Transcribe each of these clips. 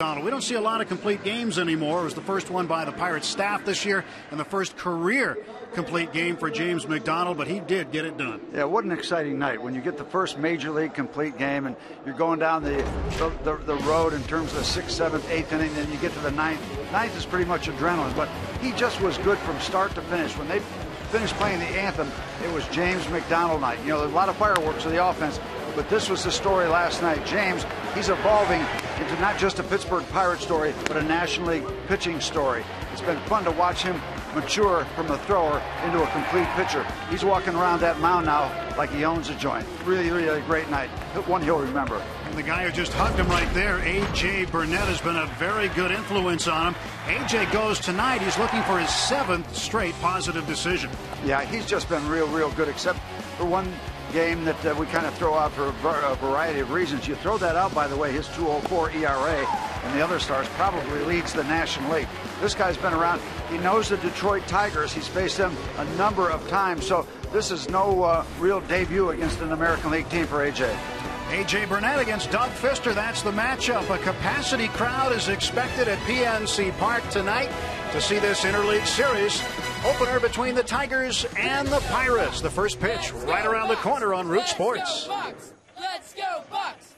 McDonald. We don't see a lot of complete games anymore. It was the first one by the Pirates staff this year and the first career complete game for James McDonald, but he did get it done. Yeah, what an exciting night when you get the first major league complete game and you're going down the road in terms of the 6th, 7th, 8th inning, and you get to the 9th. 9th is pretty much adrenaline, but he just was good from start to finish. When they finished playing the anthem, it was James McDonald night. You know, there's a lot of fireworks of the offense, but this was the story last night. James, he's evolving into not just a Pittsburgh Pirates story, but a National League pitching story. It's been fun to watch him mature from a thrower into a complete pitcher. He's walking around that mound now like he owns a joint. Really, really a great night. One he'll remember. And the guy who just hugged him right there, A.J. Burnett, has been a very good influence on him. A.J. goes tonight. He's looking for his 7th straight positive decision. Yeah, he's just been real good, except for one game that we kind of throw out for a variety of reasons. You throw that out, by the way, his 2.04 ERA and the other stars probably leads the National League. This guy's been around. He knows the Detroit Tigers. He's faced them a number of times, so this is no real debut against an American League team for A.J. A.J. Burnett against Doug Fister. That's the matchup. A capacity crowd is expected at PNC Park tonight to see this interleague series opener between the Tigers and the Pirates. The first pitch right around the corner on Root Sports. Let's go, Bucks!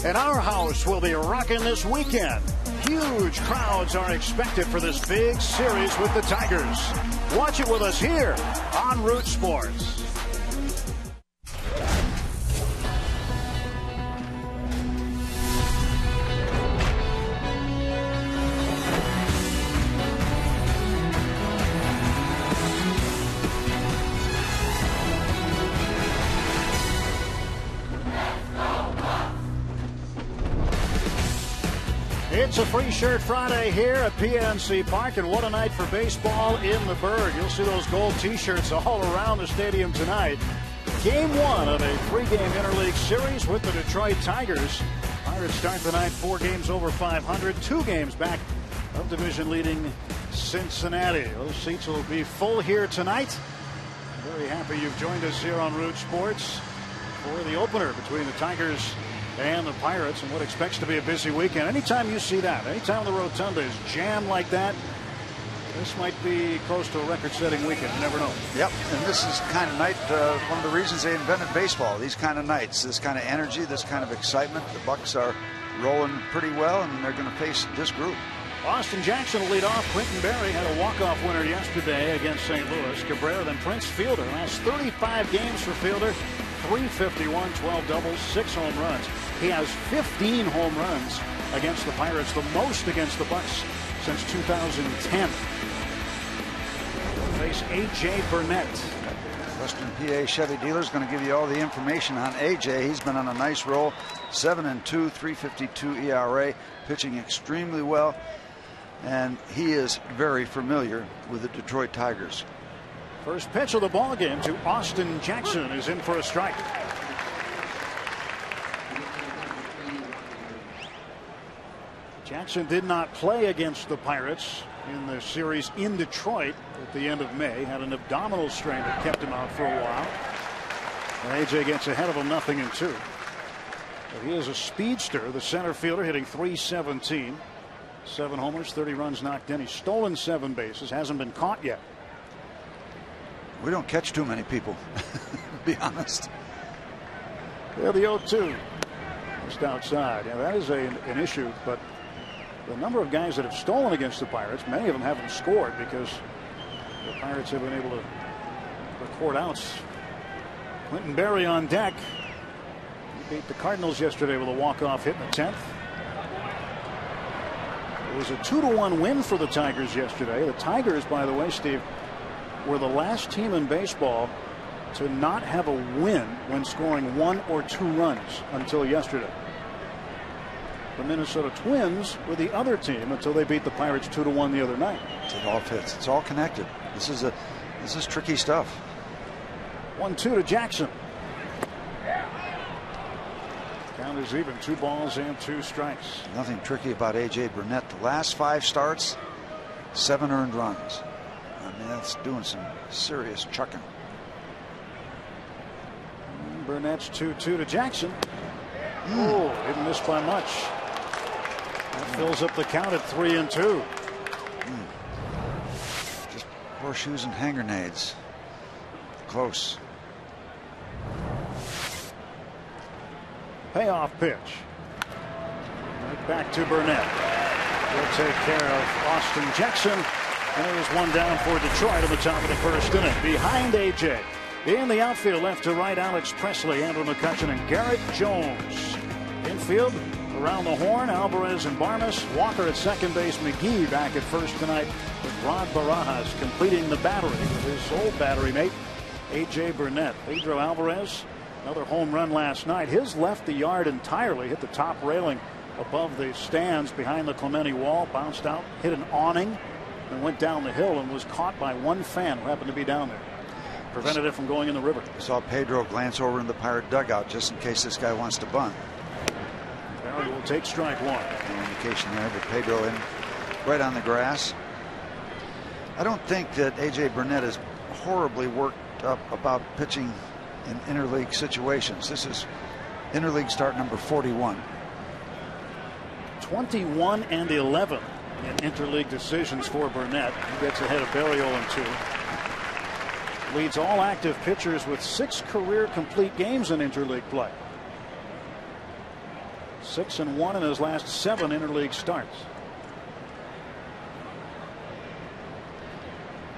And our house will be rocking this weekend. Huge crowds are expected for this big series with the Tigers. Watch it with us here on Root Sports. It's a Free Shirt Friday here at PNC Park, and what a night for baseball in the Berg. You'll see those gold T-shirts all around the stadium tonight. Game 1 of a 3-game interleague series with the Detroit Tigers. Pirates start the night 4 games over 500, 2 games back of division-leading Cincinnati. Those seats will be full here tonight. Very happy you've joined us here on Root Sports for the opener between the Tigers and the Pirates and what expects to be a busy weekend. Anytime you see that, anytime the rotunda is jammed like that, this might be close to a record-setting weekend. You never know. Yep, and this is kind of night, one of the reasons they invented baseball. These kind of nights, this kind of energy, this kind of excitement. The Bucks are rolling pretty well, and they're going to face this group. Austin Jackson will lead off. Quentin Berry had a walk-off winner yesterday against St. Louis. Cabrera, then Prince Fielder. Last 35 games for Fielder. 351, 12 doubles, 6 home runs. He has 15 home runs against the Pirates, the most against the Bucks since 2010. Face A.J. Burnett. Western PA Chevy dealer is going to give you all the information on A.J. He's been on a nice roll. 7-2, 3.52 ERA, pitching extremely well. And he is very familiar with the Detroit Tigers. First pitch of the ball game to Austin Jackson is in for a strike. Jackson did not play against the Pirates in the series in Detroit at the end of May. Had an abdominal strain that kept him out for a while. And AJ gets ahead of him 0-2. But he is a speedster, the center fielder, hitting .317. 7 homers, 30 runs knocked in. He's stolen 7 bases, hasn't been caught yet. We don't catch too many people, to be honest. Yeah, the 0-2 just outside. Yeah, that is an issue, but the number of guys that have stolen against the Pirates, many of them haven't scored because the Pirates have been able to record outs. Quentin Berry on deck. He beat the Cardinals yesterday with a walk-off hit in the 10th. It was a 2-1 win for the Tigers yesterday. The Tigers, by the way, Steve, were the last team in baseball to not have a win when scoring 1 or 2 runs until yesterday. The Minnesota Twins were the other team until they beat the Pirates 2-1 the other night. It all fits. It's all connected. This is tricky stuff. 1-2 to Jackson. Count is even, 2 balls and 2 strikes. Nothing tricky about A.J. Burnett. The last 5 starts, 7 earned runs. I mean, that's doing some serious chucking. Burnett's 2-2 to Jackson. Oh, didn't miss by much. That fills up the count at 3-2. Just horseshoes and hand grenades. Close. Payoff pitch. Right back to Burnett. He'll take care of Austin Jackson. And there's 1 down for Detroit on the top of the first inning. Behind A.J. In the outfield, left to right, Alex Presley, Andrew McCutchen, and Garrett Jones. Infield, around the horn, Alvarez and Barnes. Walker at second base. McGee back at first tonight with Rod Barajas completing the battery with his old battery mate, A.J. Burnett. Pedro Alvarez, another home run last night. His left the yard entirely, hit the top railing above the stands behind the Clemente wall, bounced out, hit an awning, and went down the hill and was caught by one fan who happened to be down there. Prevented it from going in the river. Saw Pedro glance over in the Pirate dugout just in case this guy wants to bunt. Barry will take strike 1. No indication there, but Pedro in right on the grass. I don't think that A.J. Burnett is horribly worked up about pitching in interleague situations. This is interleague start number 41. 21-11 in interleague decisions for Burnett. He gets ahead of Berry 0-2. Leads all active pitchers with 6 career complete games in interleague play. 6-1 in his last 7 interleague starts.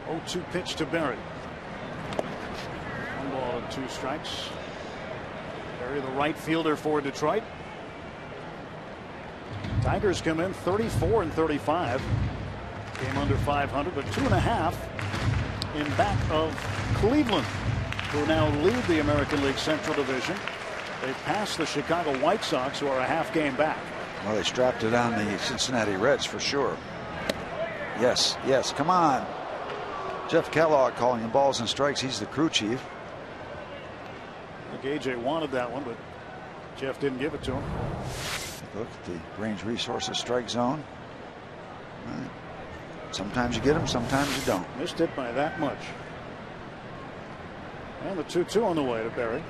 0-2 pitch to Berry. 1 ball and 2 strikes. Berry, the right fielder for Detroit. Tigers come in 34-35. Game under 500, but 2.5 in back of Cleveland, who now lead the American League Central Division. They passed the Chicago White Sox, who are a half game back. Well, they strapped it on the Cincinnati Reds for sure. Yes, yes, come on. Jeff Kellogg calling the balls and strikes. He's the crew chief. like AJ wanted that one, but Jeff didn't give it to him. Look at the Range Resources strike zone. Sometimes you get them, sometimes you don't. Missed it by that much. And the 2-2 on the way to Berry.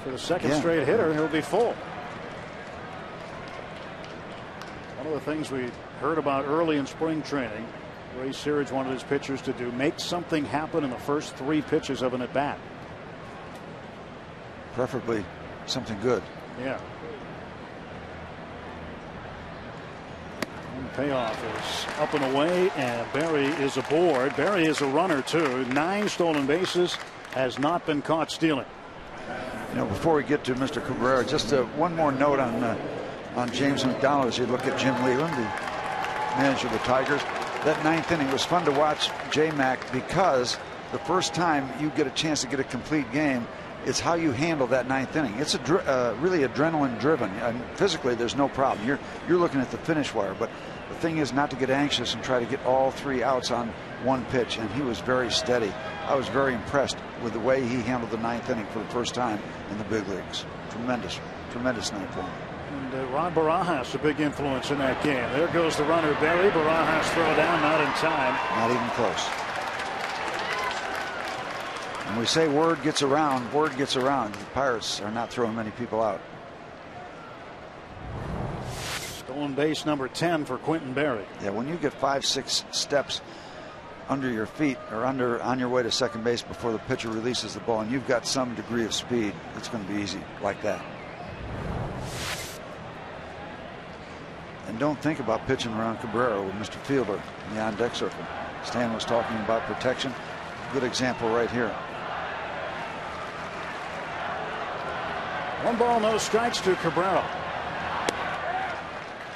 For the second straight hitter, he'll be full. One of the things we heard about early in spring training, Ray Searage wanted his pitchers to do, make something happen in the first 3 pitches of an at bat. Preferably something good. Yeah. And payoff is up and away, and Berry is aboard. Berry is a runner too. 9 stolen bases, has not been caught stealing. You know, before we get to Mr. Cabrera, just one more note on James McDonald as you look at Jim Leland, the manager of the Tigers. That 9th inning was fun to watch J-Mac, because the first time you get a chance to get a complete game, it's how you handle that 9th inning. It's really adrenaline driven, and physically there's no problem. You're looking at the finish wire, but the thing is not to get anxious and try to get all 3 outs on one pitch, and he was very steady. I was very impressed with the way he handled the 9th inning for the first time in the big leagues. Tremendous 9th inning. And Rod Barajas, a big influence in that game. There goes the runner, Berry. Barajas throw down, not in time. Not even close. When we say word gets around, word gets around. The Pirates are not throwing many people out. Stolen base number 10 for Quentin Berry. Yeah, when you get 5-6 steps under your feet or on your way to second base before the pitcher releases the ball, and you've got some degree of speed, it's going to be easy like that. And don't think about pitching around Cabrera with Mr. Fielder in the on-deck circle. Stan was talking about protection. Good example right here. 1 ball, no strikes to Cabrera.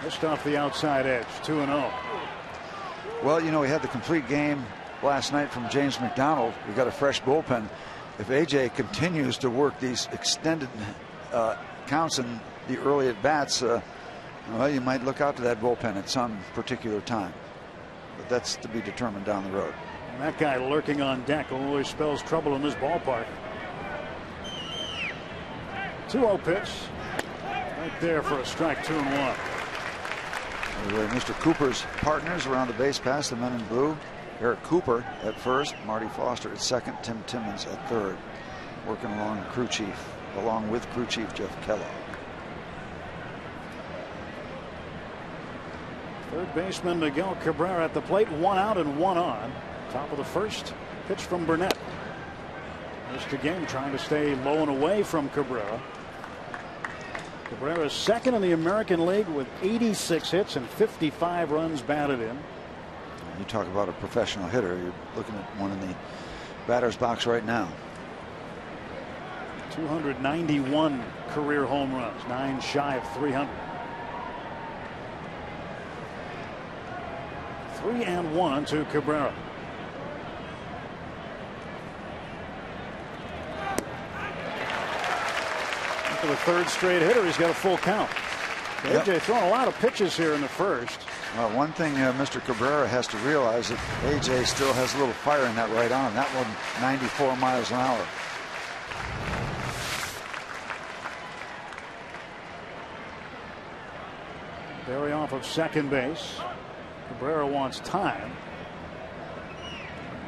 Missed off the outside edge, 2-0. Well, you know, we had the complete game last night from James McDonald. We got a fresh bullpen. If AJ continues to work these extended counts in the early at bats, well, you might look out to that bullpen at some particular time. But that's to be determined down the road. And that guy lurking on deck always spells trouble in this ballpark. 2-0 pitch. Right there for a strike, 2-1. Mr. Cooper's partners around the base pass, the men in blue. Eric Cooper at first, Marty Foster at second, Tim Timmons at third. Working along with crew chief Jeff Kellogg. Third baseman Miguel Cabrera at the plate, 1 out and 1 on. Top of the first, pitch from Burnett. Missed again, trying to stay low and away from Cabrera. Cabrera is second in the American League with 86 hits and 55 runs batted in. You talk about a professional hitter. You're looking at one in the batter's box right now. 291 career home runs, 9 shy of 300. 3-1 to Cabrera. For the 3rd straight hitter, he's got a full count. AJ throwing a lot of pitches here in the first. Well, one thing Mr. Cabrera has to realize that AJ still has a little fire in that right arm. That one 94 miles an hour. Berry off of second base. Cabrera wants time.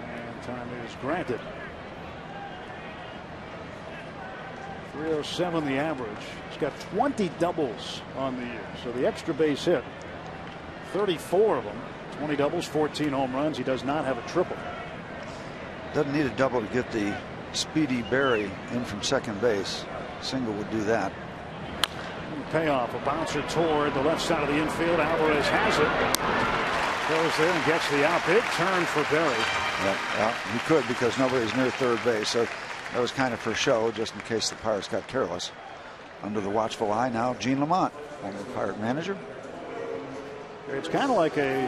And time is granted. 307 the average. He's got 20 doubles on the year. So the extra base hit, 34 of them. 20 doubles, 14 home runs. He does not have a triple. Doesn't need a double to get the speedy Berry in from second base. Single would do that. And the payoff, a bouncer toward the left side of the infield. Alvarez has it. Goes there and gets the out. Big turn for Berry. Yeah, he could, because nobody's near third base. So that was kind of for show, just in case the Pirates got careless. Under the watchful eye now, Gene Lamont, former Pirate manager. It's kind of like a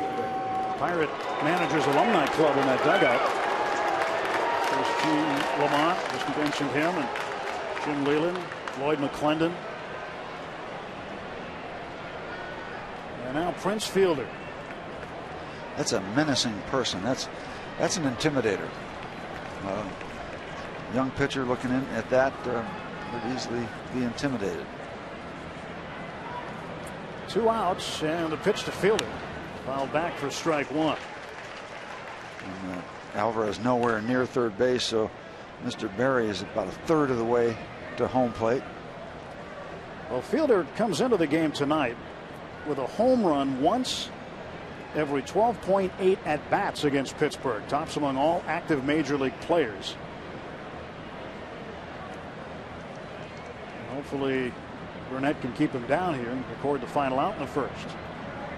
Pirate Managers Alumni Club in that dugout. There's Gene Lamont, just mentioned him, and Jim Leland, Lloyd McClendon. And now Prince Fielder. That's a menacing person. That's an intimidator. Young pitcher looking in at that would easily be intimidated. 2 outs and the pitch to Fielder. Fouled back for strike 1. And, Alvarez nowhere near third base, so Mr. Berry is about a third of the way to home plate. Well, Fielder comes into the game tonight with a home run once every 12.8 at bats against Pittsburgh, tops among all active major league players. And hopefully Burnett can keep him down here and record the final out in the first.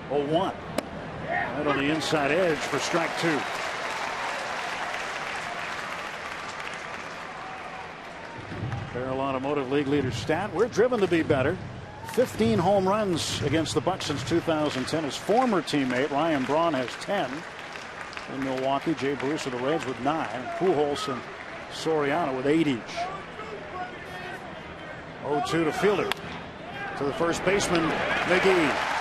0-1. Right on the inside edge for strike 2. Farrell Automotive League leader stat. We're driven to be better. 15 home runs against the Bucs since 2010. His former teammate Ryan Braun has 10 in Milwaukee. Jay Bruce of the Reds with 9. Pujols and Soriano with 8 each. 0-2 to Fielder. To the first baseman, McGee.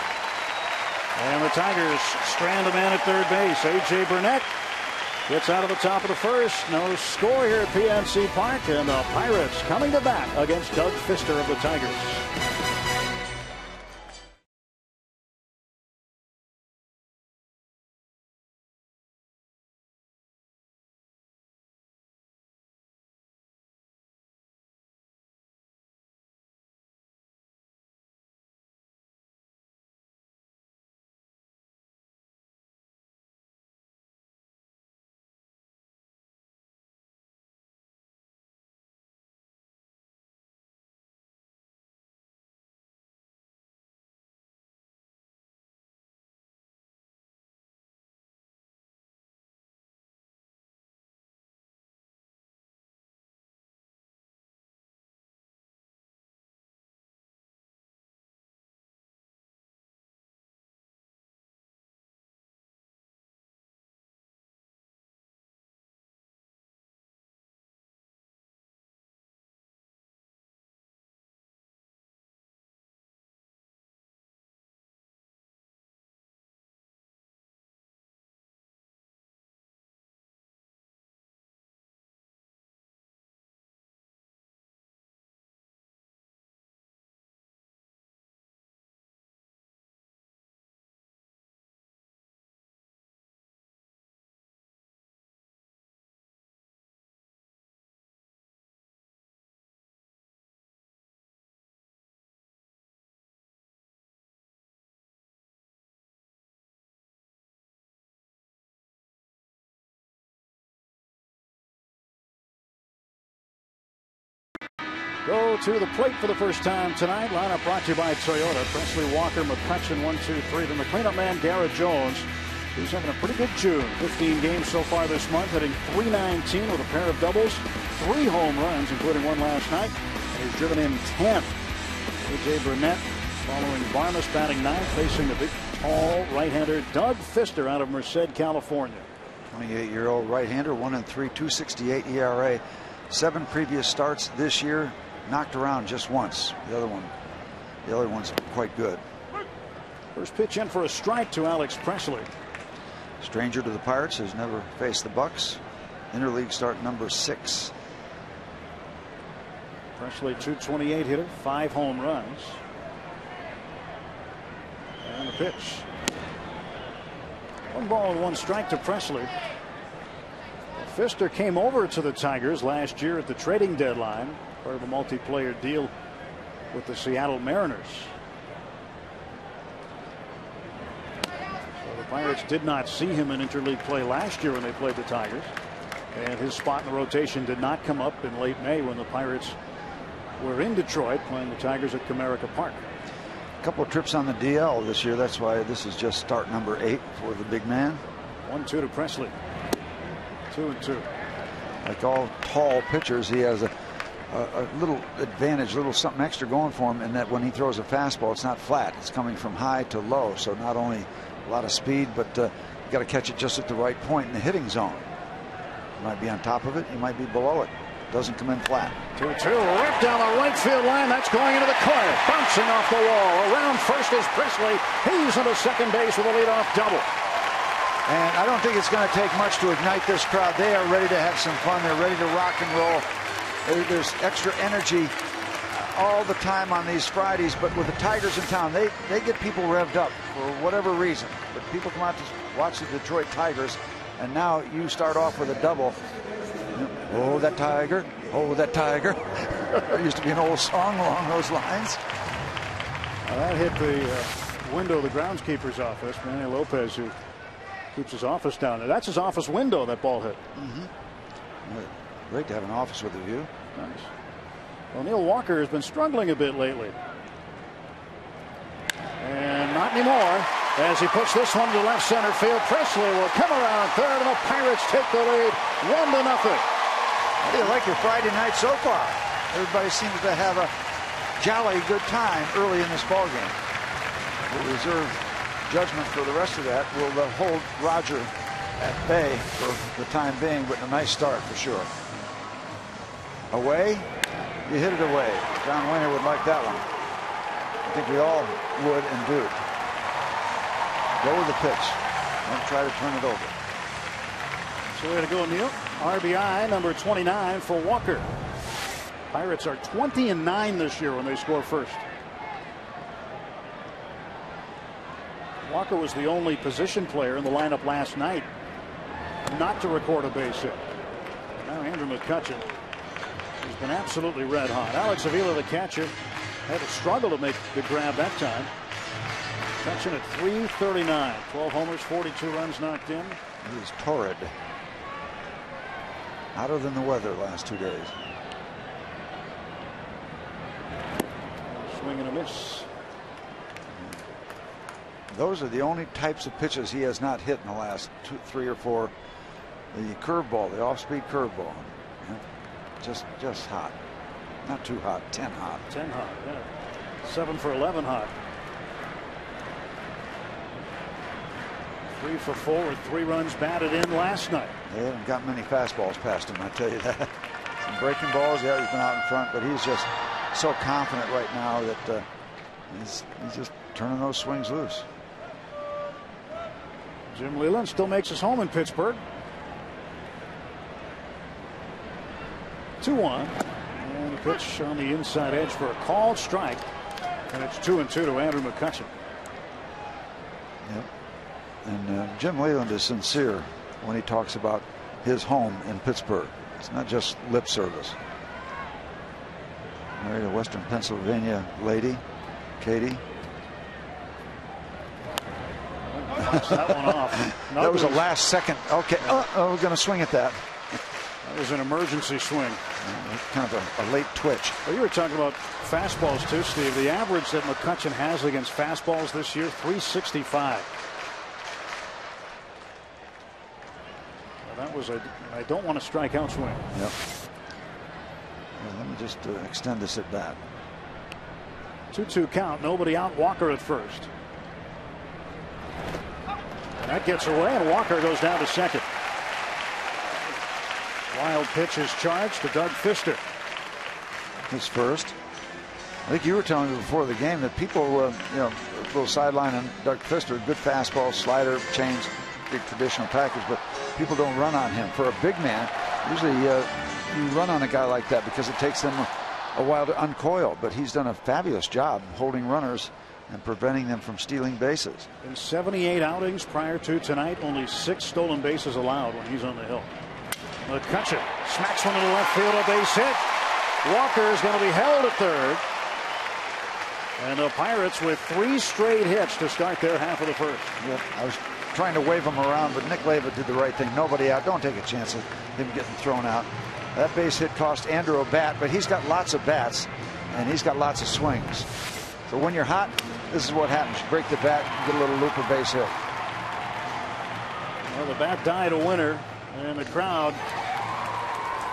And the Tigers strand a man at third base. A.J. Burnett gets out of the top of the first. No score here at PNC Park. And the Pirates coming to bat against Doug Fister of the Tigers. Go to the plate for the first time tonight. Lineup brought to you by Toyota. Presley, Walker, McCutcheon, 1, 2, 3. Then the cleanup man, Garrett Jones. He's having a pretty good June. 15 games so far this month, hitting .319 with a pair of doubles, 3 home runs, including one last night. And he's driven in 10. A.J. Burnett following Varmus, batting 9th, facing the big, tall right-hander Doug Fister out of Merced, California. 28-year-old right-hander, 1-3, 2.68 ERA. 7 previous starts this year. Knocked around just once. The other one's quite good. First pitch in for a strike to Alex Presley. Stranger to the Pirates, has never faced the Bucs. Interleague start number 6. Presley, .228 hitter, 5 home runs. And the pitch. 1 ball and 1 strike to Presley. Fister came over to the Tigers last year at the trading deadline, part of a multiplayer deal with the Seattle Mariners. So the Pirates did not see him in interleague play last year when they played the Tigers, and his spot in the rotation did not come up in late May when the Pirates were in Detroit playing the Tigers at Comerica Park. A couple of trips on the DL this year. That's why this is just start number 8 for the big man. 1-2 to Presley. 2-2. Like all tall pitchers, he has a little advantage, a little something extra going for him, in that when he throws a fastball, it's not flat. It's coming from high to low. So not only a lot of speed, but you got to catch it just at the right point in the hitting zone. You might be on top of it, you might be below it. Doesn't come in flat. 2-2, right down the right field line. That's going into the corner, bouncing off the wall. Around first is Presley. He's into second base with a leadoff double. And I don't think it's going to take much to ignite this crowd. They are ready to have some fun. They're ready to rock and roll. There's extra energy all the time on these Fridays, but with the Tigers in town, they get people revved up for whatever reason. But people come out to watch the Detroit Tigers, and now you start off with a double. Oh, that Tiger. Oh, that Tiger. There used to be an old song along those lines. That hit the window of the groundskeeper's office. Manny Lopez, who keeps his office down there. That's his office window that ball hit. Great to have an office with a view. Nice. Well, Neil Walker has been struggling a bit lately. And not anymore. As he puts this one to left center field, Presley will come around third, and the Pirates take the lead 1-0. How do you like your Friday night so far? Everybody seems to have a jolly good time early in this ball game. We'll reserve judgment for the rest of that. We'll hold Roger at bay for the time being, but a nice start for sure. Away, you hit it away. John Wayner would like that one. I think we all would and do. Go with the pitch. Don't try to turn it over. So way to go, Neil. RBI number 29 for Walker. Pirates are 20-9 this year when they score first. Walker was the only position player in the lineup last night not to record a base hit. Now Andrew McCutchen has been absolutely red hot. Alex Avila, the catcher, had to struggle to make the grab that time. McCutchen at .339, 12 homers, 42 runs knocked in. He was torrid. Hotter than the weather last 2 days. Swing and a miss. Those are the only types of pitches he has not hit in the last 2, 3, or 4. The curveball, the off-speed curveball, just hot. Not too hot. 10 hot. 10 hot. Yeah. 7 for 11 hot. 3 for 4 with 3 runs batted in last night. They haven't got many fastballs past him, I tell you that. Some breaking balls, yeah, he's been out in front, but he's just so confident right now that he's just turning those swings loose. Jim Leyland still makes his home in Pittsburgh. 2-1. And a pitch on the inside edge for a called strike. And it's 2-2 to Andrew McCutchen. Yep. And Jim Leyland is sincere when he talks about his home in Pittsburgh. It's not just lip service. Married a Western Pennsylvania lady, Katie. That one off. That was a last second. Okay, we're going to swing at that. That was an emergency swing. Kind of a late twitch. Well, you were talking about fastballs too, Steve. The average that McCutchen has against fastballs this year, .365. Well, that was I don't want to strike out swing. Yep. Well, let me just extend this at bat. 2-2 count. Nobody out. Walker at first. That gets away, and Walker goes down to second. Wild pitch is charged to Doug Fister. His first. I think you were telling me before the game that people, a little sideline on Doug Fister, good fastball, slider, change, big traditional package, but people don't run on him. For a big man, usually you run on a guy like that because it takes them a while to uncoil, but he's done a fabulous job holding runners and preventing them from stealing bases. In 78 outings prior to tonight, only 6 stolen bases allowed when he's on the hill. McCutchen smacks one into left field, a base hit. Walker is going to be held at third. And the Pirates with 3 straight hits to start their half of the first. Yep, I was trying to wave him around, but Nick Leyva did the right thing. Nobody out. Don't take a chance of him getting thrown out. That base hit cost Andrew a bat, but he's got lots of bats, and he's got lots of swings. So when you're hot, this is what happens. You break the bat, get a little looper base hit. Well, the bat died a winner, and the crowd,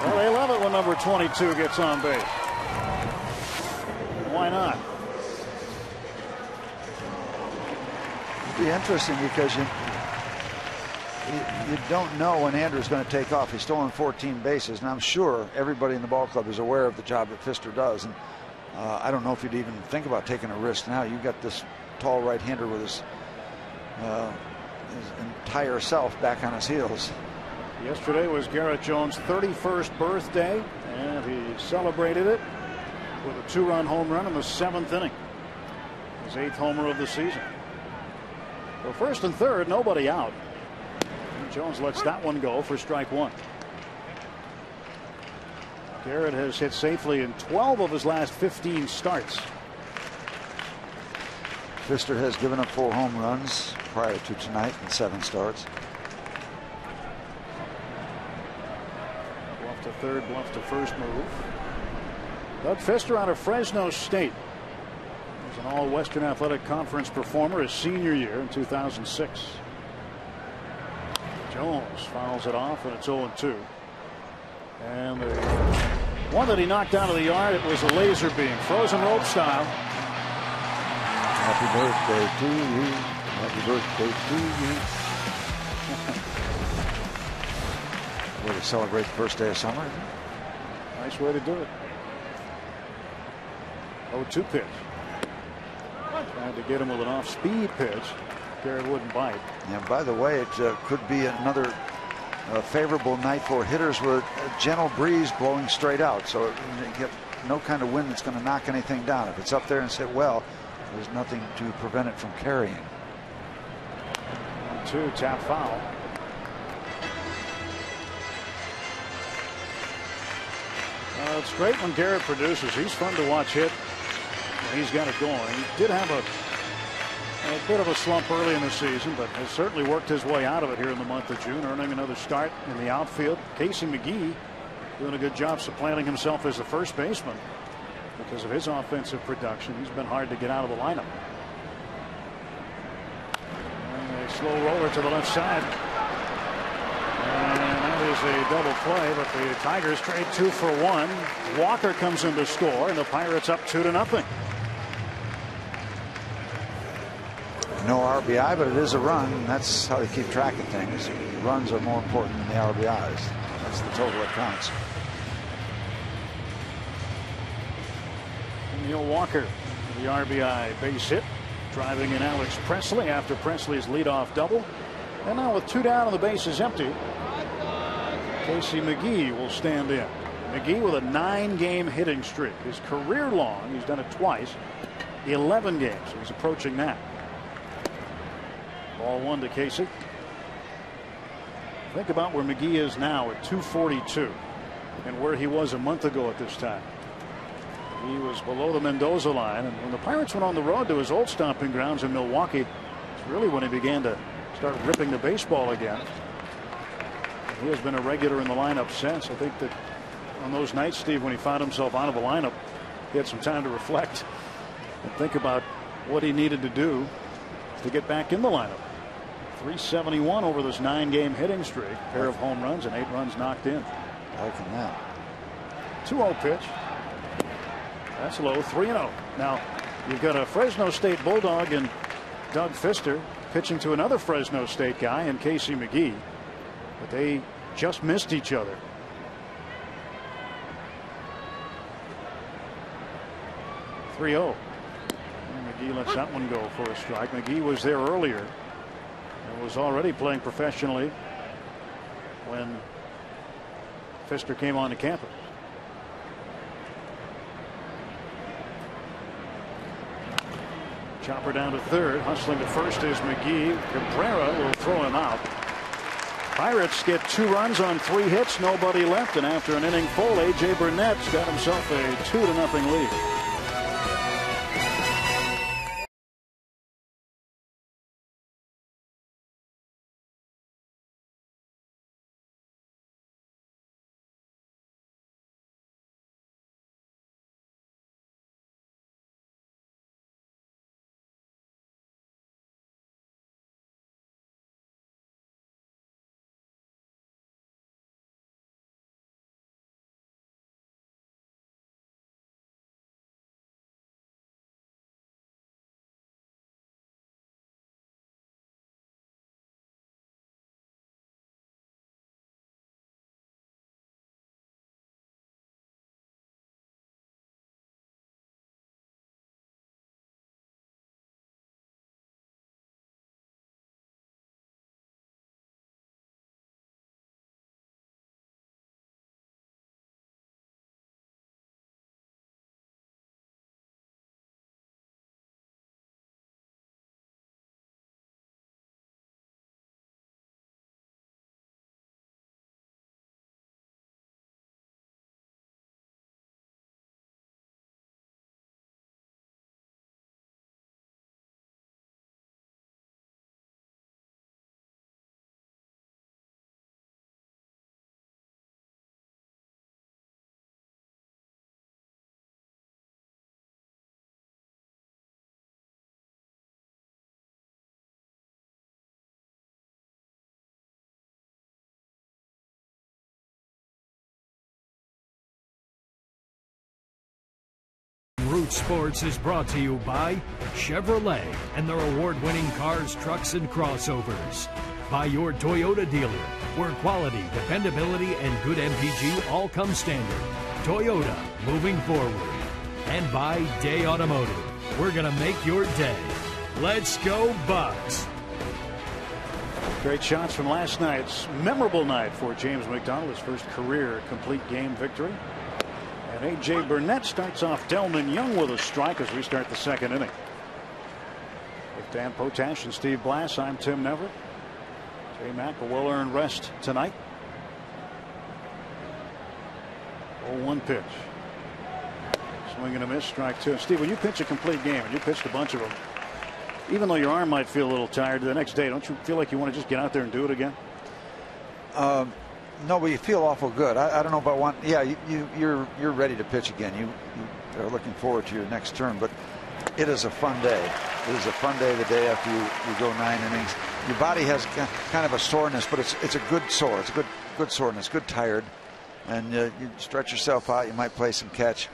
well, they love it when number 22 gets on base. Why not? It'd be interesting because you don't know when Andrew's going to take off. He's stolen 14 bases, and I'm sure everybody in the ball club is aware of the job that Fister does. And I don't know if you'd even think about taking a risk now. You've got this tall right-hander with his entire self back on his heels. Yesterday was Garrett Jones' 31st birthday, and he He celebrated it with a 2-run home run in the 7th inning. His 8th homer of the season. So first and third, nobody out. And Jones lets that one go for strike 1. Garrett has hit safely in 12 of his last 15 starts. Pfister has given up 4 home runs prior to tonight in 7 starts. Bluff to third, bluff to first move. Doug Pfister out of Fresno State. He was an all-Western Athletic Conference performer his senior year in 2006. Jones fouls it off, and it's 0-2. And the one that he knocked out of the yard, it was a laser beam, frozen rope style. Happy birthday to you. Happy birthday to you. Way to celebrate the first day of summer. Nice way to do it. 0-2 pitch. Tried to get him with an off-speed pitch. Garrett wouldn't bite. And by the way, it could be another favorable night for hitters with a gentle breeze blowing straight out. So you get no kind of wind that's going to knock anything down. If it's up there and sit well, there's nothing to prevent it from carrying. 1-2, tap foul. It's great when Garrett produces. He's fun to watch hit. He's got it going. He did have a bit of a slump early in the season, but has certainly worked his way out of it here in the month of June, earning another start in the outfield. Casey McGee doing a good job supplanting himself as the first baseman because of his offensive production. He's been hard to get out of the lineup. And a slow roller to the left side. And that is a double play, but the Tigers trade 2 for 1. Walker comes in to score, and the Pirates up 2-0. No RBI, but it is a run. And that's how they keep track of things. Runs are more important than the RBIs. That's the total that counts. Neil Walker, the RBI base hit, driving in Alex Presley after Presley's leadoff double. And now with 2 down and the base is empty, Casey McGee will stand in. McGee with a 9-game hitting streak. His career long, he's done it twice, 11 games. He's approaching that. Ball 1 to Casey. Think about where McGee is now at 242 and where he was a month ago at this time. He was below the Mendoza line, and when the Pirates went on the road to his old stomping grounds in Milwaukee, it's really when he began to start ripping the baseball again. He has been a regular in the lineup since. I think that on those nights, Steve, when he found himself out of the lineup, he had some time to reflect and think about what he needed to do to get back in the lineup. 371 over this 9-game hitting streak, a pair of home runs and 8 runs knocked in. Liking that. 2-0 pitch. That's low. 3-0. Now you've got a Fresno State Bulldog and Doug Pfister pitching to another Fresno State guy and Casey McGee, but they just missed each other. .30. McGee lets that one go for a strike. McGee was there earlier and was already playing professionally when Pfister came on to campus. Chopper down to third. Hustling to first is McGee. Cabrera will throw him out. Pirates get 2 runs on 3 hits. Nobody left. And after an inning full, A.J. Burnett's got himself a 2-0 lead. Sports is brought to you by Chevrolet and their award-winning cars, trucks, and crossovers. By your Toyota dealer, where quality, dependability, and good MPG all come standard. Toyota, moving forward. And by Day Automotive. We're going to make your day. Let's go, Bucks. Great shots from last night's memorable night for James McDonald, his first career complete game victory. And A.J. Burnett starts off Delman Young with a strike as we start the second inning. With Dan Potash and Steve Blass, I'm Tim Neverett. Jay Mack, a well-earned rest tonight. 0-1 pitch. Swing and a miss, strike two. Steve, when you pitch a complete game, and you pitched a bunch of them, even though your arm might feel a little tired the next day, don't you feel like you want to just get out there and do it again? No, but you feel awful good. I don't know about one. Yeah, you're ready to pitch again. You are looking forward to your next turn, but it is a fun day. It is a fun day the day after you go 9 innings. Your body has kind of a soreness, but it's a good sore. It's a good soreness, good tired. And you stretch yourself out. You might play some catch.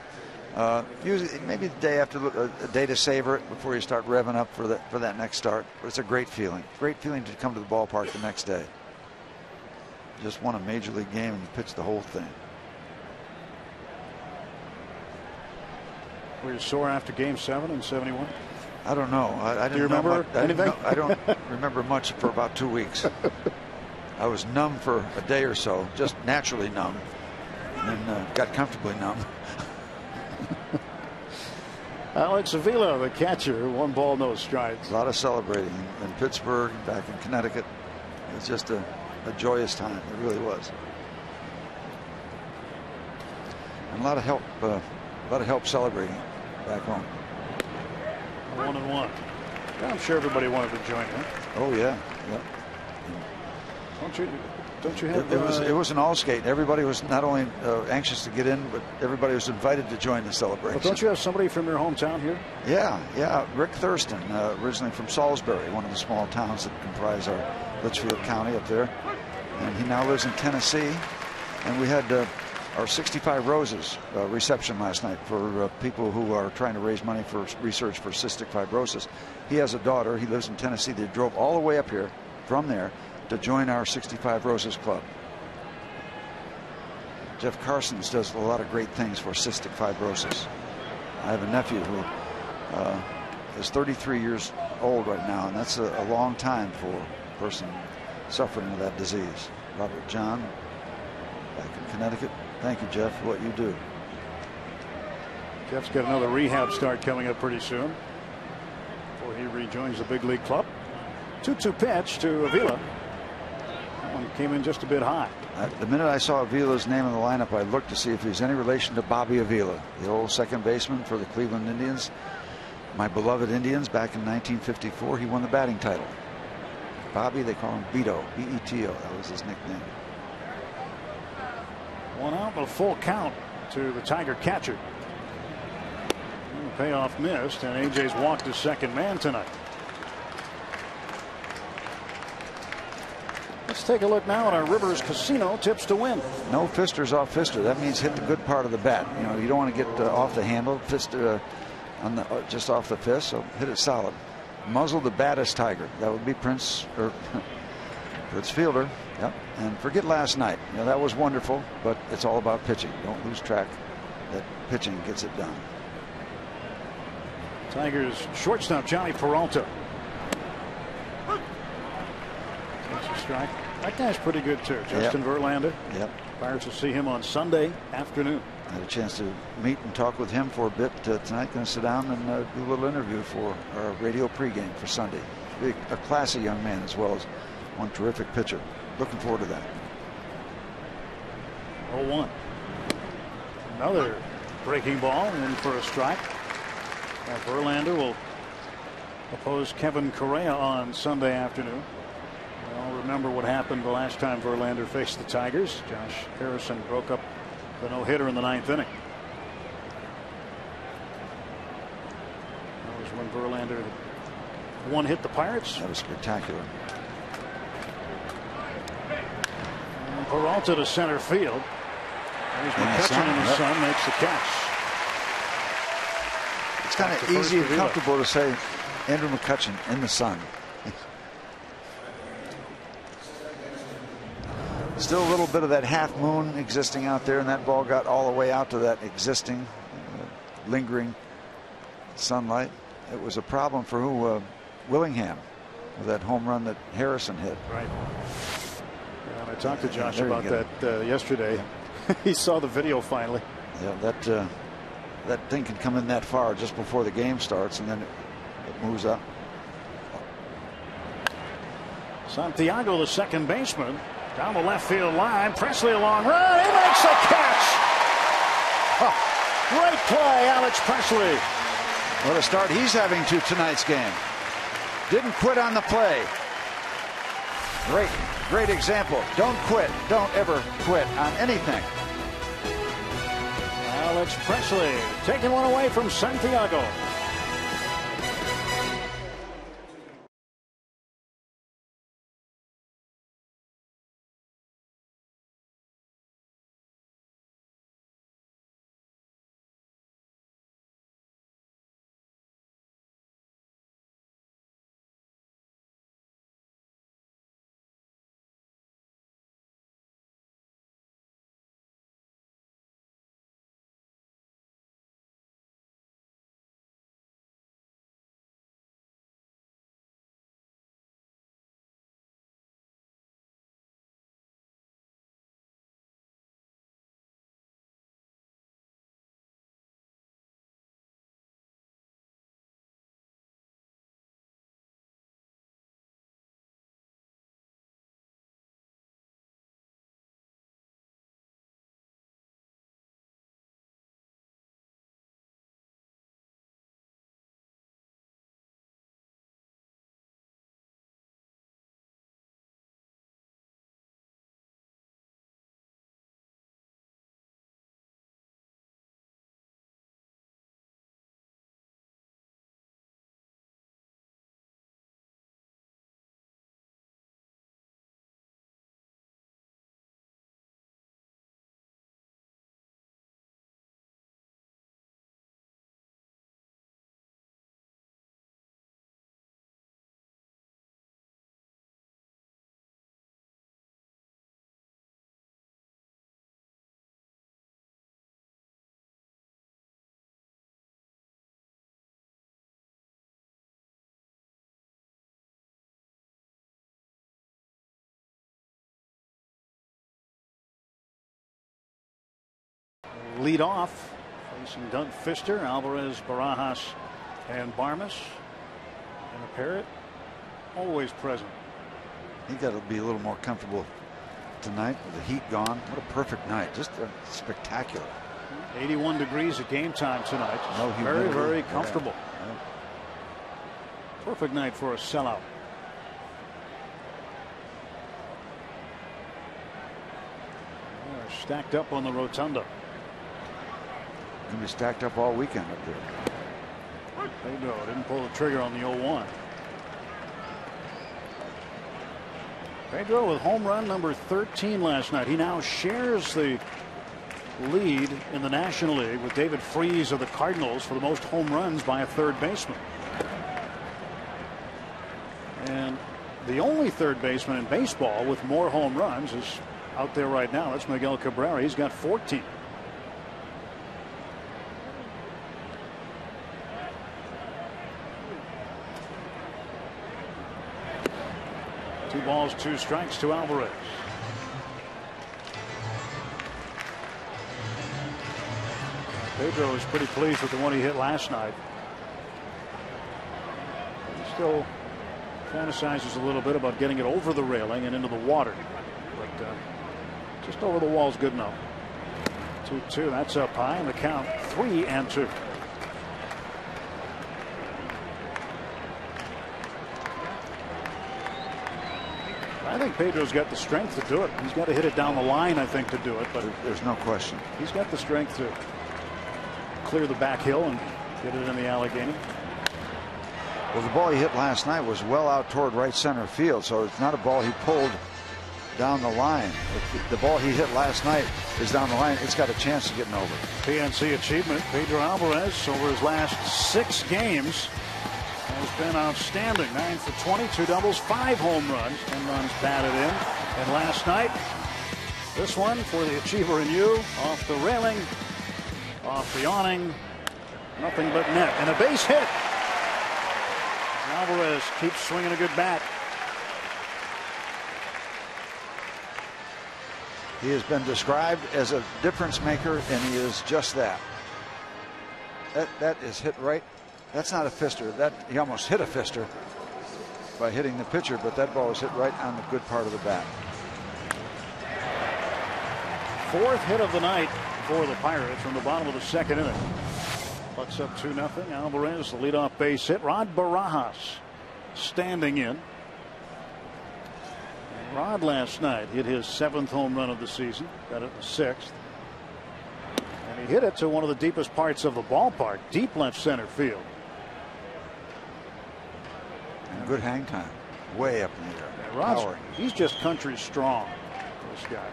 Usually, maybe the day after, a day to savor it before you start revving up for that next start. But it's a great feeling. Great feeling to come to the ballpark the next day. Just won a major league game and you pitched the whole thing. Were you sore after Game 7 in '71? I don't know. I didn't Do you remember anything? I don't remember much for about 2 weeks. I was numb for a day or so, just naturally numb, and then got comfortably numb. Alex Avila, the catcher, 1 ball, no strikes. A lot of celebrating in Pittsburgh, back in Connecticut. It was just a joyous time. It really was. And a lot of help celebrating back home. 1-1. Yeah, I'm sure everybody wanted to join in. Oh yeah, yeah. Don't you have? It was an all skate. Everybody was not only anxious to get in, but everybody was invited to join the celebration. But don't you have somebody from your hometown here? Yeah. Rick Thurston, originally from Salisbury, one of the small towns that comprise our Litchfield County up there, and he now lives in Tennessee. And we had our 65 Roses reception last night for people who are trying to raise money for research for cystic fibrosis. He has a daughter. He lives in Tennessee. They drove all the way up here from there to join our 65 Roses Club. Jeff Carsons does a lot of great things for cystic fibrosis. I have a nephew who is 33 years old right now, and that's a long time for a person suffering with that disease. Robert John, back in Connecticut. Thank you, Jeff, for what you do. Jeff's got another rehab start coming up pretty soon before he rejoins the big league club. 2-2 pitch to Avila. That one came in just a bit high. The minute I saw Avila's name in the lineup, I looked to see if he's any relation to Bobby Avila, the old second baseman for the Cleveland Indians. My beloved Indians back in 1954. He won the batting title. Bobby, they call him Beto, B-E-T-O. That was his nickname. 1 out, but a full count to the Tiger catcher. And the payoff missed, and A.J.'s walked his second man tonight. Let's take a look now at our Rivers Casino tips to win. No fisters off fister. That means hit the good part of the bat. You know, you don't want to get off the handle, fist on the just off the fist. So hit it solid. Muzzle the baddest Tiger. That would be Prince Fielder. Yep. And forget last night. You know, that was wonderful, but it's all about pitching. Don't lose track that pitching gets it done. Tigers shortstop Johnny Peralta. Takes a strike. That guy's pretty good too. Justin Verlander. Yep. Pirates will see him on Sunday afternoon. I had a chance to meet and talk with him for a bit tonight. Going to sit down and do a little interview for our radio pregame for Sunday. A classy young man as well as one terrific pitcher. Looking forward to that. 0-1. Another breaking ball in for a strike. And Verlander will oppose Kevin Correa on Sunday afternoon. I'll remember what happened the last time Verlander faced the Tigers. Josh Harrison broke up the no-hitter in the 9th inning. That was when Verlander one-hit the Pirates. That was spectacular. And Peralta to center field. There's McCutcheon in the sun, makes the catch. It's kind of easy and comfortable to say Andrew McCutchen in the sun. Still a little bit of that half moon existing out there, and that ball got all the way out to that existing lingering sunlight. It was a problem for Willingham with that home run that Harrison hit. Right. Yeah, and I talked to Josh about that yesterday. He saw the video finally. Yeah, that thing can come in that far just before the game starts, and then it moves up. Santiago, the second baseman, down the left field line. Presley a long run. He makes a catch. Oh, great play, Alex Presley. What a start he's having to tonight's game. Didn't quit on the play. Great example. Don't quit. Don't ever quit on anything. Alex Presley taking one away from Santiago. Lead off, facing Doug Fister, Alvarez, Barajas, and Barmas. And a Parrott, always present. He got to be a little more comfortable tonight with the heat gone. What a perfect night. Just spectacular. 81 degrees at game time tonight. No humidity. Very, very comfortable. Yeah. Perfect night for a sellout. They're stacked up on the rotunda. Going to be stacked up all weekend up there. Pedro didn't pull the trigger on the 0-1. Pedro with home run number 13 last night. He now shares the lead in the National League with David Freese of the Cardinals for the most home runs by a third baseman. And the only third baseman in baseball with more home runs is out there right now. That's Miguel Cabrera. He's got 14. Two balls, two strikes to Alvarez. Pedro is pretty pleased with the one he hit last night. He still fantasizes a little bit about getting it over the railing and into the water. But just over the wall is good enough. 2-2. That's up high, and the count 3-2. I think Pedro's got the strength to do it. He's got to hit it down the line, I think, to do it. But there's no question. He's got the strength to clear the back hill and get it in the Allegheny. Well, the ball he hit last night was well out toward right center field, so it's not a ball he pulled down the line. If the ball he hit last night is down the line, it's got a chance of getting over. PNC achievement. Pedro Alvarez, over his last 6 games, has been outstanding. 9 for 20, 2 doubles, 5 home runs, 10 runs batted in. And last night, this one for the achiever in you, off the railing, off the awning, nothing but net, and a base hit. Alvarez keeps swinging a good bat. He has been described as a difference maker, and he is just that. That is hit right. That's not a fister. That he almost hit a fister by hitting the pitcher, but that ball was hit right on the good part of the bat. 4th hit of the night for the Pirates from the bottom of the 2nd inning. Bucks up 2-0. Alvarez, the leadoff base hit. Rod Barajas standing in. Rod last night hit his 7th home run of the season. Got it the 6th. And he hit it to one of the deepest parts of the ballpark, deep left center field. And good hang time. Way up in the air. Yeah, Rod's, he's just country strong, this guy.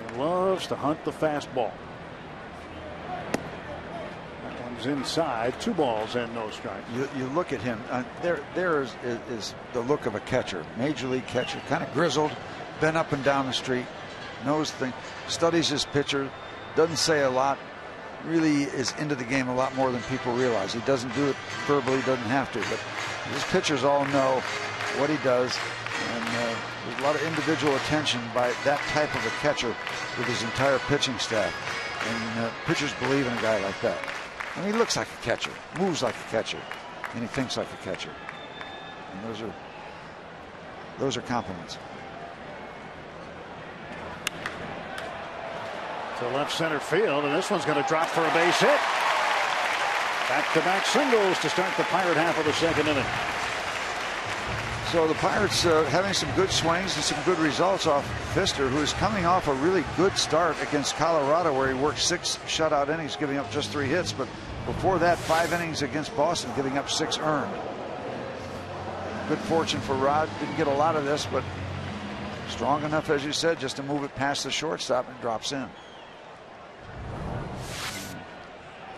He loves to hunt the fastball. That one's inside. 2 balls and no strikes. You look at him. There is the look of a catcher, major league catcher, kind of grizzled, been up and down the street, knows things, studies his pitcher, doesn't say a lot, really is into the game a lot more than people realize. He doesn't do it verbally, doesn't have to, but his pitchers all know what he does, and there's a lot of individual attention by that type of a catcher with his entire pitching staff, and pitchers believe in a guy like that. I mean, he looks like a catcher, moves like a catcher, and he thinks like a catcher, and those are compliments. To left center field, and this one's going to drop for a base hit. Back-to-back singles to start the Pirate half of the 2nd inning. So the Pirates having some good swings and some good results off Pfister, who is coming off a really good start against Colorado, where he worked 6 shutout innings, giving up just 3 hits. But before that, 5 innings against Boston, giving up 6 earned. Good fortune for Rod. Didn't get a lot of this, but strong enough, as you said, just to move it past the shortstop, and it drops in.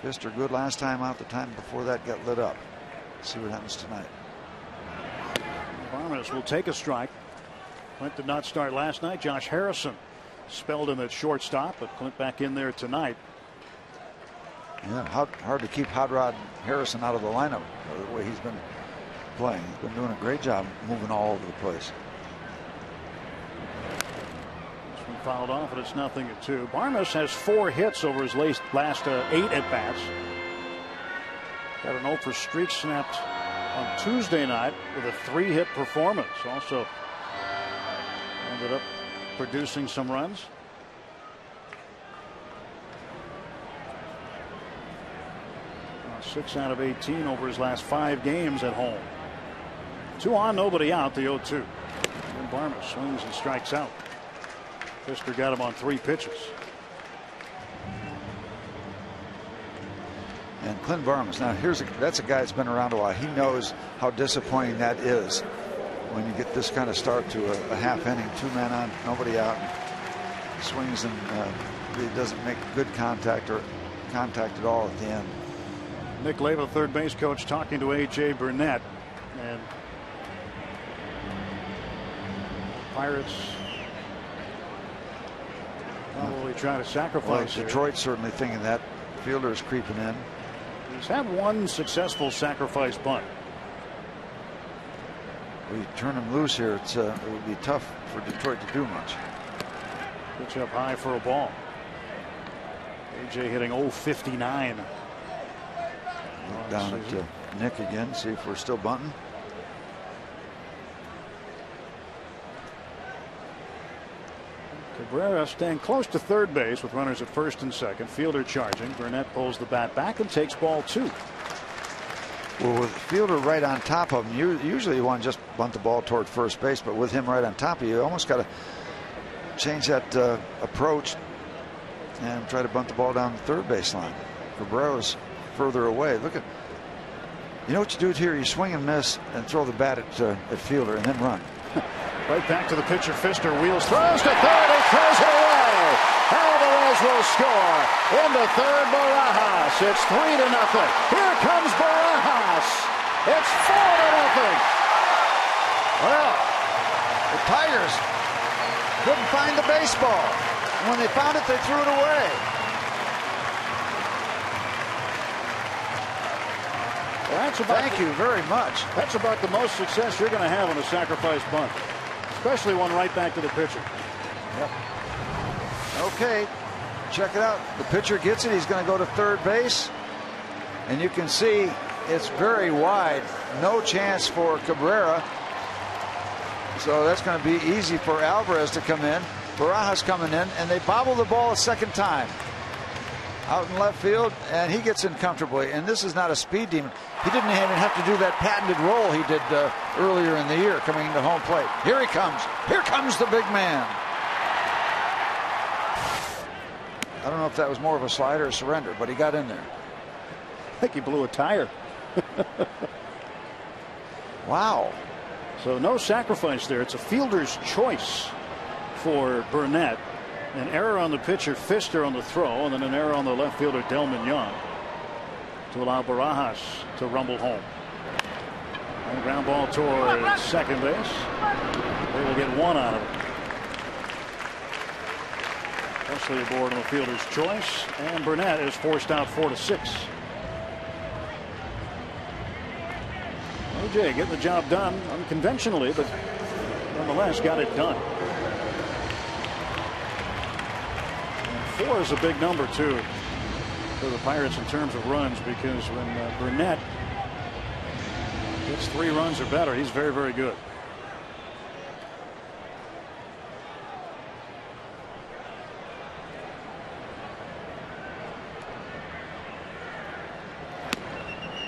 Pfister good last time out. The time before that got lit up. Let's see what happens tonight. Barnes will take a strike. Clint did not start last night. Josh Harrison spelled him at shortstop, but Clint back in there tonight. Yeah, hard to keep Hot Rod Harrison out of the lineup the way he's been playing. He's been doing a great job moving all over the place. Fouled off, and it's 0-2. Barnes has 4 hits over his last 8 at-bats. Got an 0 for streak snapped on Tuesday night with a 3-hit performance. Also ended up producing some runs. 6 out of 18 over his last 5 games at home. 2 on, nobody out, the 0-2. And Barnes swings and strikes out. Pfister got him on 3 pitches. And Clint Barnes, now that's a guy that's been around a while. He knows how disappointing that is when you get this kind of start to a half inning, 2 men on, nobody out, and swings and really doesn't make good contact or contact at all at the end. Nick Leva, third base coach, talking to A.J. Burnett, and Pirates probably trying to sacrifice. Well, Detroit's certainly thinking that. Fielder is creeping in. He's had 1 successful sacrifice bunt. We turn him loose here. It would be tough for Detroit to do much. Pitch up high for a ball. AJ hitting 0-59. Look down at Nick again, see if we're still bunting. Cabrera staying close to third base with runners at first and second. Fielder charging. Burnett pulls the bat back and takes ball 2. Well, with Fielder right on top of him, usually you want to just bunt the ball toward first base, but with him right on top of you, you almost got to change that approach and try to bunt the ball down the third base line. Cabrera's further away. Look at You know what you do here? You swing and miss and throw the bat at fielder and then run. Right back to the pitcher. Pfister wheels, throws to third. He throws it away. Alvarez will score. Into third, Barajas. It's 3-0. Here comes Barajas. It's 4-0. Well, the Tigers couldn't find the baseball. And when they found it, they threw it away. Thank you very much. That's about the most success you're going to have on a sacrifice bunt, especially one right back to the pitcher. Yep. Okay, check it out. The pitcher gets it. He's going to go to third base. And you can see it's very wide. No chance for Cabrera. So that's going to be easy for Alvarez to come in. Barajas coming in, and they bobble the ball a second time. Out in left field, and he gets in comfortably. And this is not a speed demon. He didn't even have to do that patented roll he did earlier in the year coming into home plate. Here he comes. Here comes the big man. I don't know if that was more of a slide or a surrender, but he got in there. I think he blew a tire. Wow. So no sacrifice there. It's a fielder's choice for Burnett. An error on the pitcher, Pfister, on the throw, and then an error on the left fielder, Delman Young, to allow Barajas to rumble home. And ground ball toward second base. They will get one out of it. Especially aboard on the fielder's choice, and Burnett is forced out 4-6. AJ getting the job done unconventionally, but nonetheless got it done. 4 is a big number too for the Pirates in terms of runs, because when Burnett gets 3 runs or better, he's very, very good.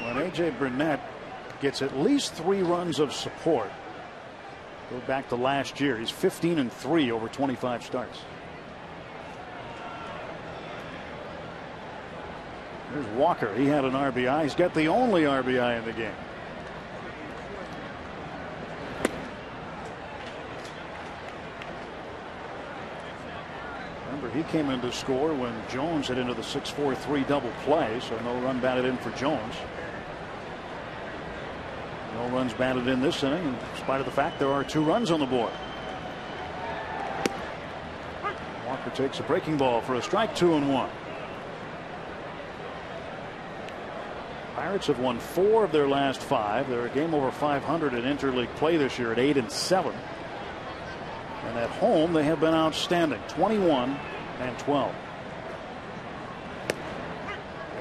When AJ Burnett gets at least 3 runs of support, go back to last year, he's 15-3 over 25 starts. There's Walker. He had an RBI. He's got the only RBI in the game. Remember, he came in to score when Jones hit into the 6-4-3 double play, so no run batted in for Jones. No runs batted in this inning, in spite of the fact there are 2 runs on the board. Walker takes a breaking ball for a strike, 2-1. Pirates have won 4 of their last 5. They're a game over 500 in interleague play this year at 8-7. And at home they have been outstanding, 21-12.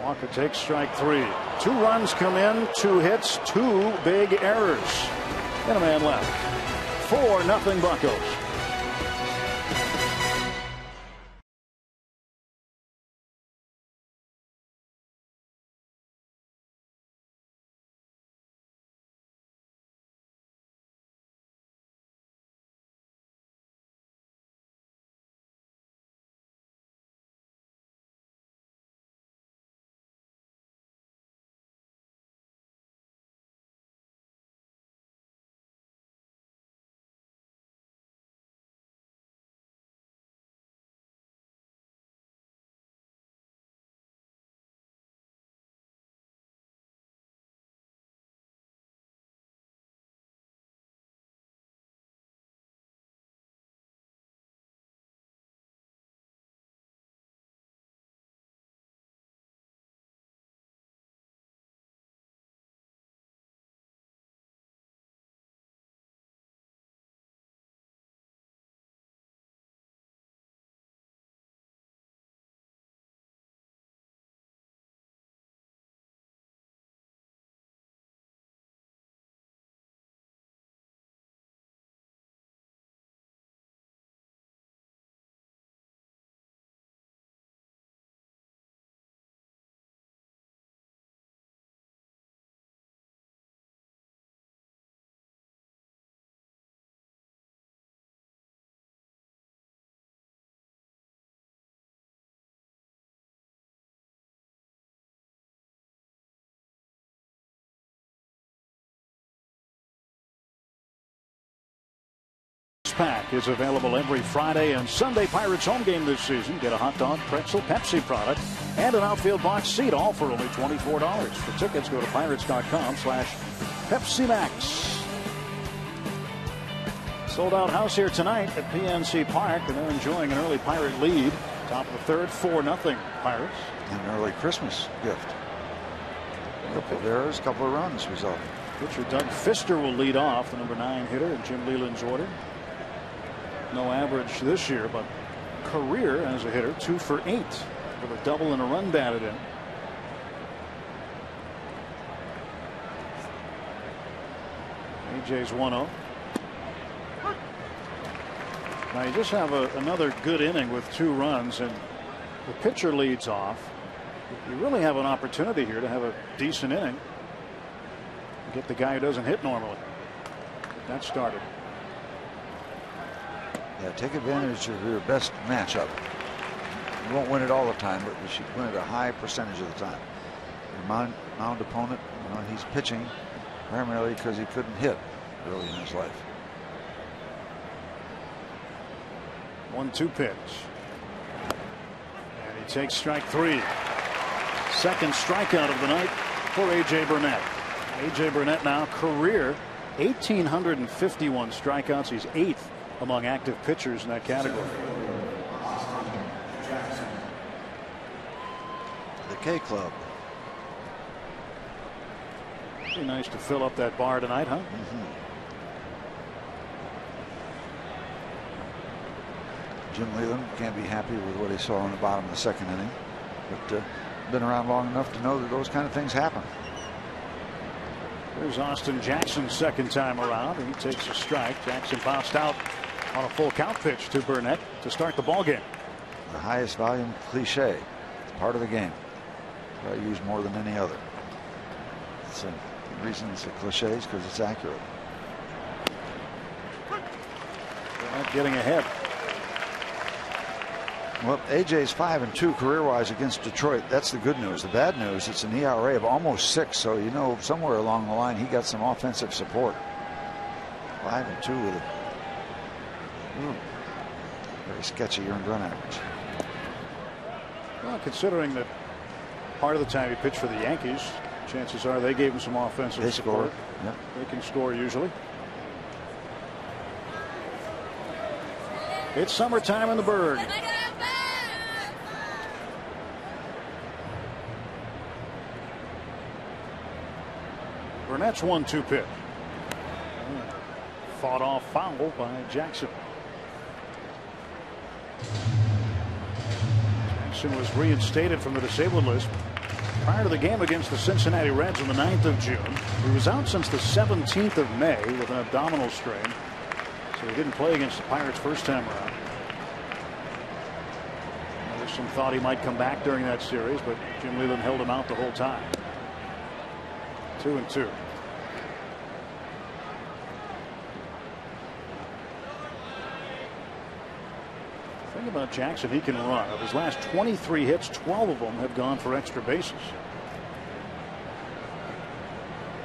Walker takes strike 3. 2 runs come in, 2 hits, 2 big errors, and a man left. 4-0 Buccos. 6-pack is available every Friday and Sunday Pirates home game this season. Get a hot dog, pretzel, Pepsi product, and an outfield box seat, all for only $24. For tickets, go to pirates.com/Pepsi Max. Sold out house here tonight at PNC Park, and they're enjoying an early Pirate lead. Top of the third, 4-0 Pirates. An early Christmas gift. A couple of errors, a couple of runs resulting. Pitcher Doug Fister will lead off, the number 9 hitter in Jim Leyland's order. No average this year, but career as a hitter, 2 for 8 with a double and a run batted in. AJ's 1-0. Now you just have another good inning with 2 runs, and the pitcher leads off. You really have an opportunity here to have a decent inning. Get the guy who doesn't hit normally. Get that started. Yeah, take advantage of your best matchup. You won't win it all the time, but you should win it a high percentage of the time. Your mound opponent, he's pitching primarily because he couldn't hit early in his life. 1-2 pitch. And he takes strike 3. Second strikeout of the night for A.J. Burnett. A.J. Burnett now career 1,851 strikeouts. He's 8th among active pitchers in that category. The K Club. Be nice to fill up that bar tonight, huh? Jim Leyland can't be happy with what he saw in the bottom of the second inning, but been around long enough to know that those kind of things happen. There's Austin Jackson's second time around, and he takes a strike. Jackson bounced out on a full count pitch to Burnett to start the ball game. The highest volume cliche. It's part of the game. I use more than any other. It's the reason it's a cliche is because it's accurate. They're not getting ahead. Well, AJ's 5-2 career-wise against Detroit. That's the good news. The bad news, it's an ERA of almost 6. So somewhere along the line he got some offensive support. 5-2 with a very sketchy earned run average. Well, considering that part of the time he pitched for the Yankees, chances are they gave him some offensive support. Yep. They can score usually. It's summertime in the Berg. Burnett's 1-2 pitch. Fought off foul by Jackson. Jackson was reinstated from the disabled list prior to the game against the Cincinnati Reds on the 9th of June. He was out since the 17th of May with an abdominal strain, so he didn't play against the Pirates first time around. There's some thought he might come back during that series, but Jim Leyland held him out the whole time. 2-2. Thing about Jackson, he can run. Of his last 23 hits, 12 of them have gone for extra bases.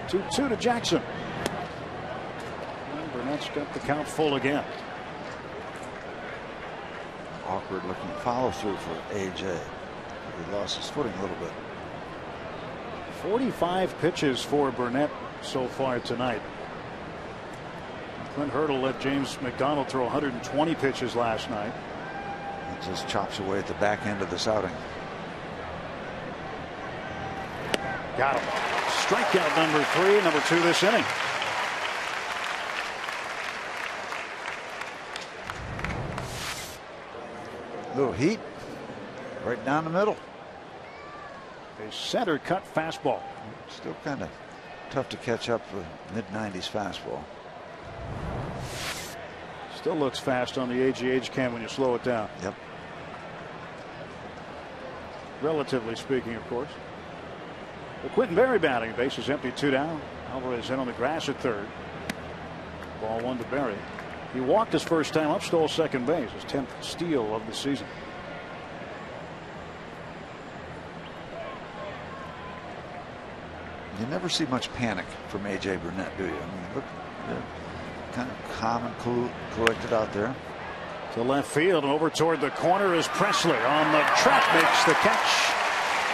2-2 to Jackson. And Burnett's got the count full again. Awkward looking follow through for AJ. He lost his footing a little bit. 45 pitches for Burnett so far tonight. Clint Hurdle let James McDonald throw 120 pitches last night. He just chops away at the back end of this outing. Got him. Strikeout number 3, number 2 this inning. Little heat right down the middle. A center cut fastball. Still kind of tough to catch up with mid-90s fastball. Still looks fast on the AGH cam when you slow it down. Yep. Relatively speaking, of course. Well, Quentin Berry batting. Base is empty, 2 down. Alvarez in on the grass at third. Ball 1 to Berry. He walked his first time up, stole second base. His 10th steal of the season. You never see much panic from A.J. Burnett, do you? I mean, look, kind of calm and cool, collected out there. To left field and over toward the corner is Presley on the track, makes the catch.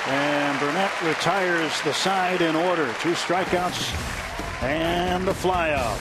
And Burnett retires the side in order. 2 strikeouts and the flyout.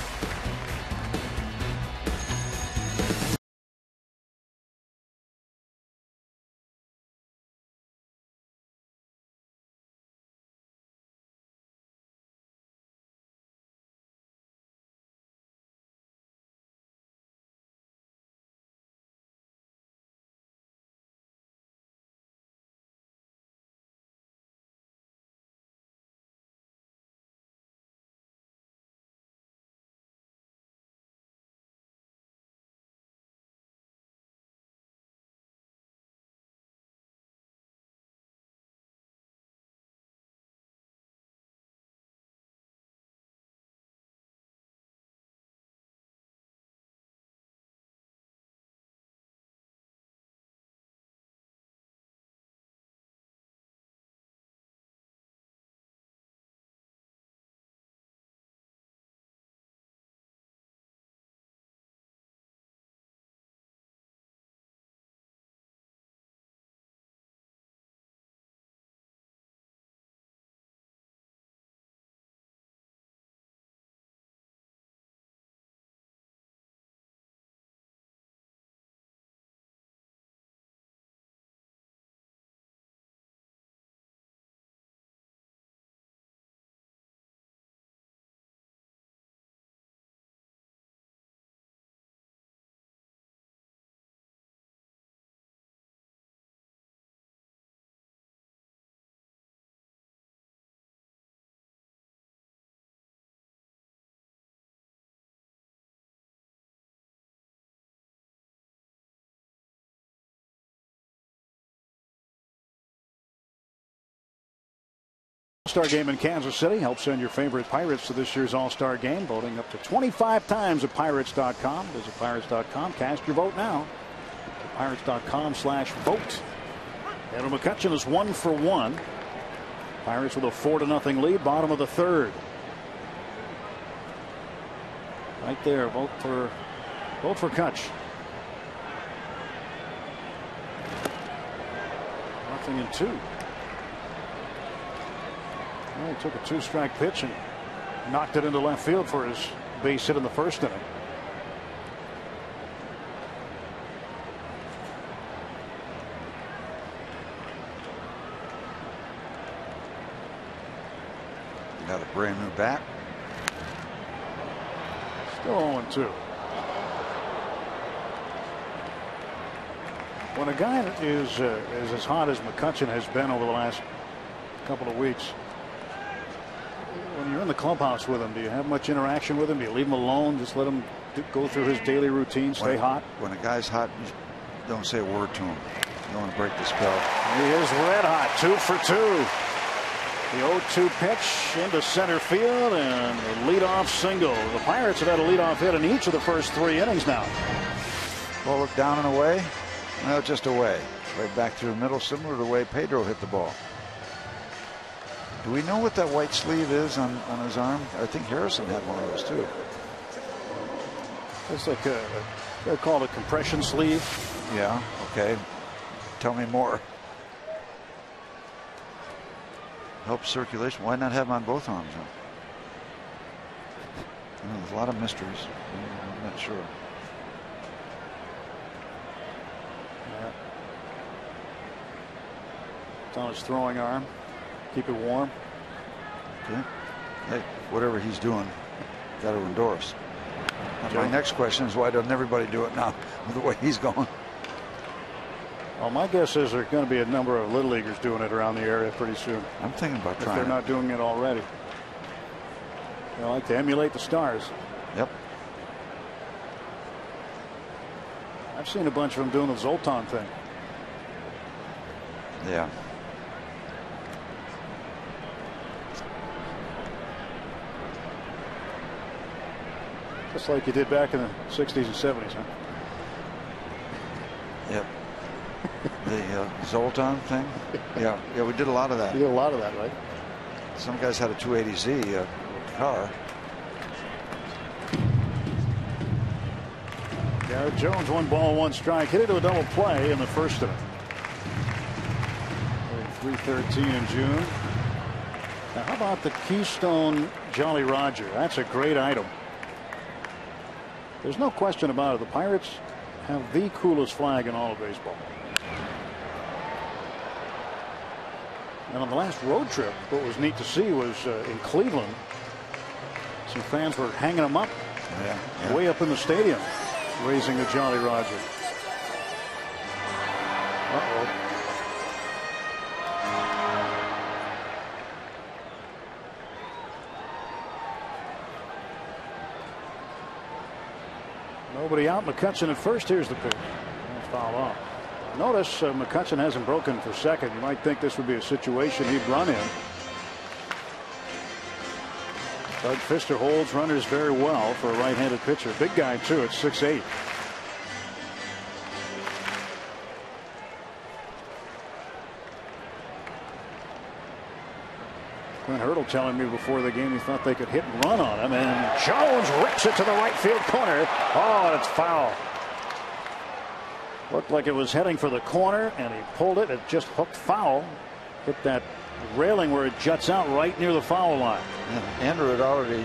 All-Star game in Kansas City. Help send your favorite Pirates to this year's All-Star game. Voting up to 25 times at Pirates.com. Visit Pirates.com. Cast your vote now. Pirates.com/vote. Adam McCutchen is 1 for 1. Pirates with a 4-0 lead. Bottom of the 3rd. Right there. Vote for Kutch. 0-2. Well, he took a 2-strike pitch and knocked it into left field for his base hit in the 1st inning. Got a brand new bat. Still 0-2. When a guy is as hot as McCutchen has been over the last couple of weeks, when you're in the clubhouse with him, do you have much interaction with him? Do you leave him alone? Just let him go through his daily routine, stay hot? When a guy's hot, don't say a word to him. You don't want to break the spell. He is red hot. 2 for 2. The 0-2 pitch into center field and the leadoff single. The Pirates have had a leadoff hit in each of the first 3 innings now. Ball looked down and away. No, just away. Right back through the middle, similar to the way Pedro hit the ball. Do we know what that white sleeve is on his arm? I think Harrison had one of those too. It's like they're called a compression sleeve. Yeah. Okay. Tell me more. Helps circulation. Why not have them on both arms? Huh? There's a lot of mysteries. I'm not sure. Yeah. It's on his throwing arm. Keep it warm. Okay. Hey, whatever he's doing, got to endorse. And my next question is, why doesn't everybody do it now with the way he's going? Well, my guess is there's going to be a number of little leaguers doing it around the area pretty soon. I'm thinking about trying. If they're not doing it already. They like to emulate the stars. Yep. I've seen a bunch of them doing the Zoltan thing. Yeah. Just like you did back in the 60s and 70s, huh? Yep. The Zoltan thing. Yeah, we did a lot of that. You did a lot of that, right? Some guys had a 280Z car. Garrett Jones, 1 ball, 1 strike, hit into a double play in the first inning. 313 in June. Now, how about the Keystone Jolly Roger? That's a great item. There's no question about it. The Pirates have the coolest flag in all of baseball. And on the last road trip, what was neat to see was in Cleveland, some fans were hanging them up way up in the stadium, raising the Jolly Roger. Uh-oh. Nobody out. McCutchen at first. Here's the pitch. That's foul off. Notice McCutchen hasn't broken for second. You might think this would be a situation he'd run in. Doug Fister holds runners very well for a right-handed pitcher. Big guy too at 6'8". Clint Hurdle telling me before the game he thought they could hit and run on him, and Jones rips it to the right field corner. Oh, it's foul. Looked like it was heading for the corner, and he pulled it. It just hooked foul. Hit that railing where it juts out right near the foul line. And Andrew had already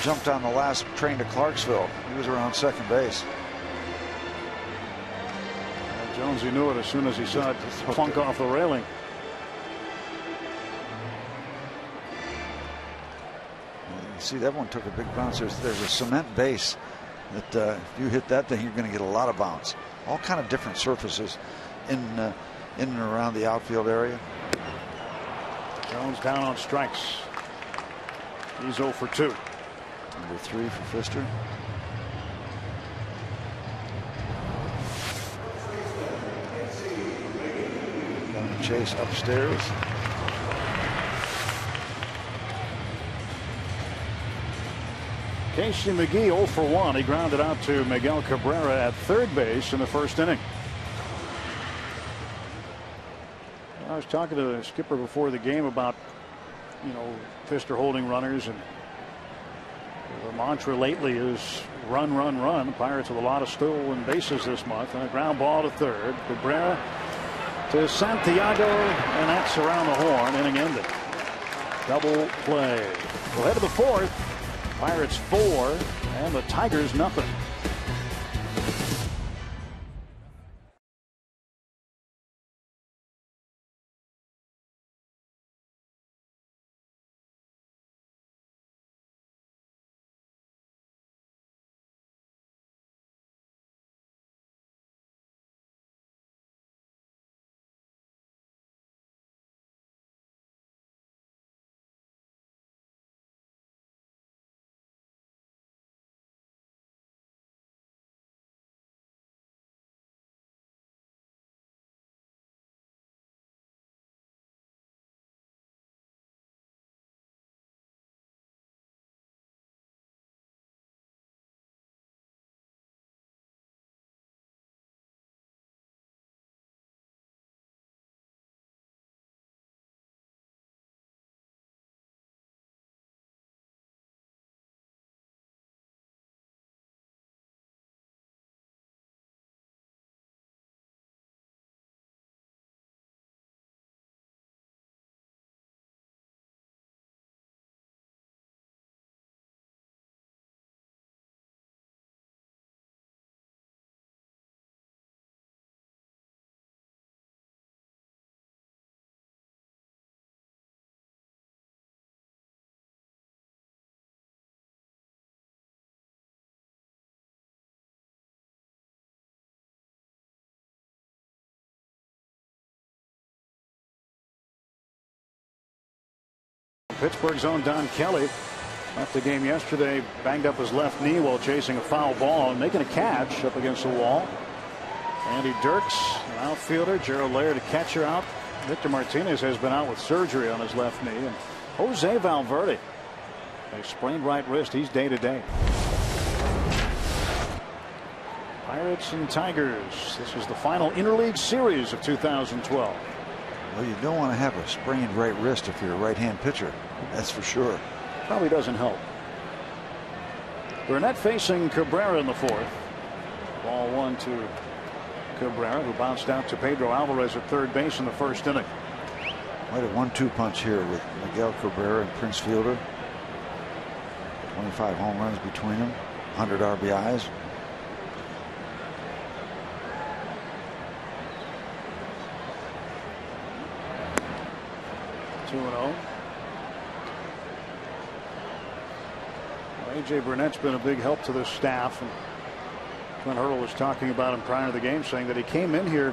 jumped on the last train to Clarksville. He was around second base. And Jones, he knew it as soon as he saw it plunk off the railing. See, that one took a big bounce. There's a cement base that if you hit that thing, you're going to get a lot of bounce. All kind of different surfaces in and around the outfield area. Jones down on strikes. He's 0 for 2. Number 3 for Fister. Going to chase upstairs. Casey McGee 0 for 1. He grounded out to Miguel Cabrera at third base in the first inning. I was talking to the skipper before the game about, Fister holding runners, and the mantra lately is run, run, run. The Pirates have a lot of stolen bases this month, and a ground ball to third. Cabrera to Santiago, and that's around the horn. Inning ended. Double play. We'll head to the fourth. Pirates 4 and the Tigers nothing. Pittsburgh's own Don Kelly left the game yesterday, banged up his left knee while chasing a foul ball and making a catch up against the wall. Andy Dirks, an outfielder. Gerald Laird, a catcher, out. Victor Martinez has been out with surgery on his left knee. And Jose Valverde, a sprained right wrist. He's day to day. Pirates and Tigers. This is the final interleague series of 2012. Well, you don't want to have a sprained right wrist if you're a right-hand pitcher. That's for sure. Probably doesn't help. Burnett facing Cabrera in the fourth. Ball one to Cabrera, who bounced out to Pedro Alvarez at third base in the first inning. Quite a 1-2 punch here with Miguel Cabrera and Prince Fielder. 25 home runs between them, 100 RBIs. A.J. Burnett's been a big help to this staff, and Clint Hurdle was talking about him prior to the game, saying that he came in here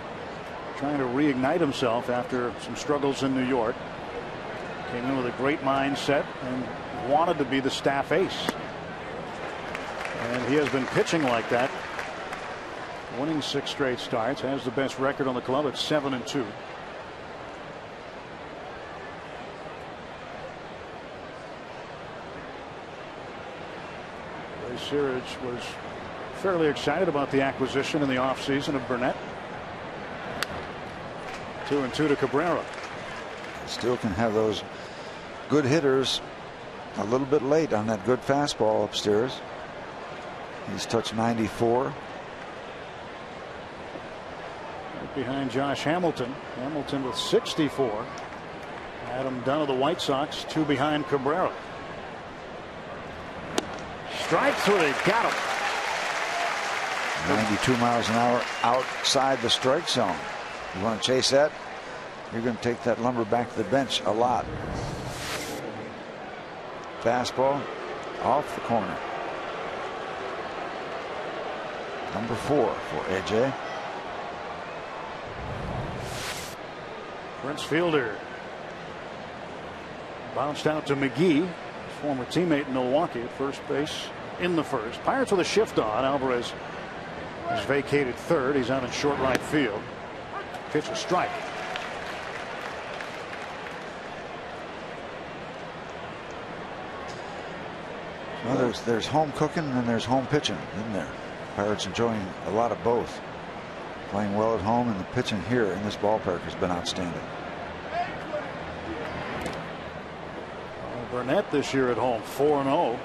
trying to reignite himself after some struggles in New York. Came in with a great mindset and wanted to be the staff ace, and he has been pitching like that, winning 6 straight starts, has the best record on the club at 7-2. Searage was fairly excited about the acquisition in the offseason of Burnett. 2-2 to Cabrera. Still can have those good hitters a little bit late on that good fastball upstairs. He's touched 94. Right behind Josh Hamilton. Hamilton with 64. Adam Dunn of the White Sox 2 behind Cabrera. Strike 3, got him. 92 miles an hour outside the strike zone. You want to chase that? You're going to take that lumber back to the bench a lot. Fastball off the corner. Number 4 for AJ. Prince Fielder bounced out to McGee, former teammate in Milwaukee, at first base in the first. Pirates with a shift on. Alvarez has vacated third. He's out in short right field. Pitch a strike. Well, there's home cooking and there's home pitching, isn't there? Pirates enjoying a lot of both. Playing well at home, and the pitching here in this ballpark has been outstanding. Burnett this year at home 4-0.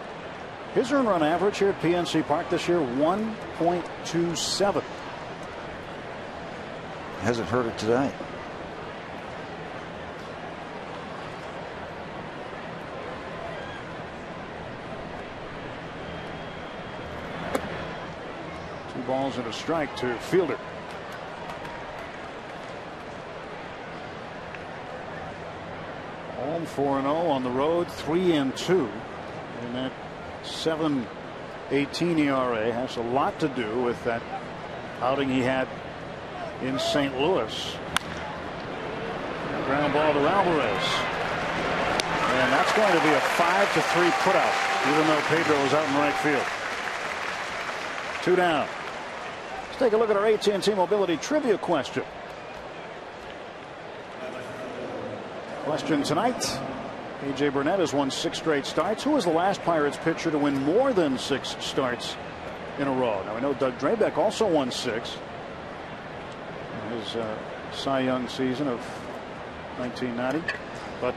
His earned run average here at PNC Park this year 1.27. Hasn't hurt it today. Two balls and a strike to Fielder. Home 4-0, on the road 3-2, and that 7.18 ERA has a lot to do with that outing he had in St. Louis. Ground ball to Alvarez, and that's going to be a 5-3 putout, even though Pedro is out in right field. 2 down. Let's take a look at our AT&T Mobility trivia question. Question tonight. A.J. Burnett has won 6 straight starts. Who was the last Pirates pitcher to win more than 6 starts in a row? Now, we know Doug Drabek also won 6 in his Cy Young season of 1990. But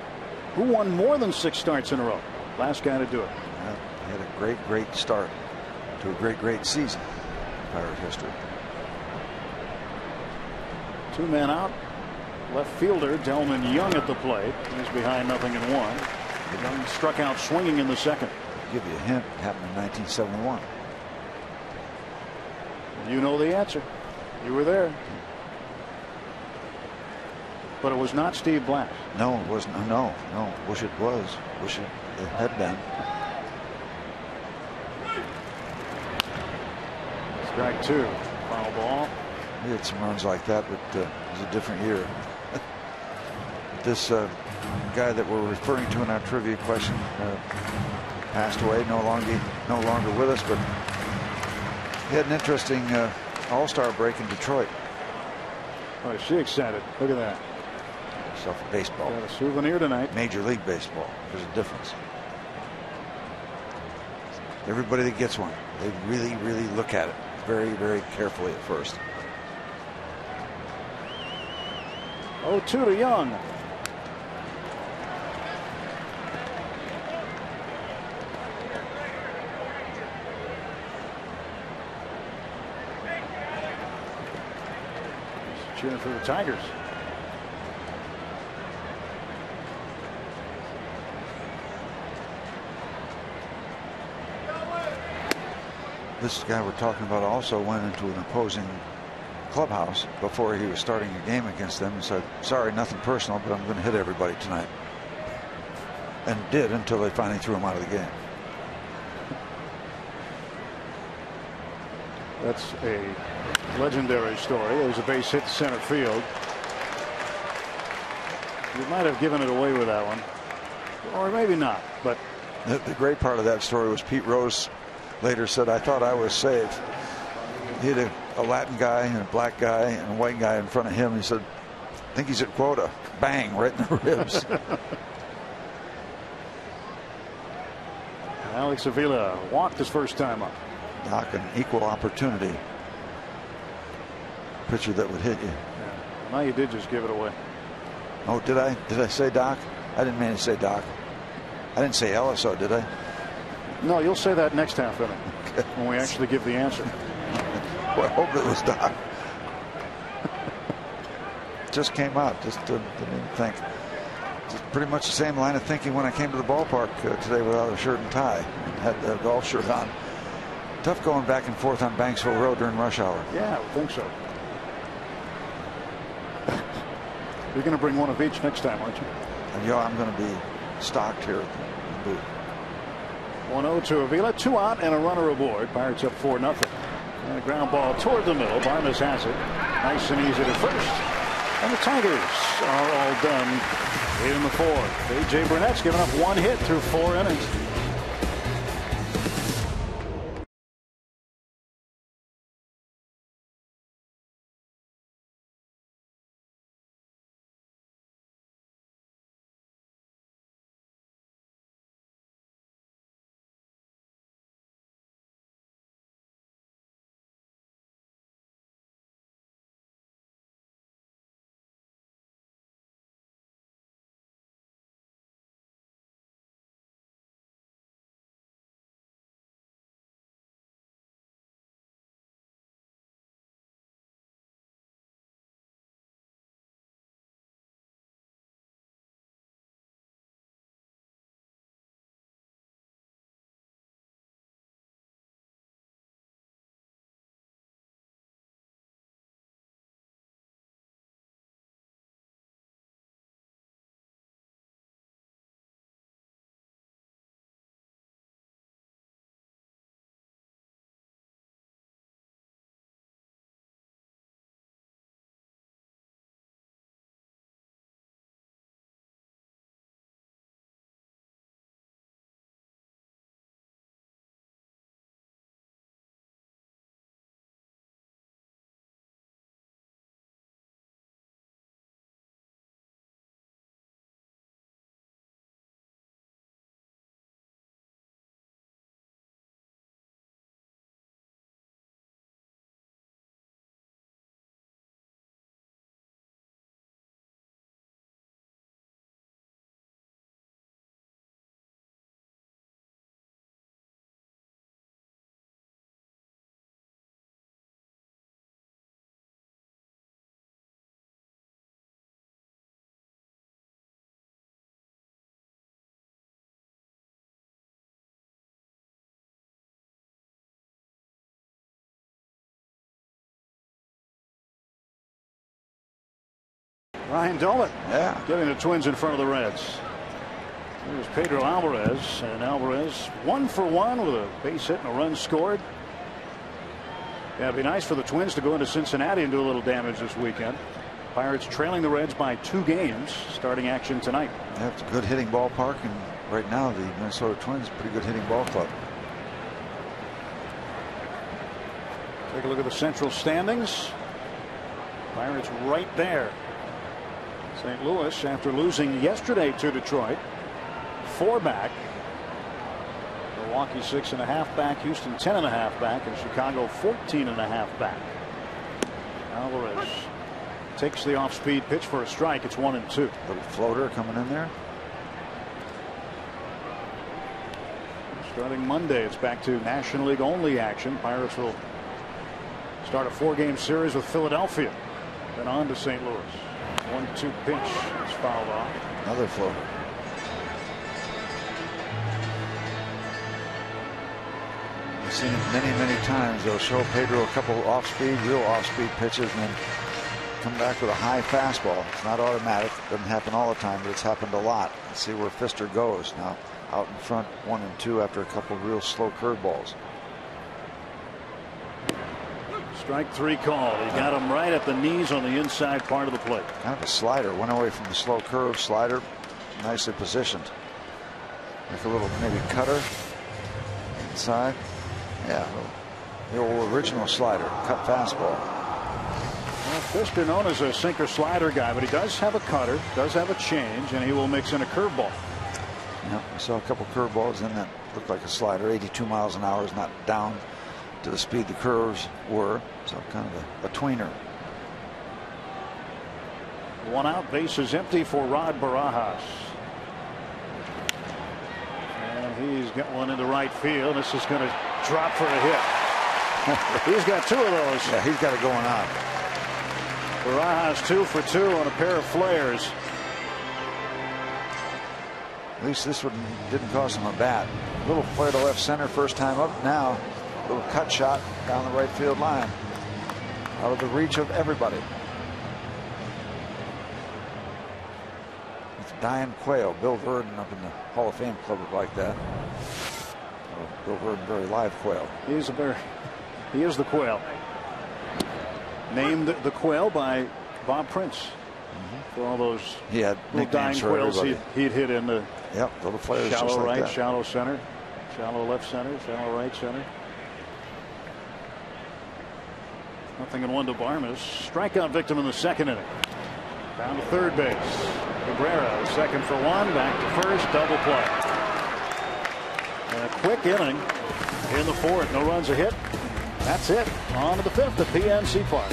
who won more than 6 starts in a row? Last guy to do it. He had a great start to a great season in Pirate history. 2 men out. Left fielder Delman Young at the plate. He's behind 0-1. Young struck out swinging in the second. I'll give you a hint. It happened in 1971. You know the answer. You were there. But it was not Steve Blass. No, it wasn't. No. Wish it was. Wish it had been. Strike 2. Foul ball. We had some runs like that, but it was a different year. This guy that we're referring to in our trivia question passed away, no longer with us, but he had an interesting all-star break in Detroit. Oh, is she excited? Look at that. Yourself a baseball. Got a souvenir tonight. Major League Baseball. There's a difference. Everybody that gets one, they really look at it very carefully at first. 0-2 to Young. cheering for the Tigers. This guy we're talking about also went into an opposing clubhouse before he was starting a game against them and said, sorry, nothing personal, but I'm going to hit everybody tonight. And did until they finally threw him out of the game. That's a legendary story. It was a base hit to center field. You might have given it away with that one, or maybe not. But the great part of that story was Pete Rose later said, I thought I was safe. He had a Latin guy and a black guy and a white guy in front of him. He said, I think he's at quota. Bang, right in the ribs. Alex Avila walked his first time up. Doc, an equal opportunity pitcher that would hit you. Yeah. Now you did just give it away. Oh, did I? Did I say Doc? I didn't mean to say Doc. I didn't say LSO, did I? No, you'll say that next half inning when we actually give the answer. Well, I hope it was Doc. Just came out. Just didn't even think. Just pretty much the same line of thinking when I came to the ballpark today without a shirt and tie. Had the golf shirt on. Tough going back and forth on Banksville Road during rush hour. Yeah, I would think so. You're going to bring one of each next time, aren't you? And I'm going to be stocked here at the booth. 1-0 to Avila, 2 out and a runner aboard. Pirates up 4-0. And a ground ball toward the middle. Barnes has it. Nice and easy to first. And the Tigers are all done 8 in the 4th. A.J. Burnett's given up 1 hit through 4 innings. Ryan Dolan, yeah, getting the Twins in front of the Reds. Here's Pedro Alvarez, and Alvarez 1 for 1 with a base hit and a run scored. Yeah, it'd be nice for the Twins to go into Cincinnati and do a little damage this weekend. Pirates trailing the Reds by 2 games, starting action tonight. Yeah, it's a good hitting ballpark, and right now the Minnesota Twins, pretty good hitting ball club. Take a look at the Central standings. Pirates right there. St. Louis, after losing yesterday to Detroit, 4 back. Milwaukee 6.5 back, Houston 10.5 back, and Chicago 14.5 back. Alvarez takes the off-speed pitch for a strike. It's 1-2. Little floater coming in there. Starting Monday, it's back to National League only action. Pirates will start a 4-game series with Philadelphia Then on to St. Louis. 1-2 pitch is fouled off. Another floater. I've seen it many times. They'll show Pedro a couple off-speed, real off-speed pitches, and then come back with a high fastball. It's not automatic. It doesn't happen all the time, but it's happened a lot. Let's see where Pfister goes now. Out in front, 1-2 after a couple of real slow curveballs. Strike 3 call. He got him right at the knees on the inside part of the plate. Kind of a slider. Went away from the slow curve. Slider nicely positioned. Like a little maybe cutter inside. Yeah, the old original slider. Cut fastball. Well, Pfister known as a sinker slider guy, but he does have a cutter, does have a change, and he will mix in a curveball. Yeah, I saw a couple curveballs in that looked like a slider. 82 miles an hour is not down to the speed the curves were, so kind of a tweener. 1 out, base is empty for Rod Barajas. And he's got one into right field. This is going to drop for a hit. He's got 2 of those. Yeah, he's got it going on. Barajas 2 for 2 on a pair of flares. At least this one didn't cost him a bat. A little flare to left center first time up. Now a little cut shot down the right field line. Out of the reach of everybody. It's Diane Quayle. Bill Verdon up in the Hall of Fame club would like that. Oh, Bill Verdon, very live quail. He is the quail. Named the quail by Bob Prince. For all those he had little dying quails he'd hit in the little flares, shallow just like right, that. shallow center, shallow left center, shallow right center. Nothing in 1 to Barmes. Strikeout victim in the 2nd inning. Down to third base. Cabrera, 2nd for 1, back to first, double play. And a quick inning in the 4th. No runs, a hit. That's it. On to the 5th at PNC Park.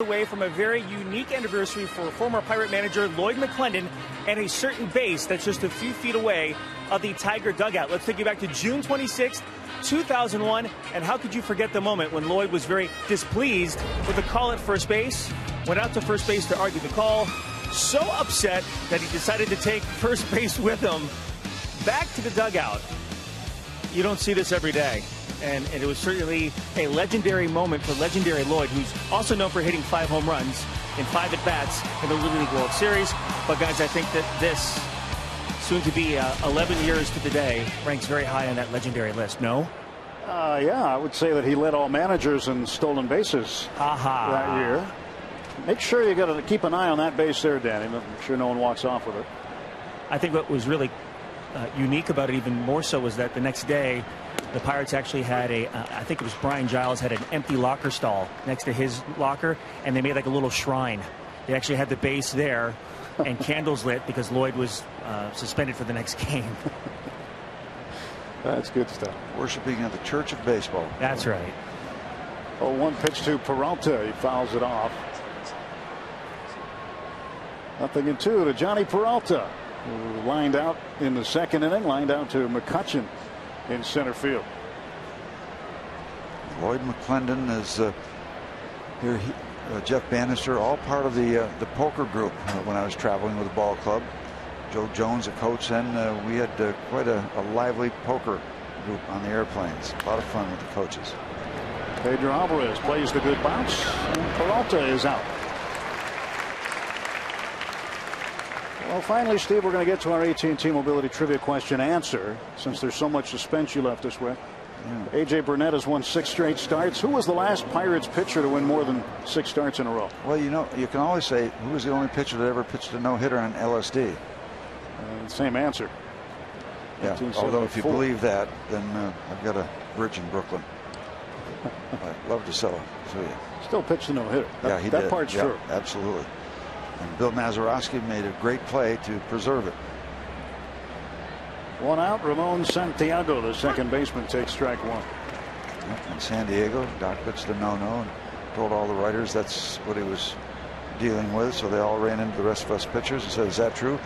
Away from a very unique anniversary for former Pirate manager Lloyd McClendon and a certain base that's just a few feet away of the Tiger dugout. Let's take you back to June 26th, 2001, and how could you forget the moment when Lloyd was very displeased with the call at first base, went out to first base to argue the call, so upset that he decided to take first base with him back to the dugout. You don't see this every day. And it was certainly a legendary moment for legendary Lloyd, who's also known for hitting 5 home runs in 5 at-bats in the Little League World Series. But, guys, I think that this, soon to be 11 years to the day, ranks very high on that legendary list, no? Yeah, I would say that he led all managers in stolen bases that year. Make sure you got to keep an eye on that base there, Danny. Make sure no one walks off with it. I think what was really unique about it even more so was that the next day, the Pirates actually had I think it was Brian Giles had an empty locker stall next to his locker, and they made like a little shrine. They actually had the base there and candles lit because Lloyd was suspended for the next game. That's good stuff. Worshiping at the Church of Baseball. That's right. Oh, one pitch to Peralta. He fouls it off. 0-2 to Johnny Peralta, who lined out in the second inning, lined out to McCutchen in center field. Lloyd McClendon is here. Jeff Bannister, all part of the poker group when I was traveling with the ball club. Joe Jones, a coach, then we had quite a lively poker group on the airplanes. A lot of fun with the coaches. Pedro Alvarez plays the good bounce, and Peralta is out. Well, finally, Steve, we're going to get to our AT&T Mobility Trivia question answer, since there's so much suspense you left us with. Yeah. A.J. Burnett has won 6 straight starts. Who was the last Pirates pitcher to win more than 6 starts in a row? Well, you know, you can always say, who was the only pitcher that ever pitched a no-hitter on LSD? Same answer. Yeah, although if you believe that, then I've got a bridge in Brooklyn. I'd love to sell it to you. Still pitched a no-hitter. Yeah, he did. That part's true. Absolutely. And Bill Mazeroski made a great play to preserve it. 1 out. Ramon Santiago, the second baseman, takes strike 1. In San Diego, Doc pitched a no-no and told all the writers that's what he was dealing with. So they all ran into the rest of us pitchers and said, "Is that true?"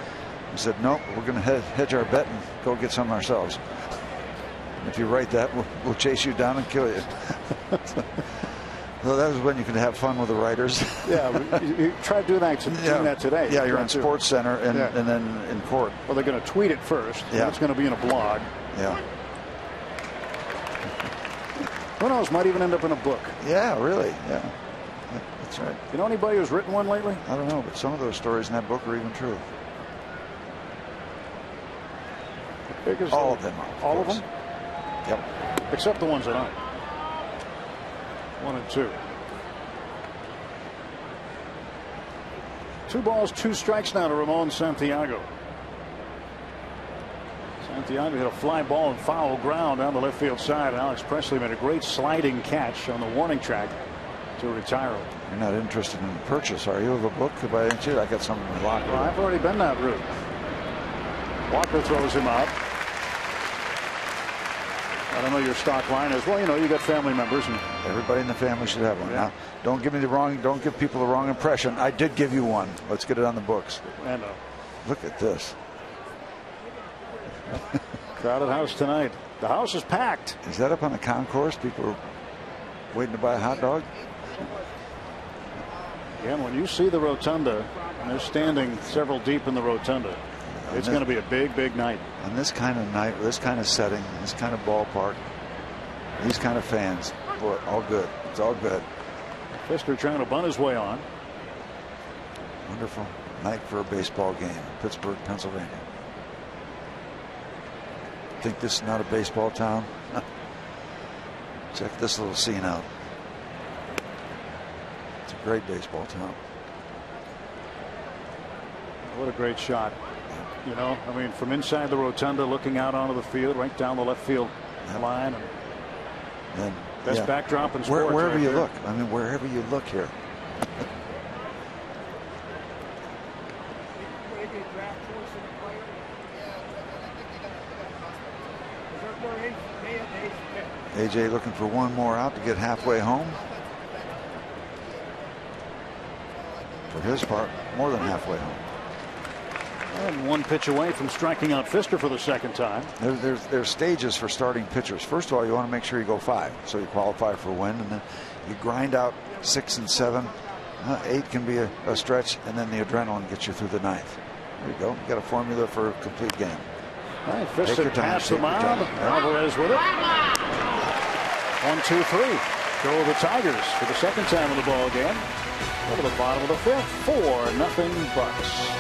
He said, "No, we're going to hedge our bet and go get some ourselves. If you write that, we'll chase you down and kill you." So that was when you could have fun with the writers. Yeah, you try to do that today. Yeah, you're on Sports Center and then in court. Well, they're going to tweet it first. Yeah. It's going to be in a blog. Yeah. Who knows? Might even end up in a book. Yeah, really. Yeah. That's right. You know anybody who's written one lately? I don't know, but some of those stories in that book are even true. All of them. All of them? Yep. Except the ones that aren't. 1 and 2. 2 balls, 2 strikes now to Ramon Santiago. Santiago hit a fly ball and foul ground down the left field side. Alex Presley made a great sliding catch on the warning track to retire him. You're not interested in the purchase, are you, of a book? By any chance, I got something in the locker. Well, I've already been that route. Walker throws him out. I don't know your stock line is. Well, you know, you got family members, and everybody in the family should have one. Yeah. Now, don't give people the wrong impression. I did give you one. Let's get it on the books. And look at this. Crowded house tonight. The house is packed. Is that up on the concourse? People are waiting to buy a hot dog. Again, when you see the rotunda, and they're standing several deep in the rotunda, it's going to be a big, big night. On this kind of night, this kind of setting, this kind of ballpark, these kind of fans, boy, all good. It's all good. Fisker trying to bunt his way on. Wonderful night for a baseball game in Pittsburgh, Pennsylvania. Think this is not a baseball town? Check this little scene out. It's a great baseball town. What a great shot. You know, I mean, from inside the rotunda, looking out onto the field, right down the left field line, and best backdrop in sports. Wherever you look, I mean, wherever you look here. AJ looking for one more out to get halfway home. For his part, more than halfway home. And 1 pitch away from striking out Fisker for the second time. There's stages for starting pitchers. First of all, you want to make sure you go 5, so you qualify for a win, and then you grind out 6 and 7. 8 can be a stretch, and then the adrenaline gets you through the 9th. There you go. You got a formula for a complete game. All right, Fisker passed the mound. Alvarez with it. 1, 2, 3. Go the Tigers for the second time in the ball game. Over the bottom of the 5th. 4-0 Bucks.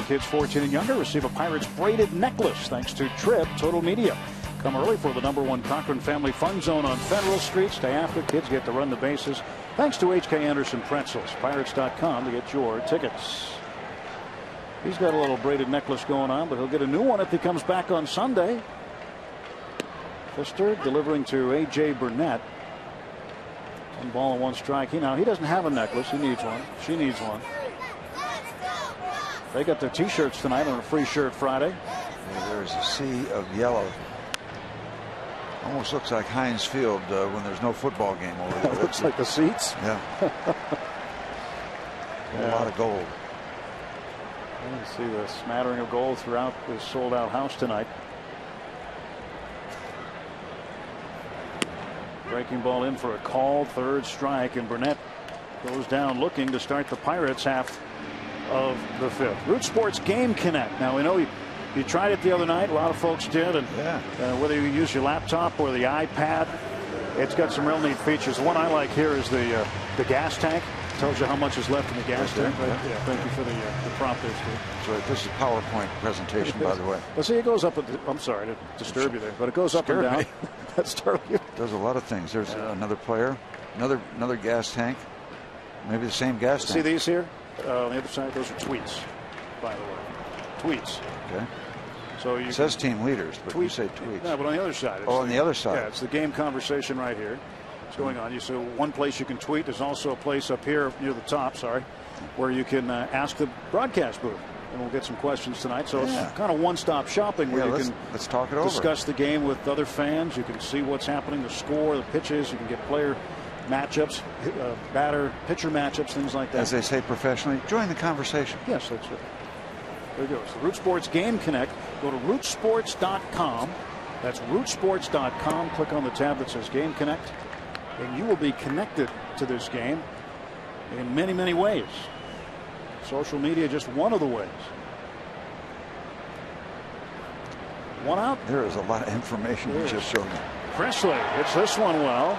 Kids 14 and younger receive a Pirates braided necklace thanks to Trib Total Media. Come early for the #1 Cochran Family Fun Zone on Federal Street. Stay after. Kids get to run the bases. Thanks to H.K. Anderson Pretzels. Pirates.com to get your tickets. He's got a little braided necklace going on, but he'll get a new one if he comes back on Sunday. Pfister delivering to A.J. Burnett. 1 ball and 1 strike. He doesn't have a necklace. He needs one. She needs one. They got their T-shirts tonight on a Free Shirt Friday. Yeah, there's a sea of yellow. Almost looks like Heinz Field when there's no football game over there. It looks like the seats. Yeah. A lot of gold. You see the smattering of gold throughout this sold-out house tonight. Breaking ball in for a called 3rd strike, and Burnett goes down looking to start the Pirates half of the 5th. Root Sports Game Connect. Now we know you tried it the other night. A lot of folks did, and whether you use your laptop or the iPad, it's got some real neat features. The one I like here is the gas tank. Tells you how much is left in the gas tank. Right? Yeah, thank you for the prompt there, Steve. So this is a PowerPoint presentation, by the way. Well, see, it goes up. I'm sorry to disturb you there, but it goes up and down. That startled you. Does a lot of things. There's another player, another gas tank, maybe the same gas tank. See these here on the other side? Those are tweets, by the way. Tweets. Okay. So it says team leaders, but you say tweets. No, but on the other side. On the other side. Yeah, it's the game conversation right here. It's going on. So one place you can tweet. There's also a place up here near the top, where you can ask the broadcast booth. And we'll get some questions tonight. So it's kind of one-stop shopping where you can let's talk it over. Discuss the game with other fans. You can see what's happening, the score, the pitches. You can get player matchups, batter, pitcher matchups, things like that. As they say professionally, join the conversation. Yes, that's it. There you go. So Root Sports Game Connect. Go to rootsports.com. That's rootsports.com. Click on the tab that says Game Connect. And you will be connected to this game in many, many ways. Social media, just one of the ways. 1 out. There is a lot of information you just showed me. Presley hits this one well.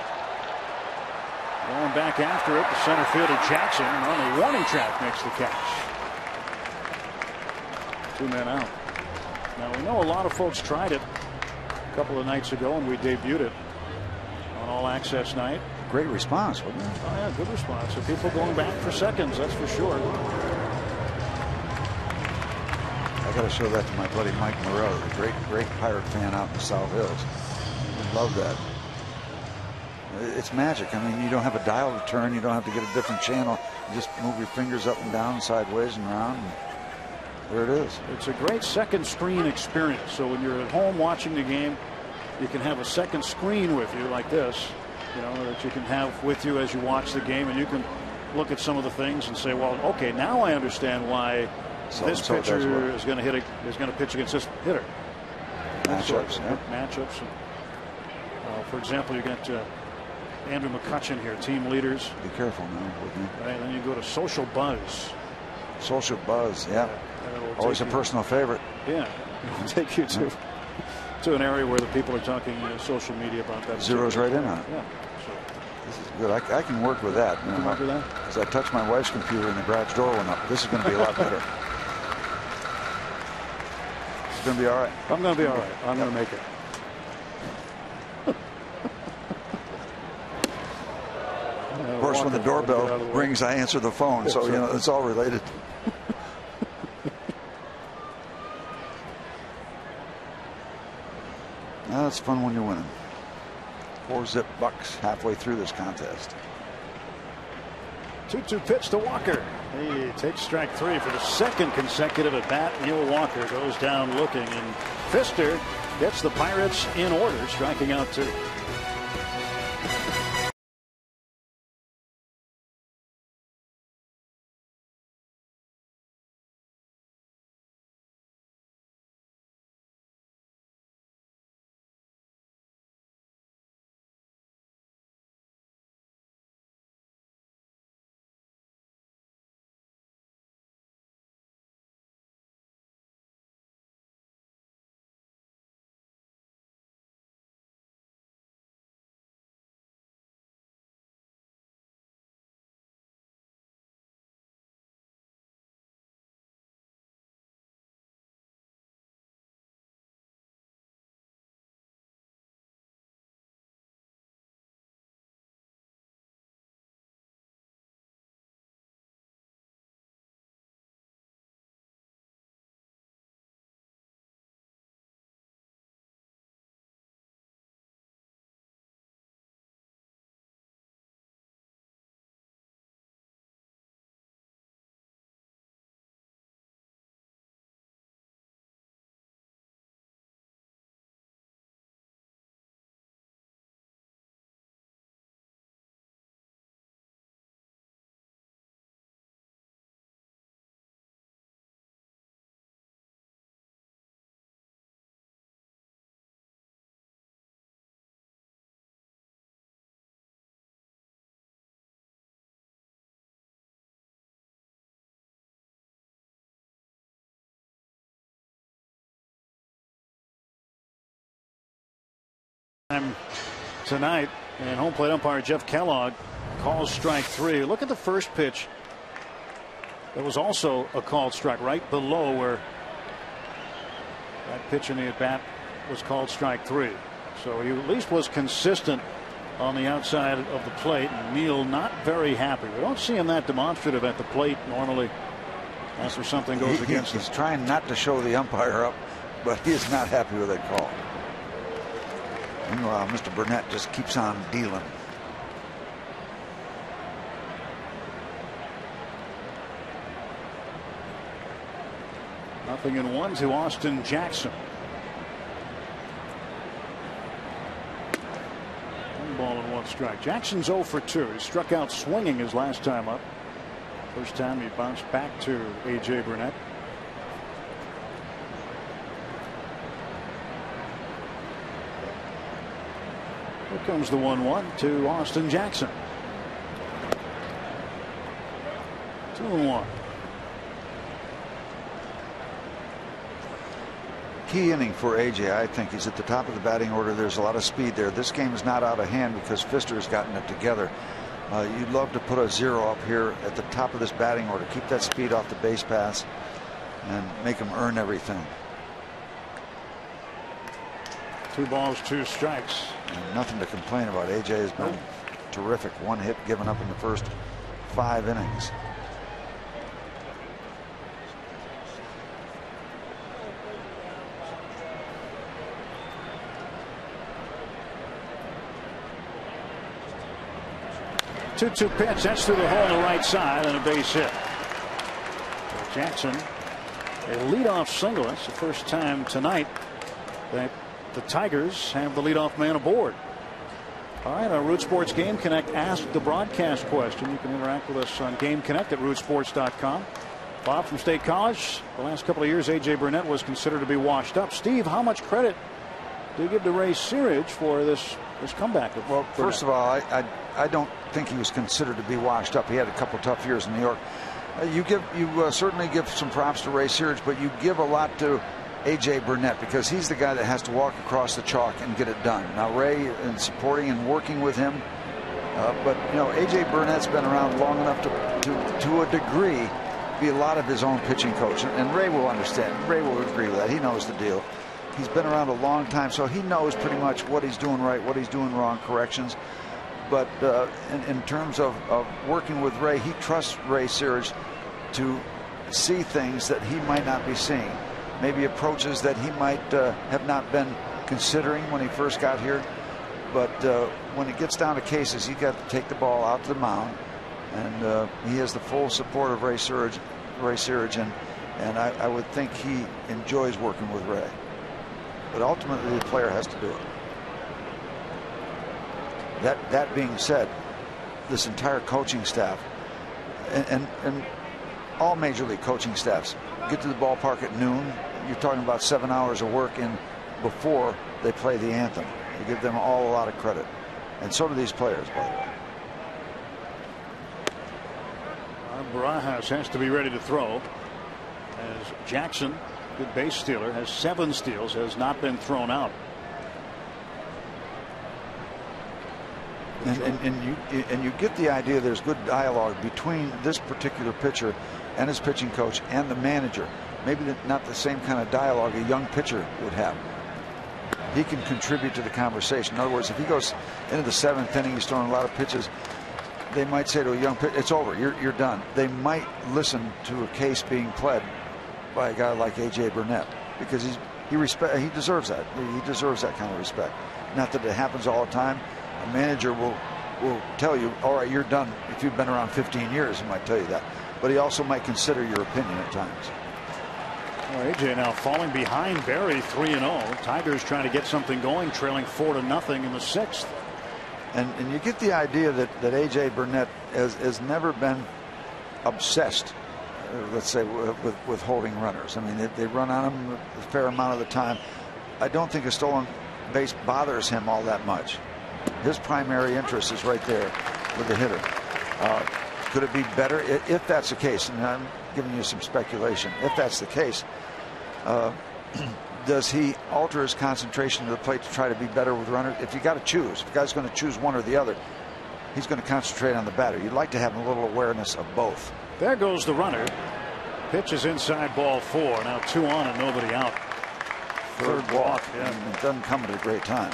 Going back after it, the center fielder Jackson on the warning track makes the catch. 2 men out. Now we know a lot of folks tried it a couple of nights ago, and we debuted it on All Access night. Great response, wasn't it? Oh yeah, good response. So people going back for seconds, that's for sure. I got to show that to my buddy Mike Moreau, the great Pirate fan out in the South Hills. Love that. It's magic. I mean, you don't have a dial to turn. You don't have to get a different channel. You just move your fingers up and down, sideways and around. And there it is. It's a great second screen experience. So when you're at home watching the game, you can have a second screen with you like this, that you can have with you as you watch the game, and you can look at some of the things and say, well, okay, now I understand why this pitcher is going to pitch against this hitter. Matchups. Matchups. For example, you got Andrew McCutcheon here, team leaders. Be careful now with me. Right, then you go to Social Buzz. Social Buzz, yeah. Always a personal favorite. Yeah, it'll take you to an area where the people are talking social media about that. Zeroes right in on it. Yeah. So this is good. I can work with that. You can work with that? As I touched my wife's computer and the garage door went up. This is going to be a lot better. It's going to be all right. I'm going to be all right. I'm going to make it. Of course, when the doorbell rings, I answer the phone. So, it's all related. It's fun when you're winning. 4-zip bucks halfway through this contest. 2-2 pitch to Walker. He takes strike 3 for the second consecutive at bat. Neil Walker goes down looking, and Pfister gets the Pirates in order, striking out 2. Tonight, and home plate umpire Jeff Kellogg calls strike 3. Look at the first pitch. There was also a called strike right below where that pitch in the at bat was called strike 3. So he at least was consistent on the outside of the plate. And Neal not very happy. We don't see him that demonstrative at the plate normally after something goes against him. He's trying not to show the umpire up, but he is not happy with that call. Meanwhile, Mr. Burnett just keeps on dealing. Nothing in 1 to Austin Jackson. 1 ball and 1 strike. Jackson's 0 for 2. He struck out swinging his last time up. First time he bounced back to A.J. Burnett. Here comes the 1-1 to Austin Jackson. 2-1. Key inning for AJ. I think he's at the top of the batting order. There's a lot of speed there. This game is not out of hand because Pfister's gotten it together. You'd love to put a 0 up here at the top of this batting order. Keep that speed off the base paths and make them earn everything. 2 balls, 2 strikes. And nothing to complain about. AJ has been terrific. 1 hit given up in the first 5 innings. Two pitch. That's through the hole on the right side and a base hit. So Jackson, a leadoff single. That's the first time tonight that the Tigers have the leadoff man aboard. All right, our Root Sports Game Connect Ask the Broadcast question. You can interact with us on Game Connect at rootsports.com. Bob from State College. The last couple of years, A.J. Burnett was considered to be washed up. Steve, how much credit do you give to Ray Searage for this comeback? Well, first of all, I don't think he was considered to be washed up. He had a couple tough years in New York. You certainly give some props to Ray Searage, but you give a lot to A.J. Burnett because he's the guy that has to walk across the chalk and get it done. Now Ray in supporting and working with him, but you know A.J. Burnett's been around long enough to a degree be a lot of his own pitching coach, and Ray will understand. Ray will agree with that. He knows the deal. He's been around a long time, so he knows pretty much what he's doing right, what he's doing wrong, corrections. But in terms of working with Ray, he trusts Ray Searage to see things that he might not be seeing. Maybe approaches that he might have not been considering when he first got here. But when it gets down to cases, you got to take the ball out to the mound. And he has the full support of Ray Searage, and I would think he enjoys working with Ray. But ultimately, the player has to do it. That being said, this entire coaching staff and all major league coaching staffs get to the ballpark at noon. You're talking about 7 hours of work in before they play the anthem. You give them all a lot of credit, and so do these players, by the way. Barajas has to be ready to throw as Jackson, good base stealer, has 7 steals, has not been thrown out. And you get the idea there's good dialogue between this particular pitcher and his pitching coach and the manager. Maybe not the same kind of dialogue a young pitcher would have. He can contribute to the conversation. In other words, if he goes into the 7th inning, he's throwing a lot of pitches, they might say to a young pitcher, it's over, you're done. They might listen to a case being pled by a guy like A.J. Burnett because he deserves that. He deserves that kind of respect. Not that it happens all the time. A manager will tell you, all right, you're done. If you've been around 15 years, he might tell you that. But he also might consider your opinion at times. Well, AJ now falling behind Barry 3-0. Tigers trying to get something going, trailing 4-0 in the 6th. And you get the idea that A.J. Burnett has never been obsessed, let's say, with holding runners. I mean, they run on him a fair amount of the time. I don't think a stolen base bothers him all that much. His primary interest is right there with the hitter. Could it be better? If that's the case, and I'm giving you some speculation, if that's the case, does he alter his concentration to the plate to try to be better with runners? If you got to choose, if the guy's going to choose one or the other, he's going to concentrate on the batter. You'd like to have a little awareness of both. There goes the runner. Pitch is inside, ball 4. Now 2 on and nobody out. Third walk. Yeah. It doesn't come at a great time.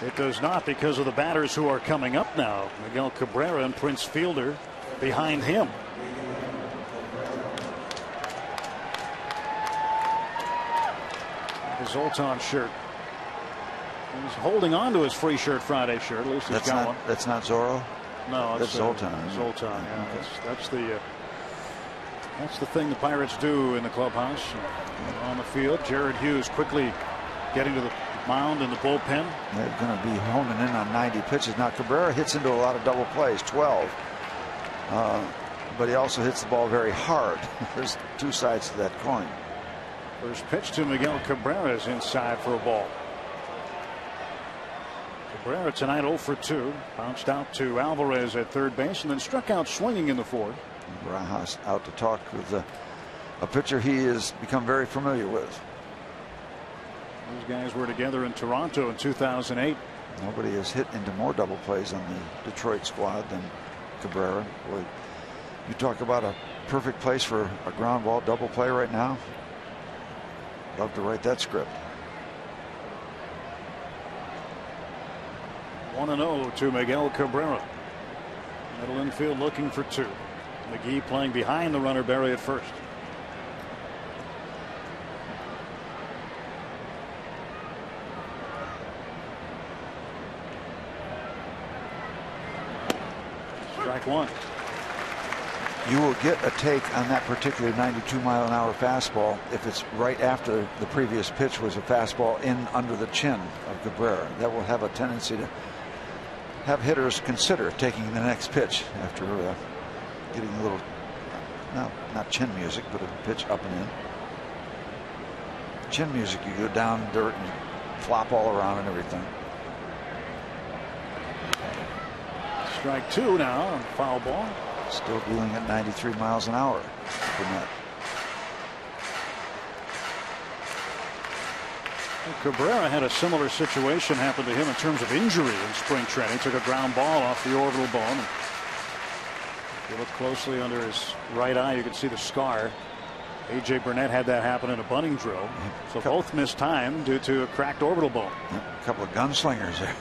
It does not, because of the batters who are coming up now. Miguel Cabrera and Prince Fielder behind him. His Zoltan shirt. He's holding on to his free shirt Friday shirt. At least he's got one. That's not Zorro? No, that's Zoltan. Zoltan, yeah. That's the thing the Pirates do in the clubhouse. On the field, Jared Hughes quickly getting to the mound in the bullpen. They're going to be honing in on 90 pitches. Now Cabrera hits into a lot of double plays, 12. But he also hits the ball very hard. There's two sides to that coin. First pitch to Miguel Cabrera is inside for a ball. Cabrera tonight 0 for 2. Bounced out to Alvarez at third base and then struck out swinging in the fourth. Barajas out to talk with a pitcher he has become very familiar with. Those guys were together in Toronto in 2008. Nobody has hit into more double plays on the Detroit squad than Cabrera. Boy, you talk about a perfect place for a ground ball double play right now. Love to write that script. 1-0 to Miguel Cabrera. Middle infield looking for 2. McGee playing behind the runner, Barry at first. Strike 1. You will get a take on that particular 92-mile-an-hour fastball if it's right after the previous pitch was a fastball in under the chin of Cabrera. That will have a tendency to have hitters consider taking the next pitch after getting a little, not chin music, but a pitch up and in. Chin music, you go down dirt and flop all around and everything. Strike 2 now on foul ball. Still dealing at 93 miles an hour. Cabrera had a similar situation happen to him in terms of injury in spring training. Took a ground ball off the orbital bone. If you look closely under his right eye, you can see the scar. A.J. Burnett had that happen in a bunting drill. So both missed time due to a cracked orbital bone. A couple of gunslingers there.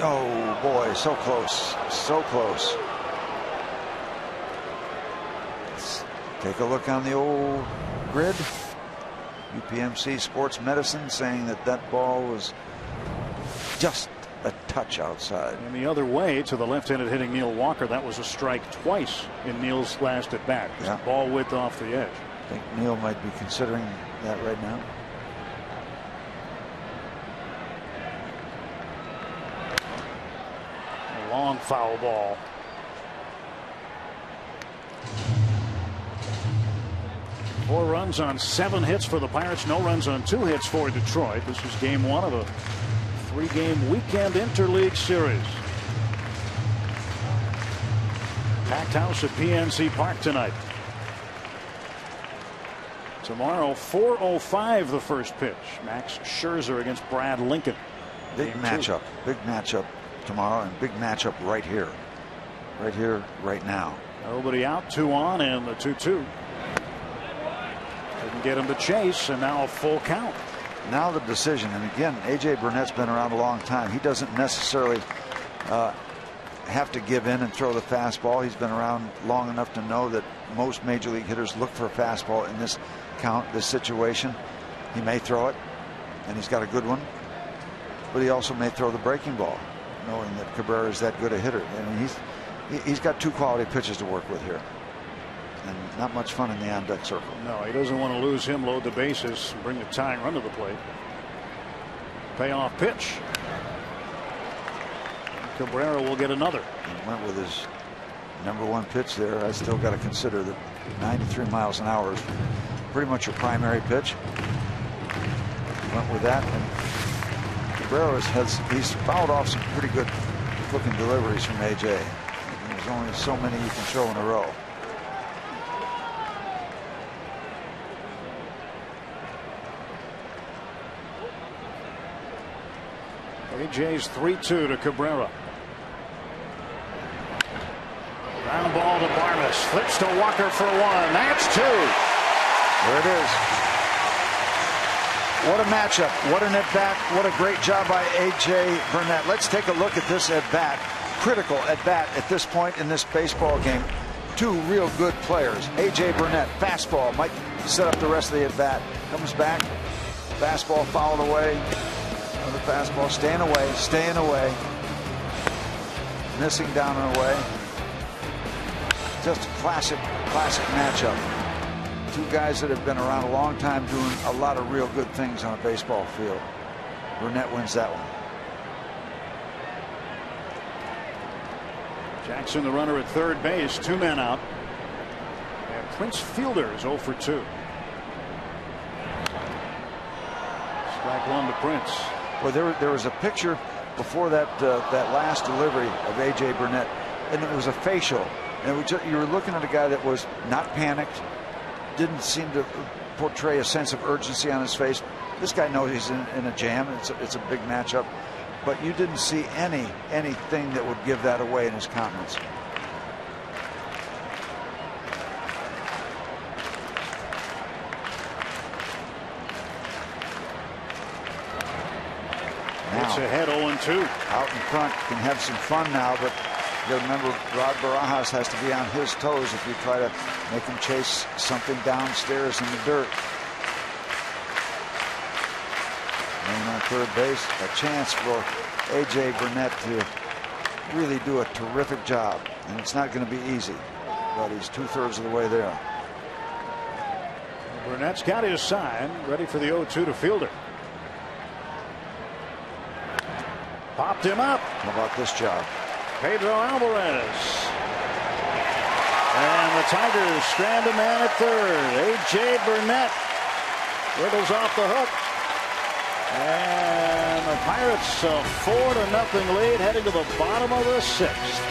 Oh boy, so close, so close. Let's take a look on the old grid. UPMC Sports Medicine saying that that ball was just a touch outside. And the other way to the left-handed hitting Neil Walker, that was a strike twice in Neil's last at bat. Yeah. Ball width off the edge. I think Neil might be considering that right now. Long foul ball. Four runs on 7 hits for the Pirates. No runs on 2 hits for Detroit. This was game 1 of a 3-game weekend interleague series. Packed house at PNC Park tonight. Tomorrow 4:05 the first pitch. Max Scherzer against Brad Lincoln. Big matchup. Big matchup tomorrow, and big matchup right here, right now. Nobody out, 2 on, and the 2-2 didn't get him to chase, and now a full count. Now the decision, and again, A.J. Burnett's been around a long time. He doesn't necessarily have to give in and throw the fastball. He's been around long enough to know that most major league hitters look for a fastball in this count, this situation. He may throw it, and he's got a good one, but he also may throw the breaking ball, knowing that Cabrera is that good a hitter. I mean, he's got 2 quality pitches to work with here, and not much fun in the on-deck circle. No, he doesn't want to lose him, load the bases, and bring the tying run to the plate. Payoff pitch. Cabrera will get another. He went with his #1 pitch there. I still got to consider that 93 miles an hour is pretty much your primary pitch. Went with that, and Cabrera he's fouled off some pretty good looking deliveries from AJ. There's only so many you can throw in a row. AJ's 3-2 to Cabrera. Ground ball to Barnes. Flips to Walker for one. That's two. There it is. What a matchup. What an at-bat. What a great job by A.J. Burnett. Let's take a look at this at-bat. Critical at-bat at this point in this baseball game. Two real good players. A.J. Burnett, fastball, might set up the rest of the at-bat. Comes back. Fastball fouled away. Another fastball. Staying away. Staying away. Missing down and away. Just a classic matchup. Two guys that have been around a long time doing a lot of real good things on a baseball field. Burnett wins that one. Jackson, the runner at third base, 2 men out. And Prince Fielder is 0 for 2. Strike one to Prince. Well, there was a picture before that last delivery of A.J. Burnett, and it was a facial. And it was just, you were looking at a guy that was not panicked, didn't seem to portray a sense of urgency on his face. This guy knows he's in a jam. It's a big matchup, but you didn't see anything that would give that away in his countenance. It's ahead 0-2. Out in front, can have some fun now, but you gotta remember Rod Barajas has to be on his toes if you try to make him chase something downstairs in the dirt. And on third base, a chance for A.J. Burnett to really do a terrific job. And it's not going to be easy, but he's 2/3 of the way there. Burnett's got his sign, ready for the 0-2 to Fielder. Popped him up. How about this job? Pedro Alvarez. And the Tigers strand a man at third. A.J. Burnett wiggles off the hook. And the Pirates a 4-0 lead heading to the bottom of the 6th.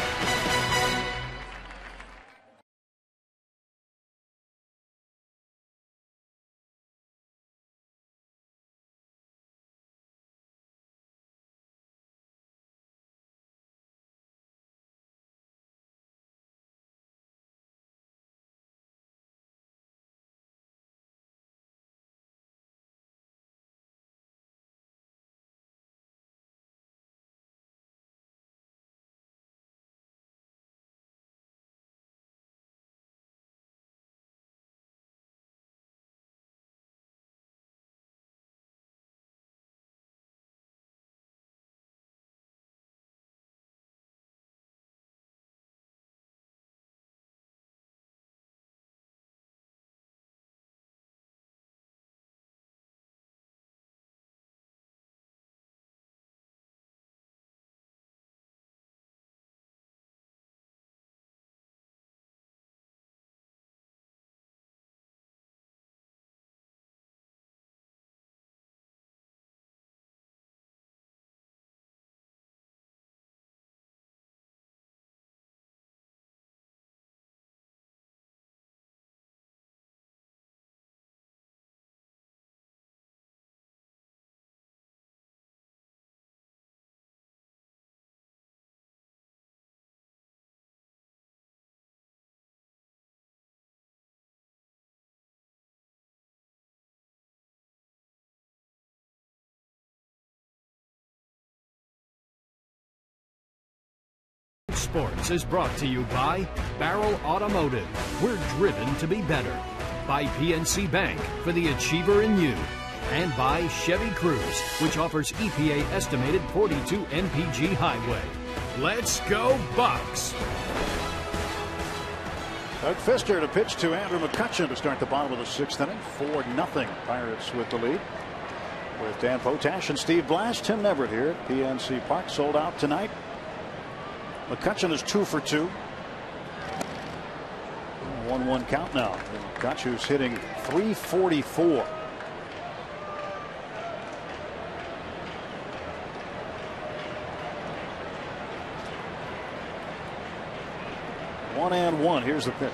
Sports is brought to you by Barrel Automotive. We're driven to be better. By PNC Bank for the achiever in you. And by Chevy Cruze, which offers EPA estimated 42 mpg highway. Let's go Bucks! Doug Fister to pitch to Andrew McCutchen to start the bottom of the 6th inning. 4-0 Pirates with the lead. With Dan Potash and Steve Blass. Tim Neverett here at PNC Park. Sold out tonight. McCutchen is 2 for 2. 1-1 count now. McCutchen's hitting .344. One and one. Here's the pitch.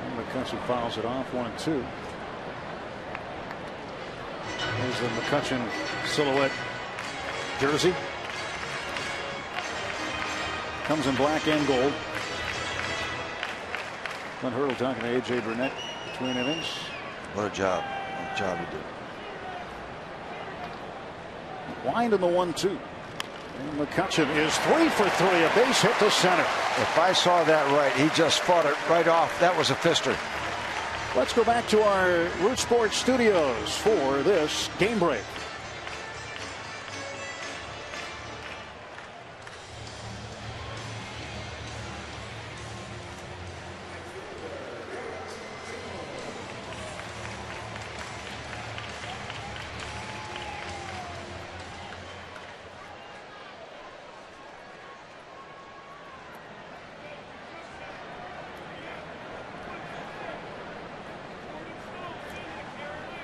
And McCutchen fouls it off. 1-2. There's the McCutchen silhouette jersey. Comes in black and gold. Clint Hurdle talking to A.J. Burnett between innings. What a job. What a job he did. Wind in the 1-2. And McCutchen is 3 for 3. A base hit to center. If I saw that right, he just fought it right off. That was a fister. Let's go back to our Root Sports studios for this game break.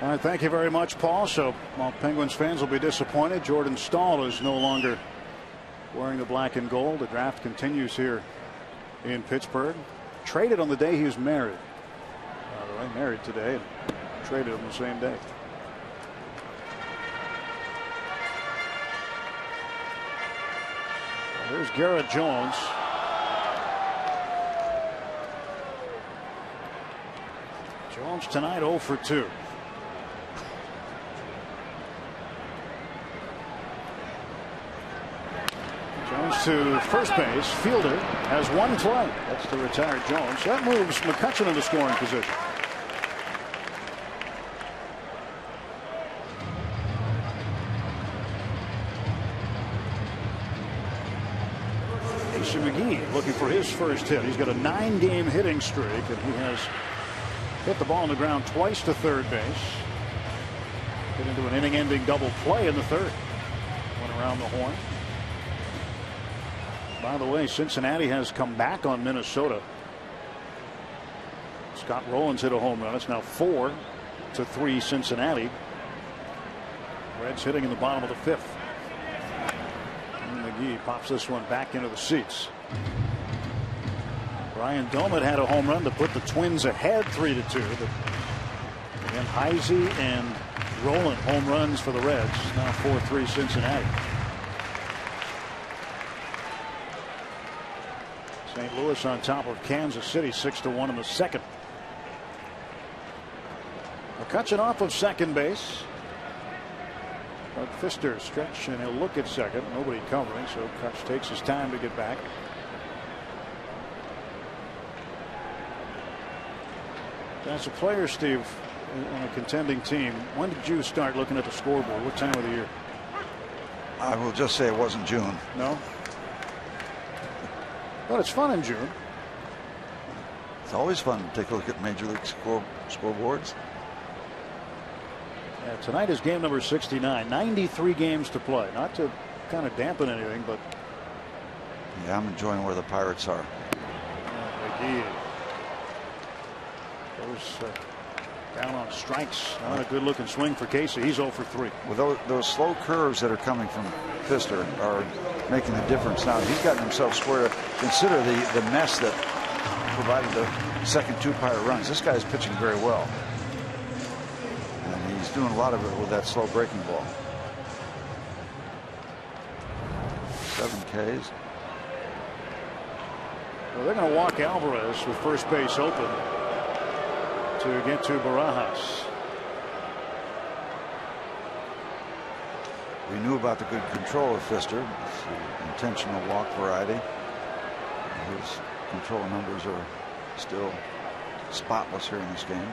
All right, thank you very much, Paul. So, while Penguins fans will be disappointed, Jordan Staal is no longer wearing the black and gold. The draft continues here in Pittsburgh. Traded on the day he was married. By the way, married today and traded on the same day. There's Garrett Jones. Jones tonight 0 for 2. Jones to first base. Fielder has one play. That's the retired Jones. That moves McCutchen into scoring position. Casey McGee looking for his first hit. He's got a 9-game hitting streak, and he has hit the ball on the ground twice to third base. Get into an inning-ending double play in the third. Went around the horn. By the way, Cincinnati has come back on Minnesota. Scott Rowlands hit a home run. It's now 4-3 Cincinnati. Reds hitting in the bottom of the 5th. And McGee pops this one back into the seats. Brian Domet had a home run to put the Twins ahead 3-2. Again, Heisey and Rowland home runs for the Reds. Now 4-3 Cincinnati. St. Louis on top of Kansas City 6-1 in the second. McCutchen off of second base. But Pfister stretch and he'll look at second. Nobody covering, so Kutch takes his time to get back. As a player, Steve, on a contending team, when did you start looking at the scoreboard? What time of the year? I will just say it wasn't June. No? But it's fun in June. It's always fun to take a look at Major League scoreboards. Yeah, tonight is game number 69. 93 games to play. Not to kind of dampen anything, but. Yeah, I'm enjoying where the Pirates are. McGee goes down on strikes. Not a good looking swing for Casey. He's 0 for 3. Well, those slow curves that are coming from Pfister are making the difference. Now he's gotten himself square. Consider the mess that provided the second 2 Pirate runs. This guy is pitching very well, and he's doing a lot of it with that slow breaking ball. 7 Ks. Well, they're going to walk Alvarez with first base open to get to Barajas. We knew about the good control of Pfister. It's the intentional walk variety. His control numbers are still spotless here in this game.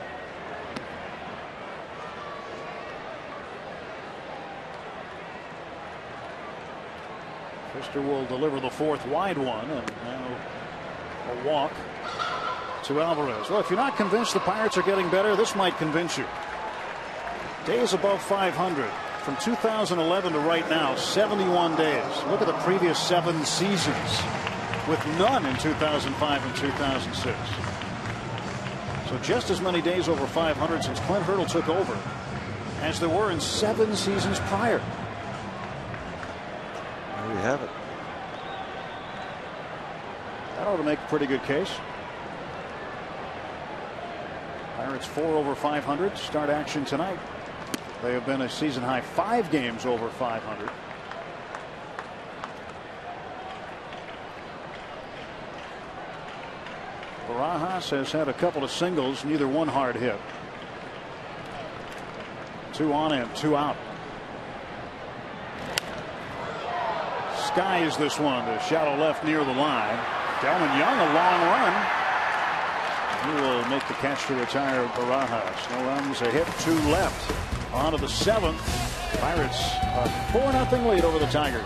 Pfister will deliver the 4th wide one, and now a walk to Alvarez. Well, if you're not convinced the Pirates are getting better, this might convince you. Days above 500 from 2011 to right now, 71 days. Look at the previous 7 seasons with none in 2005 and 2006. So just as many days over 500 since Clint Hurdle took over as there were in 7 seasons prior. There we have it. That ought to make a pretty good case. Pirates 4 over 500 start action tonight. They have been a season high 5 games over 500. Barajas has had a couple of singles, neither one hard hit. 2 on and 2 out. Skies this one to shallow left near the line. Delman Young, a long run. He will make the catch to retire Barajas. No runs, a hit, 2 left. On to the 7th. Pirates a 4-0 lead over the Tigers.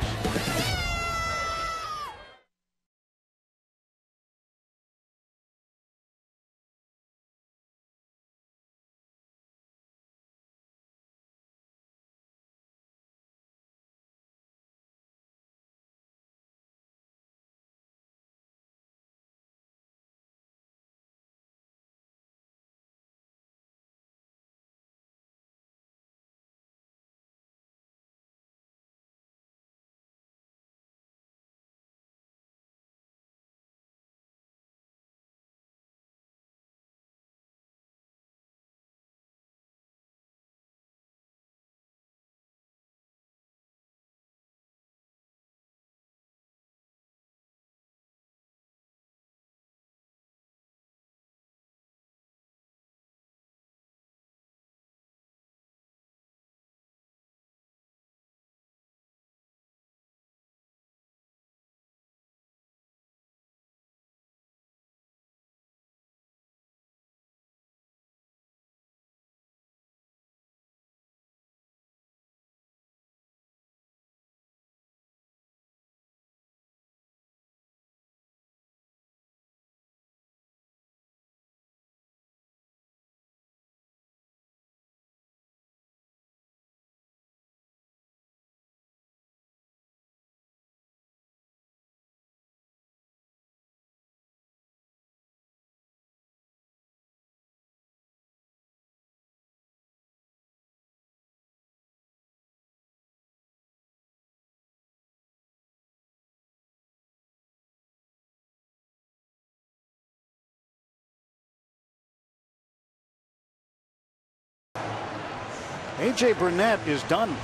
A.J. Burnett is done.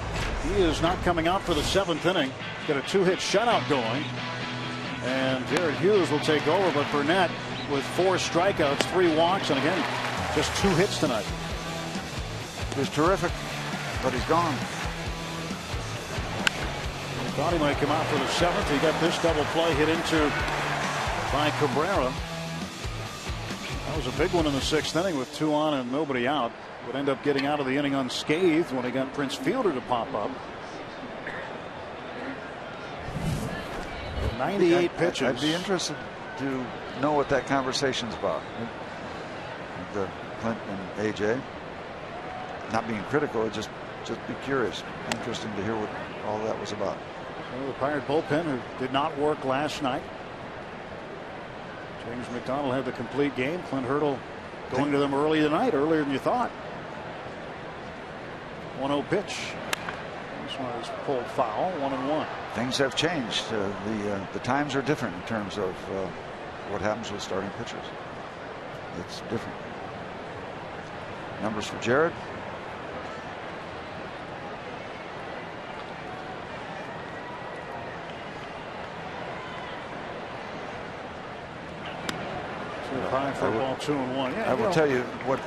He is not coming out for the 7th inning. Got a 2-hit shutout going. And Jared Hughes will take over, but Burnett with 4 strikeouts, 3 walks, and again, just 2 hits tonight. He's terrific, but he's gone. Thought he might come out for the 7th. He got this double play hit into by Cabrera. That was a big one in the 6th inning with 2 on and nobody out. Would end up getting out of the inning unscathed when he got Prince Fielder to pop up. 98 pitches. I'd be interested to know what that conversation's about. The Clint and AJ. Not being critical, just be curious. Interesting to hear what all that was about. Well, the Pirate bullpen, who did not work last night. James McDonald had the complete game. Clint Hurdle going to them early tonight, earlier than you thought. 1-0 pitch. This one is pulled foul, 1-1. Things have changed. The times are different in terms of what happens with starting pitchers. It's different. Numbers for Jared. For a ball, 2-1. Yeah, I will tell you what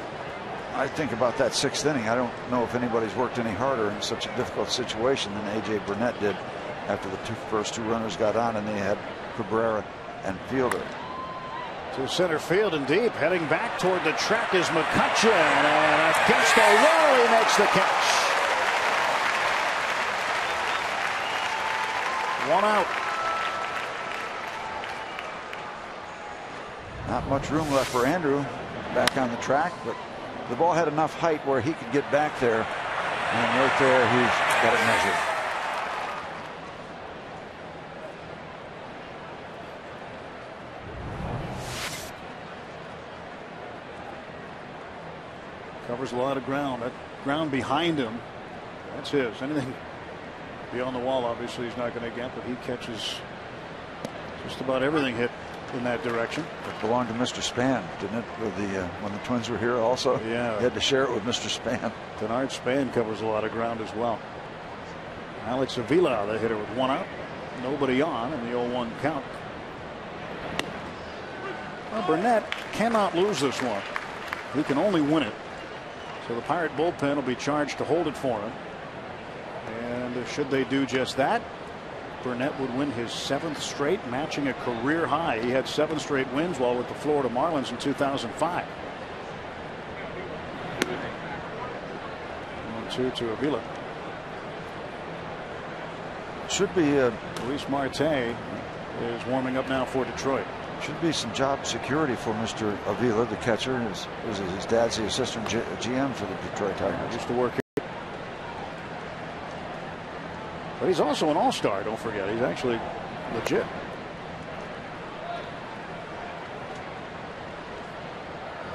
I think about that 6th inning. I don't know if anybody's worked any harder in such a difficult situation than A.J. Burnett did after the first two runners got on and they had Cabrera and Fielder. To center field and deep, heading back toward the track is McCutcheon, and against the wall he makes the catch. 1 out. Not much room left for Andrew back on the track, but the ball had enough height where he could get back there, and right there he's got it measured. Covers a lot of ground. That ground behind him, that's his. Anything beyond the wall, obviously, he's not going to get, but he catches just about everything hit in that direction. It belonged to Mr. Spann, didn't it? With the when the Twins were here, also. Yeah. He had to share it with Mr. Spann. Denard Spann covers a lot of ground as well. Alex Avila, the hitter, with 1 out, nobody on, in the 0-1 count. Well, Burnett cannot lose this one. He can only win it. So the Pirate bullpen will be charged to hold it for him. And should they do just that, Burnett would win his 7th straight, matching a career high. He had 7 straight wins while with the Florida Marlins in 2005. 1-2 to Avila. Should be Luis Marte is warming up now for Detroit. Should be some job security for Mr. Avila, the catcher. His dad's the assistant GM for the Detroit Tigers. Used to work here. But he's also an all-star, don't forget. He's actually legit.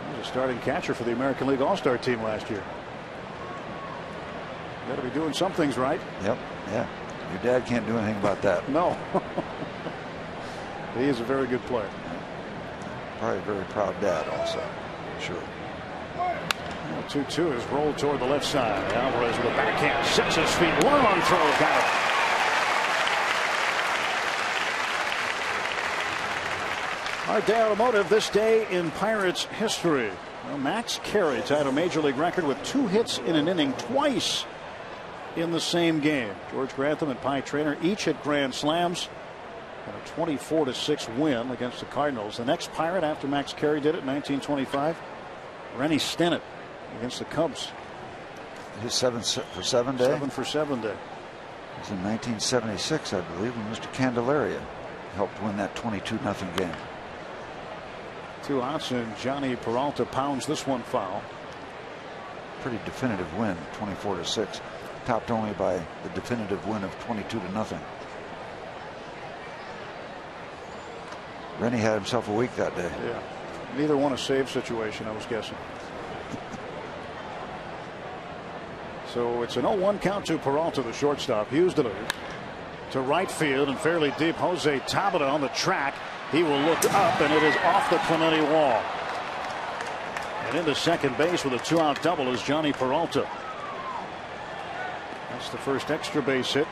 He was a starting catcher for the American League All-Star team last year. You got to be doing some things right. Yep. Yeah. Your dad can't do anything about that. No. He is a very good player. Probably a very proud dad also. Sure. 2-2 is rolled toward the left side. Alvarez with a backhand. 6 his feet. Long throw. Got it. Our day automotive this day in Pirates history. Well, Max Carey tied a major league record with 2 hits in an inning twice in the same game. George Grantham and Pie Traynor each hit grand slams. And a 24-6 win against the Cardinals. The next Pirate after Max Carey did it in 1925, Rennie Stennett against the Cubs. His 7 for 7 day? 7 for 7 day. It was in 1976, I believe, when Mr. Candelaria helped win that 22-0 game. 2 outs, and Johnny Peralta pounds this one foul. Pretty definitive win, 24-6, topped only by the definitive win of 22-0. Rennie had himself a week that day. Yeah. Neither one a save situation, I was guessing. So it's an 0-1 count to Peralta, the shortstop. Hughes delivers to right field and fairly deep. Jose Tabata on the track. He will look up, and it is off the Clemente wall. And into second base with a 2-out double is Johnny Peralta. That's the first extra base hit.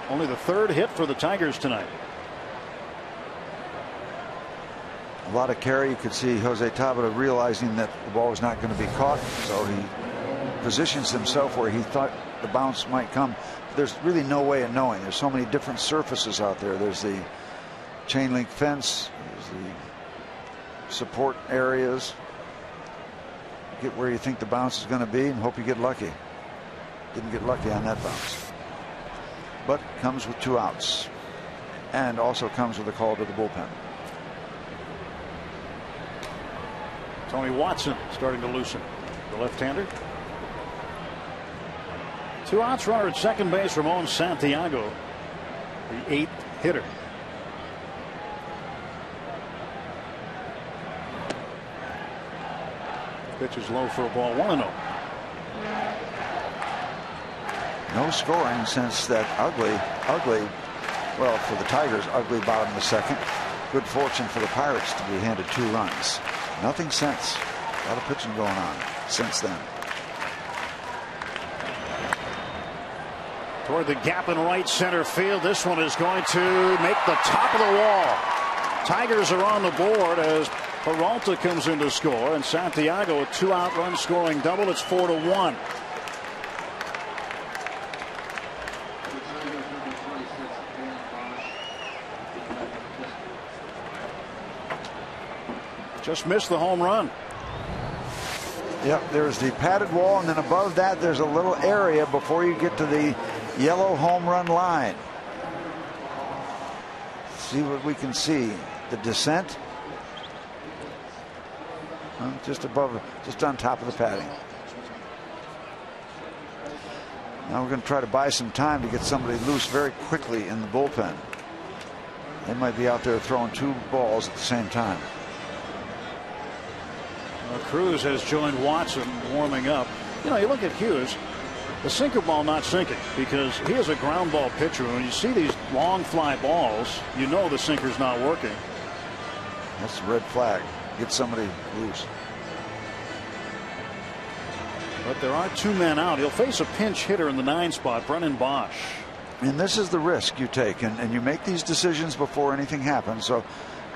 Only the 3rd hit for the Tigers tonight. A lot of carry. You could see Jose Tabata realizing that the ball was not going to be caught, so he positions himself where he thought the bounce might come. There's really no way of knowing. There's so many different surfaces out there. There's the chain link fence, there's the support areas. Get where you think the bounce is going to be and hope you get lucky. Didn't get lucky on that bounce, but comes with 2 outs and also comes with a call to the bullpen. Tony Watson starting to loosen. The left-hander. 2 outs, runner at second base. Ramon Santiago, the 8th hitter. Pitch is low for a ball. 1-0. No scoring since that ugly, well, for the Tigers, ugly bottom of the 2nd. Good fortune for the Pirates to be handed 2 runs. Nothing since. A lot of pitching going on since then. Toward the gap in right center field. This one is going to make the top of the wall. Tigers are on the board as Peralta comes in to score, and Santiago a 2-out run scoring double. It's 4-1. Just missed the home run. Yep, there's the padded wall, and then above that there's a little area before you get to the yellow home run line. See what we can see. The descent. Just above, just on top of the padding. Now we're going to try to buy some time to get somebody loose very quickly in the bullpen. They might be out there throwing 2 balls at the same time. Cruz has joined Watson warming up. You know, you look at Hughes, the sinker ball not sinking because he is a ground ball pitcher. When you see these long fly balls, you know the sinker's not working. That's a red flag. Get somebody loose. But there are 2 men out. He'll face a pinch hitter in the 9 spot, Brennan Bosch. And this is the risk you take, and you make these decisions before anything happens. So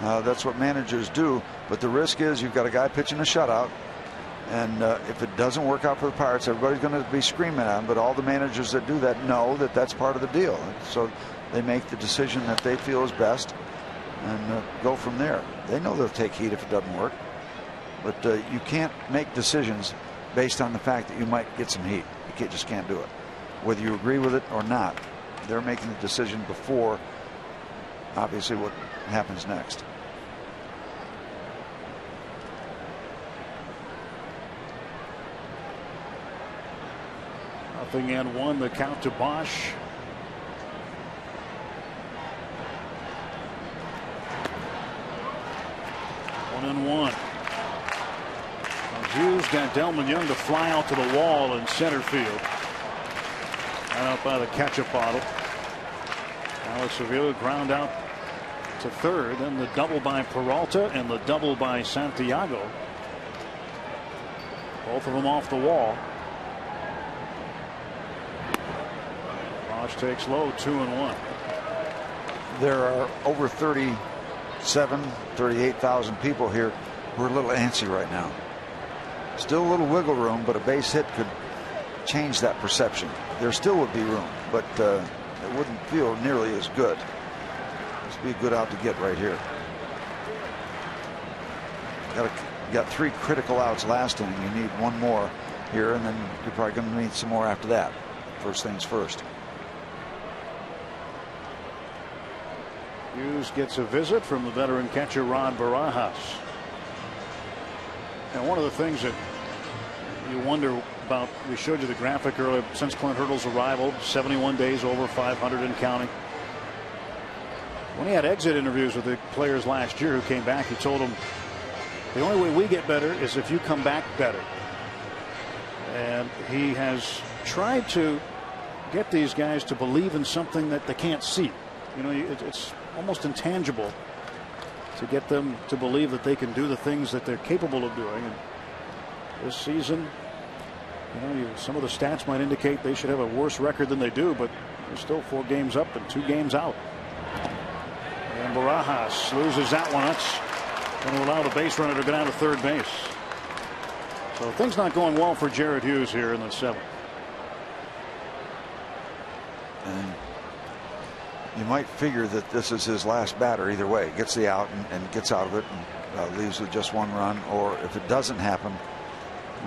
That's what managers do. But the risk is you've got a guy pitching a shutout. And if it doesn't work out for the Pirates, everybody's going to be screaming at them. But all the managers that do that know that that's part of the deal. So they make the decision that they feel is best and go from there. They know they'll take heat if it doesn't work. But you can't make decisions based on the fact that you might get some heat. You just can't do it. Whether you agree with it or not, they're making the decision before, obviously, what happens next. Nothing and one, the count to Bosch. One and one. Hughes got Delman Young to fly out to the wall in center field. Right out by the ketchup bottle. Alex Avila ground out to third. Then the double by Peralta and the double by Santiago. Both of them off the wall. Bosch takes low, 2-1. There are over 38,000 people here who are a little antsy right now. Still a little wiggle room, but a base hit could change that perception. There still would be room, but it wouldn't feel nearly as good. This would be a good out to get right here. Got 3 critical outs last inning. You need one more here, and then you're probably going to need some more after that. First things first. Hughes gets a visit from the veteran catcher Rod Barajas. And one of the things that you wonder about, we showed you the graphic earlier, since Clint Hurdle's arrival, 71 days over 500 and counting. When he had exit interviews with the players last year who came back, he told them, the only way we get better is if you come back better. And he has tried to get these guys to believe in something that they can't see. You know, it's almost intangible to get them to believe that they can do the things that they're capable of doing. And this season, you know, some of the stats might indicate they should have a worse record than they do, but they're still 4 games up and 2 games out. And Barajas loses that one. That's going to allow the base runner to go down to third base. So things not going well for Jared Hughes here in the 7th. And you might figure that this is his last batter either way. Gets the out and gets out of it and leaves with just 1 run. Or if it doesn't happen,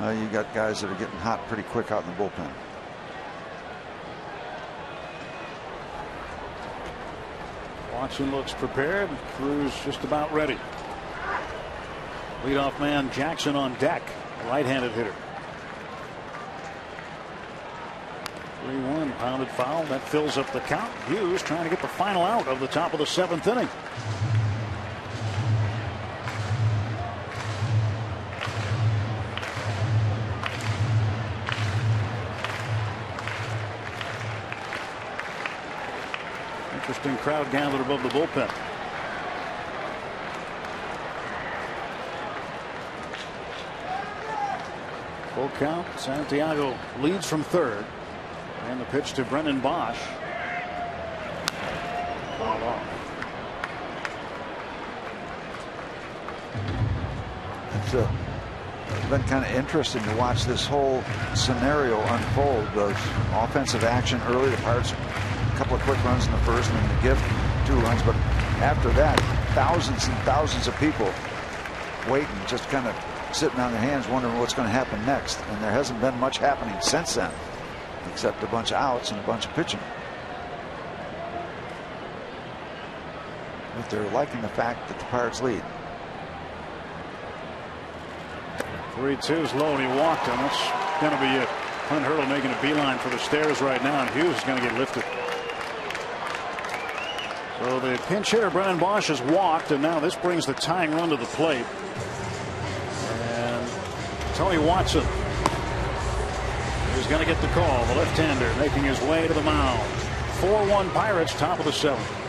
you got guys that are getting hot pretty quick out in the bullpen. Watson looks prepared. Cruz just about ready. Leadoff man Jackson on deck. Right-handed hitter. 3-1 pounded foul. That fills up the count. Hughes trying to get the final out of the top of the 7th inning. Interesting crowd gathered above the bullpen. Full count. Santiago leads from third. And the pitch to Brennan Bosch. Fouled off. It's been kind of interesting to watch this whole scenario unfold. The offensive action early, the Pirates a couple of quick runs in the first, and then the gift 2 runs. But after that, thousands and thousands of people waiting, just kind of sitting on their hands, wondering what's going to happen next. And there hasn't been much happening since then, except a bunch of outs and a bunch of pitching. But they're liking the fact that the Pirates lead. 3-2's low, and he walked him. That's going to be it. Clint Hurdle making a beeline for the stairs right now, and Hughes is going to get lifted. So the pinch hitter Brennan Bosch has walked, and now this brings the tying run to the plate. And Tony Watson is going to get the call. The left-hander making his way to the mound. 4-1 Pirates, top of the 7th.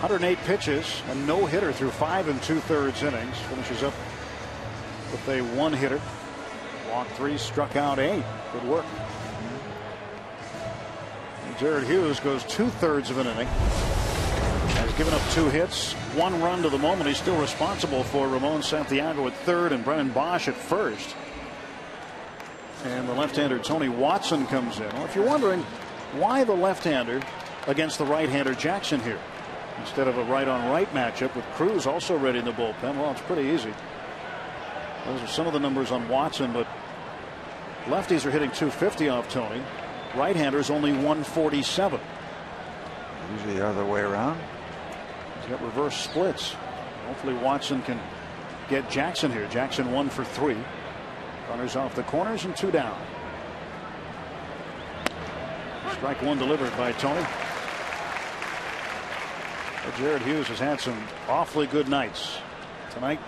108 pitches, a no-hitter through 5 2/3 innings. Finishes up with a one-hitter. Walked 3, struck out 8. Good work. And Jared Hughes goes 2/3 of an inning. Has given up 2 hits, 1 run to the moment. He's still responsible for Ramon Santiago at third and Brennan Bosch at first. And the left-hander Tony Watson comes in. Well, if you're wondering why the left-hander against the right-hander Jackson here instead of a right-on-right matchup with Cruz also ready in the bullpen, well, it's pretty easy. Those are some of the numbers on Watson, but lefties are hitting 250 off Tony. Right-handers only 147. Usually the other way around. He's got reverse splits. Hopefully Watson can get Jackson here. Jackson 1 for 3. Runners off the corners and 2 down. Strike 1 delivered by Tony. But Jared Hughes has had some awfully good nights tonight.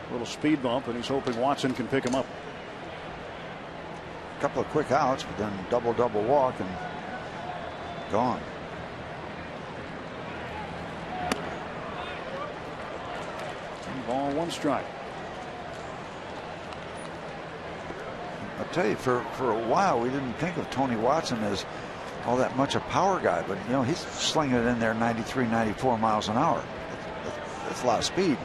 A little speed bump, and he's hoping Watson can pick him up. A couple of quick outs, but then double walk and gone. Ball, 1 strike. I'll tell you, for a while we didn't think of Tony Watson as all that much a power guy, but you know, he's slinging it in there 93, 94 miles an hour. That's a lot of speed.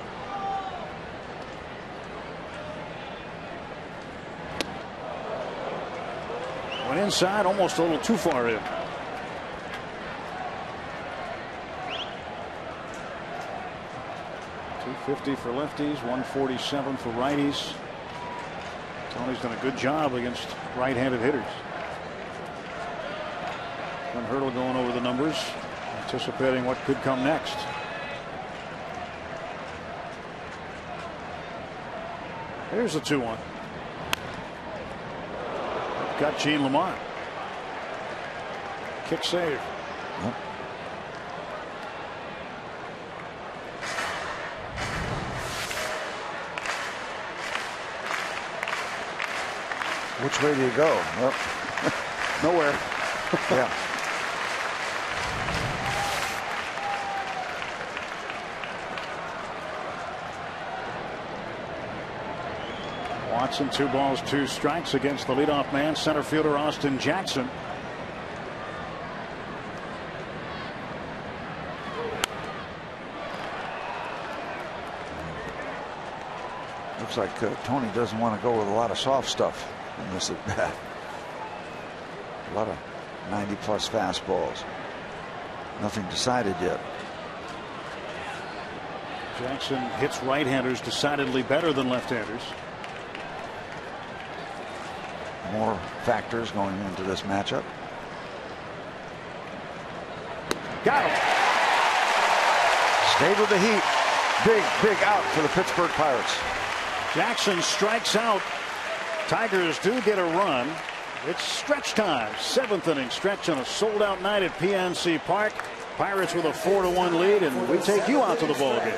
Went inside, almost a little too far in. .250 for lefties, 147 for righties. Tony's done a good job against right-handed hitters. Glenn Hurdle going over the numbers, anticipating what could come next. Here's the 2-1. Got Gene Lamont. Kick save. Yep. Which way do you go? Well, Nowhere. yeah. Watson 2 balls 2 strikes against the leadoff man, center fielder Austin Jackson. Looks like Tony doesn't want to go with a lot of soft stuff in this at bat. A lot of 90+ fastballs. Nothing decided yet. Jackson hits right-handers decidedly better than left-handers. More factors going into this matchup. Got him. Stayed with the heat. Big out for the Pittsburgh Pirates. Jackson strikes out. Tigers do get a run. It's stretch time. 7th inning stretch on a sold-out night at PNC Park. Pirates with a 4-1 lead, and we take you out to the ball game.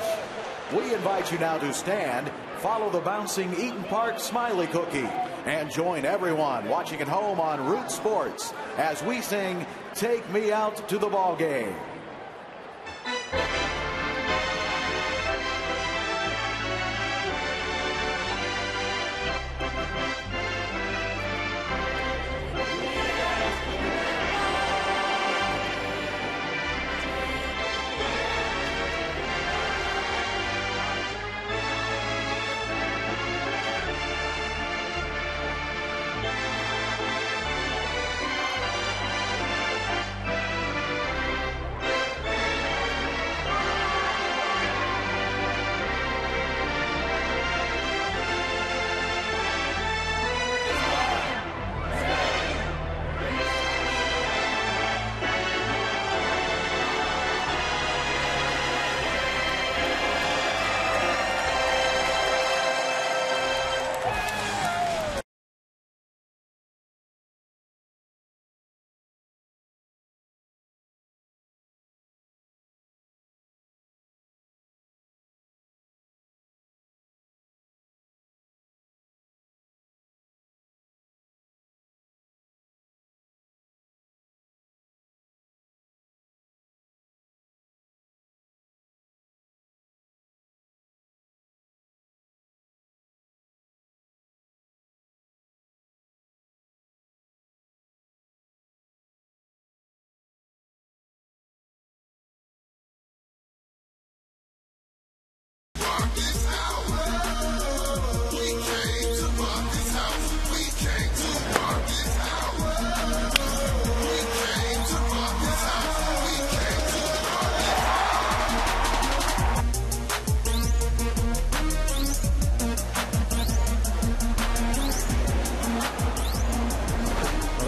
We invite you now to stand, follow the bouncing Eaton Park Smiley Cookie, and join everyone watching at home on Root Sports as we sing "Take Me Out to the Ball Game."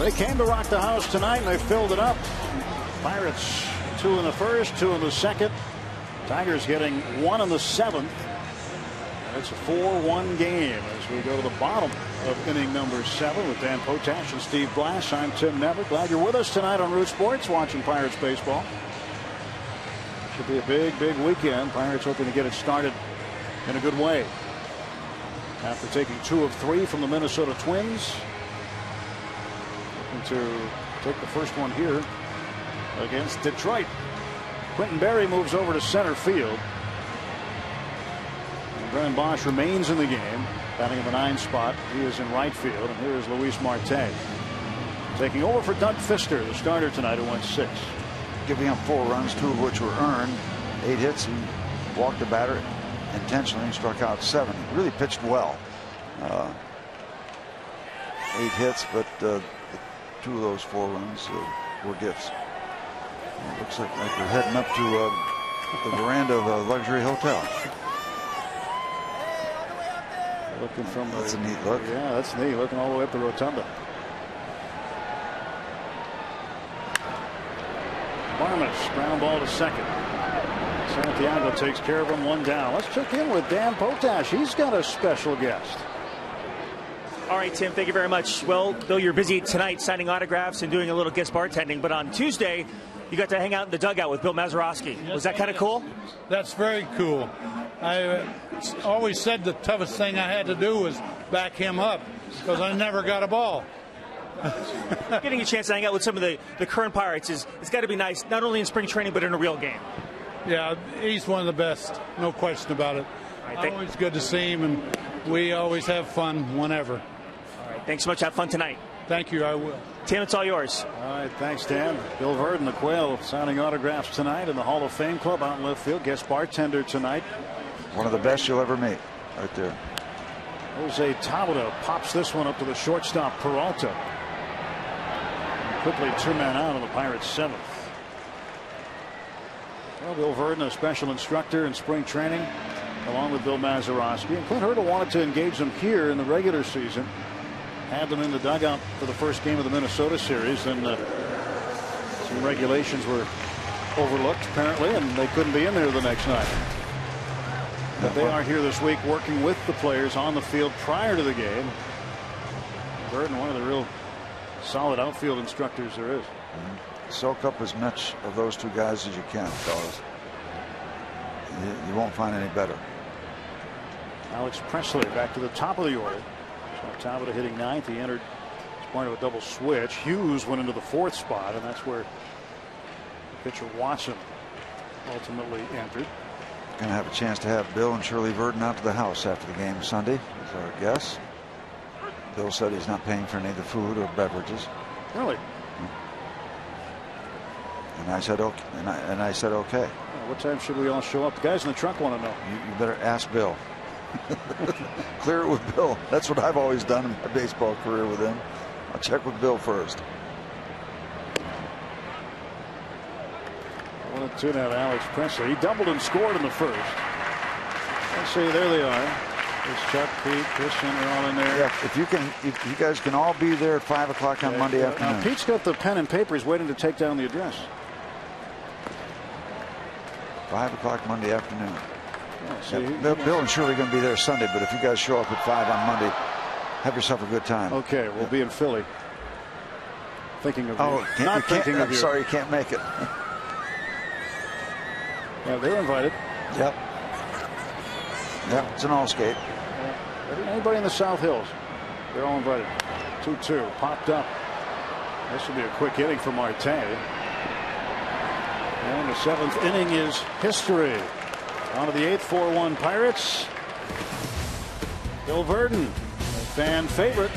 They came to rock the house tonight, and they filled it up. Pirates 2 in the first, 2 in the second. Tigers getting 1 in the 7th. It's a 4-1 game as we go to the bottom of inning number 7 with Dan Potash and Steve Blass. I'm Tim Nevitt. Glad you're with us tonight on Root Sports watching Pirates baseball. Should be a big weekend. Pirates hoping to get it started in a good way. After taking 2 of 3 from the Minnesota Twins. Looking to take the first one here against Detroit. Quentin Berry moves over to center field. Brennan Bosch remains in the game, batting in the 9 spot. He is in right field, and here is Luis Marte taking over for Doug Fister, the starter tonight, who went 6. Giving up 4 runs, 2 of which were earned. 8 hits. He walked the batter intentionally and struck out 7. He really pitched well. 8 hits, but 2 of those 4 runs were gifts. It looks like we're heading up to the veranda of a luxury hotel. Looking from that's a neat look. Yeah, that's neat. Looking all the way up the rotunda. Barmas, ground ball to second. Santiago takes care of him, 1 down. Let's check in with Dan Potash. He's got a special guest. All right, Tim, thank you very much. Well, though you're busy tonight signing autographs and doing a little guest bartending, but on Tuesday, you got to hang out in the dugout with Bill Mazeroski. Was that kind of cool? That's very cool. I always said the toughest thing I had to do was back him up because I never got a ball. Getting a chance to hang out with some of the current Pirates it's got to be nice, not only in spring training, but in a real game. Yeah, he's one of the best, no question about it. Right, always good to see him, and we always have fun whenever. All right, thanks so much. Have fun tonight. Thank you, I will. Tim, it's all yours. All right, thanks, Dan. Bill Verdon, the Quail, signing autographs tonight in the Hall of Fame Club out in left field. Guest bartender tonight. One of the best you'll ever meet, right there. Jose Tabata pops this one up to the shortstop, Peralta. And quickly 2-man out on the Pirates' 7th. Well, Bill Verdon, a special instructor in spring training, along with Bill Mazeroski. And Clint Hurdle wanted to engage them here in the regular season. Had them in the dugout for the first game of the Minnesota series. Then some regulations were overlooked, apparently, and they couldn't be in there the next night. But they are here this week working with the players on the field prior to the game. Verdon, one of the real solid outfield instructors there is. Soak up as much of those 2 guys as you can, fellas. You won't find any better. Alex Presley back to the top of the order. So Tabata hitting 9th. He entered as part of a double switch. Hughes went into the 4th spot, and that's where pitcher Watson ultimately entered. Going to have a chance to have Bill and Shirley Verdon out to the house after the game Sunday, is our guess. Bill said he's not paying for any of the food or beverages. Really? And I said okay. And I said okay. What time should we all show up? The guys in the truck want to know. You better ask Bill. Clear it with Bill. That's what I've always done in my baseball career with him. I'll check with Bill first. 1-2 now to Alex Presley. He doubled and scored in the first. Let's see, there they are. There's Chuck, Pete, Christian, they're all in there. Yeah, if you guys can all be there at 5 o'clock on Monday afternoon. Now Pete's got the pen and paper. He's waiting to take down the address. 5 o'clock Monday afternoon. Yeah, Bill and Shirley are going to be there Sunday, but if you guys show up at 5 on Monday, have yourself a good time. Okay, we'll be in Philly. Thinking of you. Not thinking of you. I'm sorry you can't make it. Yeah, they were invited. Yep. Yeah, it's an all skate. Anybody in the South Hills, they're all invited. 2-2 popped up. This will be a quick inning for Marte. And the 7th inning is history. On to the 8th, 4-1 Pirates. Bill Verdon, a fan favorite.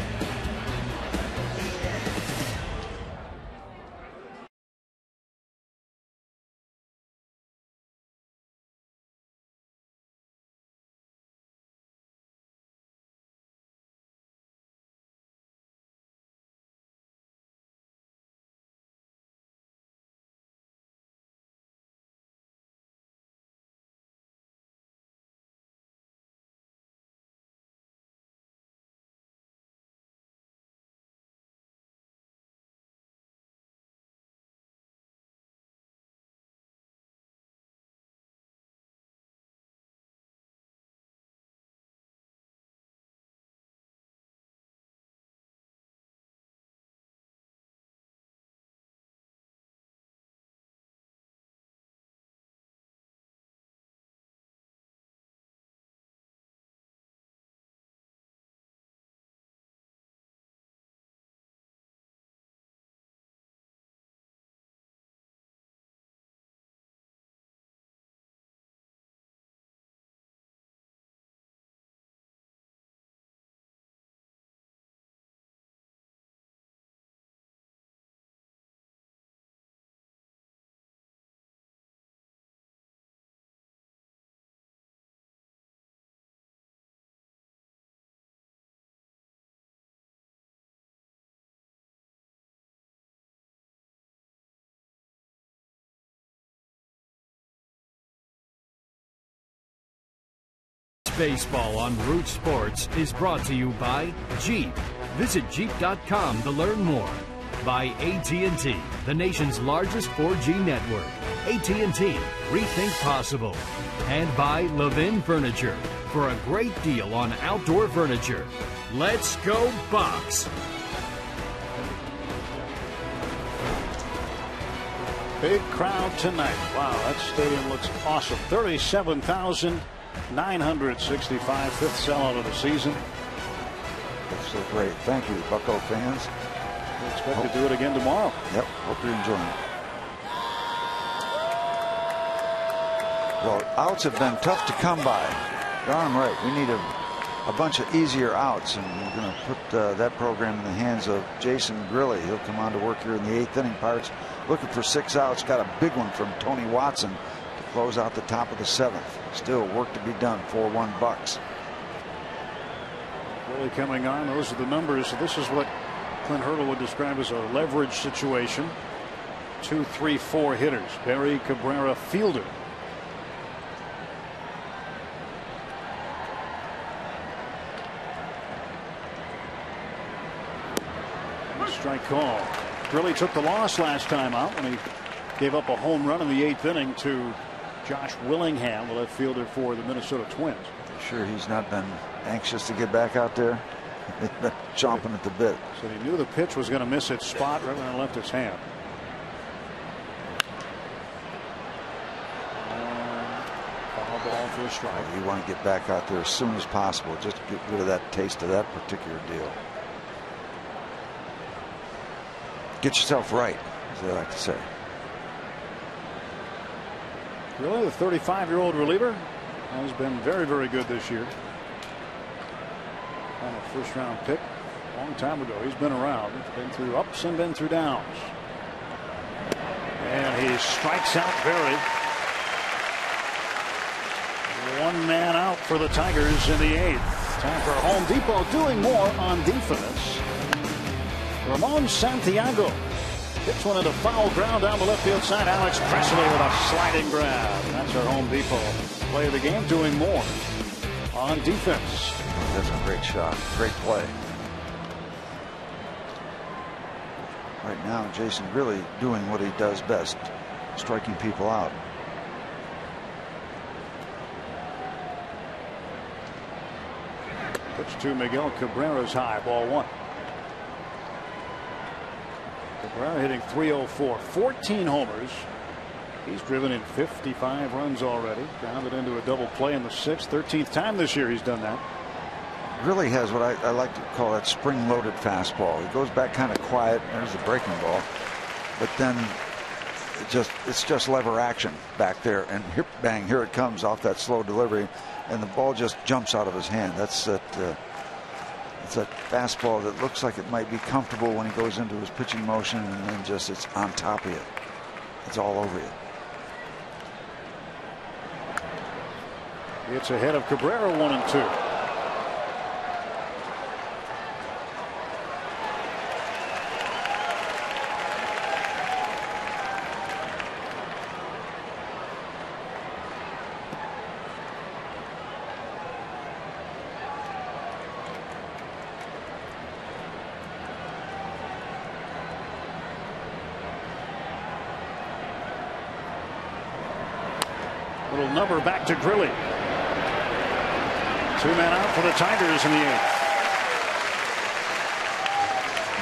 Baseball on Root Sports is brought to you by Jeep. Visit Jeep.com to learn more. By AT&T, the nation's largest 4G network. AT&T, rethink possible. And by Levin Furniture, for a great deal on outdoor furniture. Let's go Bucks! Big crowd tonight. Wow, that stadium looks awesome. 37,965, fifth sellout of the season. That's so great. Thank you, Bucko fans. We expect to do it again tomorrow. Yep, hope you're enjoying it. Well, outs have been tough to come by. Darn right. We need a bunch of easier outs, and we're going to put that program in the hands of Jason Grilly. He'll come on to work here in the 8th inning. Pirates looking for 6 outs. Got a big one from Tony Watson to close out the top of the 7th. Still work to be done. 4-1 Bucks. Really coming on. Those are the numbers. So this is what Clint Hurdle would describe as a leverage situation. 2, 3, 4 hitters. Barry, Cabrera, fielder. Strike call. Grilly took the loss last time out when he gave up a home run in the 8th inning to Josh Willingham, the left fielder for the Minnesota Twins. Sure, he's not been anxious to get back out there. He's been chomping at the bit. So he knew the pitch was going to miss its spot right when it left his hand. Foul ball for a strike. You want to get back out there as soon as possible, just to get rid of that taste of that particular deal. Get yourself right, as they like to say. Really, the 35-year-old reliever has been very, very good this year. On a first-round pick a long time ago. He's been around. He's been through ups and been through downs. And he strikes out Berry. 1 man out for the Tigers in the 8th. Time for Home Depot doing more on defense. Ramon Santiago hits one into foul ground down the left field side. Alex Presley with a sliding grab. That's our Home Depot play of the game, doing more on defense. That's a great shot. Great play. Right now, Jason really doing what he does best, striking people out. Pitch to Miguel Cabrera's high, ball 1. Cabrera hitting .304, 14 homers. He's driven in 55 runs already. Grounded into a double play in the 6th, 13th time this year he's done that. Really has what I like to call that spring-loaded fastball. He goes back kind of quiet. There's the breaking ball, but then it's just lever action back there, and bang, here it comes off that slow delivery, and the ball just jumps out of his hand. That's that. It's a fastball that looks like it might be comfortable when he goes into his pitching motion, and then just it's on top of you. It's all over you. It's ahead of Cabrera, 1-2. Little number back to Grilly. 2 men out for the Tigers in the 8th.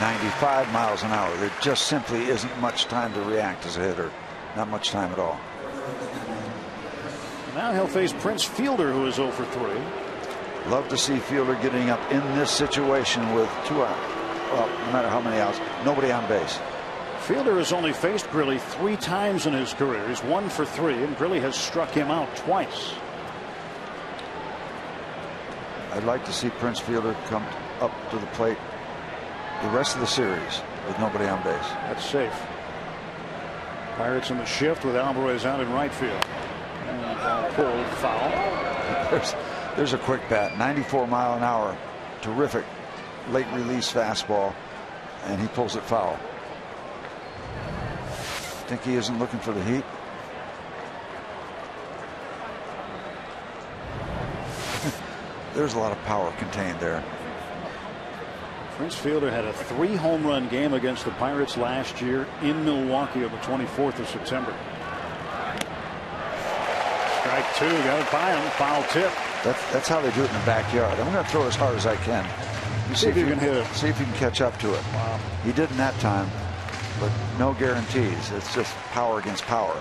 95 miles an hour. There just simply isn't much time to react as a hitter. Not much time at all. Now he'll face Prince Fielder, who is 0 for 3. Love to see Fielder getting up in this situation with 2 outs. Well, no matter how many outs, nobody on base. Fielder has only faced Grilly 3 times in his career. He's 1 for 3, and Grilly has struck him out twice. I'd like to see Prince Fielder come up to the plate the rest of the series with nobody on base. That's safe. Pirates in the shift with Alvarez out in right field. And ball pulled, foul. There's a quick bat, 94 mile an hour, terrific late release fastball, and he pulls it foul. Think he isn't looking for the heat? there's a lot of power contained there. Prince Fielder had a 3-home run game against the Pirates last year in Milwaukee on the 24th of September. Strike 2, got it by him, foul tip. That's how they do it in the backyard. I'm going to throw as hard as I can. See if you can hit it. See if you can catch up to it. Wow. He didn't that time, but no guarantees. It's just power against power.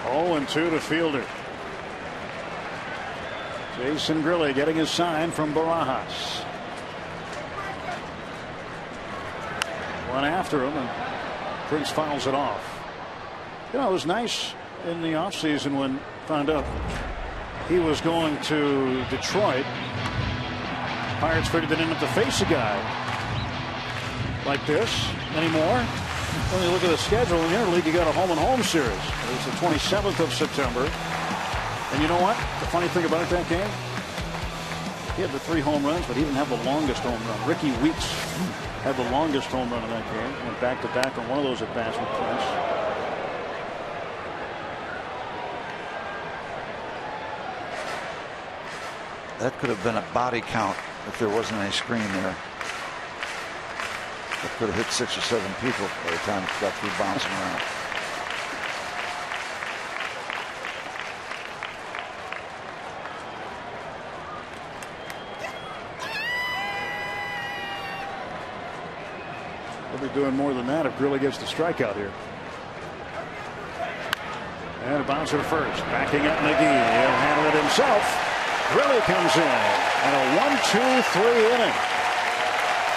0-2 to Fielder. Jason Grilli getting his sign from Barajas. One after him, and Prince fouls it off. You know, it was nice in the offseason when found out he was going to Detroit. Pirates figured they didn't have to face a guy like this anymore. When you look at the schedule in the interleague, you got a home-and-home series. It was the 27th of September. And you know what? The funny thing about that game, he had the 3 home runs, but he didn't have the longest home run. Ricky Weeks had the longest home run in that game. Went back-to-back on one of those at-bats with Prince. That could have been a body count if there wasn't any screen there. That could have hit 6 or 7 people by the time it got through bouncing around. They'll be doing more than that if Grilli gets the strikeout here. And a bouncer to first. Backing up McGee. He'll handle it himself. Grilli comes in. And a 1-2-3 inning.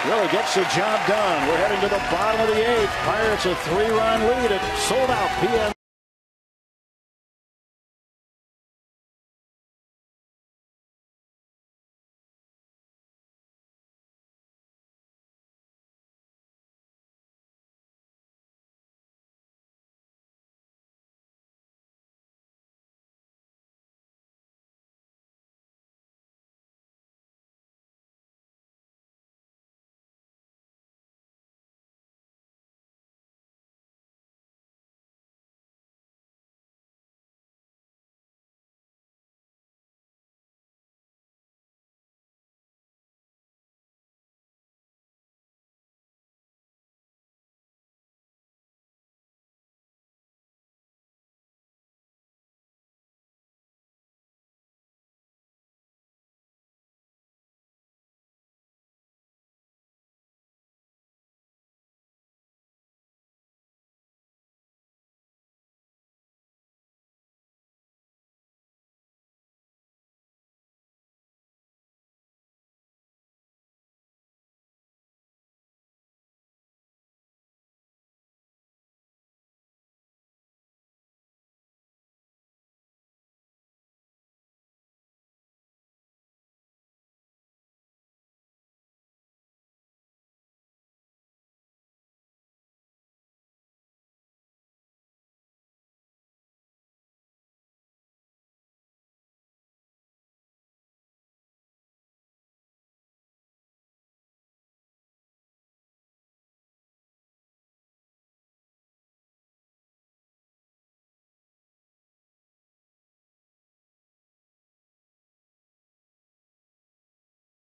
Grilli gets the job done. We're heading to the bottom of the 8th. Pirates a 3-run lead at sold out PNC.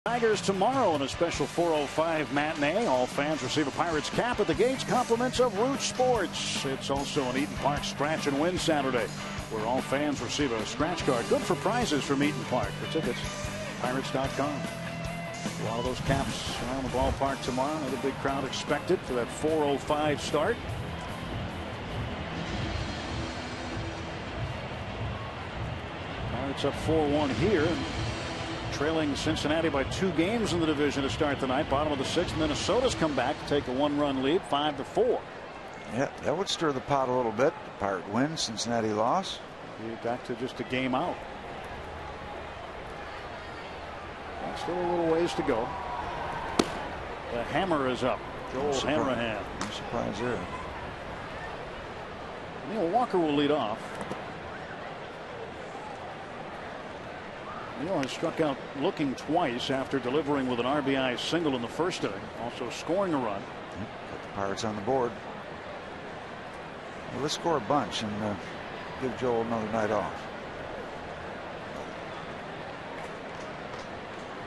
Tigers tomorrow in a special 4:05 matinee. All fans receive a Pirates cap at the gates. Compliments of Root Sports. It's also an Eaton Park Scratch and Win Saturday, where all fans receive a scratch card. Good for prizes from Eaton Park. For tickets, pirates.com. A lot of those caps around the ballpark tomorrow. Another big crowd expected for that 4:05 start. Pirates up 4-1 here. Trailing Cincinnati by 2 games in the division to start the night. Bottom of the 6th. Minnesota's come back to take a 1-run lead, 5-4. Yeah, that would stir the pot a little bit. Pirate win, Cincinnati loss. Be back to just a game out. And still a little ways to go. The hammer is up. Joel Hanrahan. No surprise there. Neil Walker will lead off. Neil has struck out looking twice after delivering with an RBI single in the first inning, also scoring a run. Put the Pirates on the board. Well, let's score a bunch and give Joel another night off.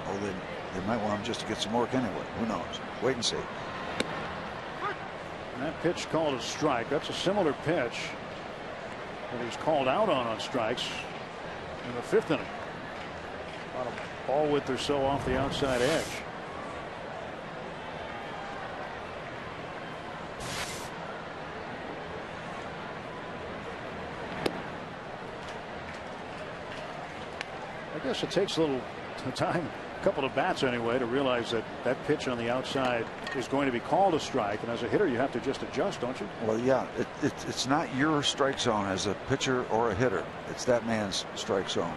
Oh, they might want him just to get some work anyway. Who knows? Wait and see. And that pitch called a strike. That's a similar pitch that he's called out on strikes in the 5th inning. On a ball width or so off the outside edge. I guess it takes a little time, a couple of bats anyway, to realize that that pitch on the outside is going to be called a strike. And as a hitter, you have to just adjust, don't you? Well, yeah, it's not your strike zone as a pitcher or a hitter. It's that man's strike zone.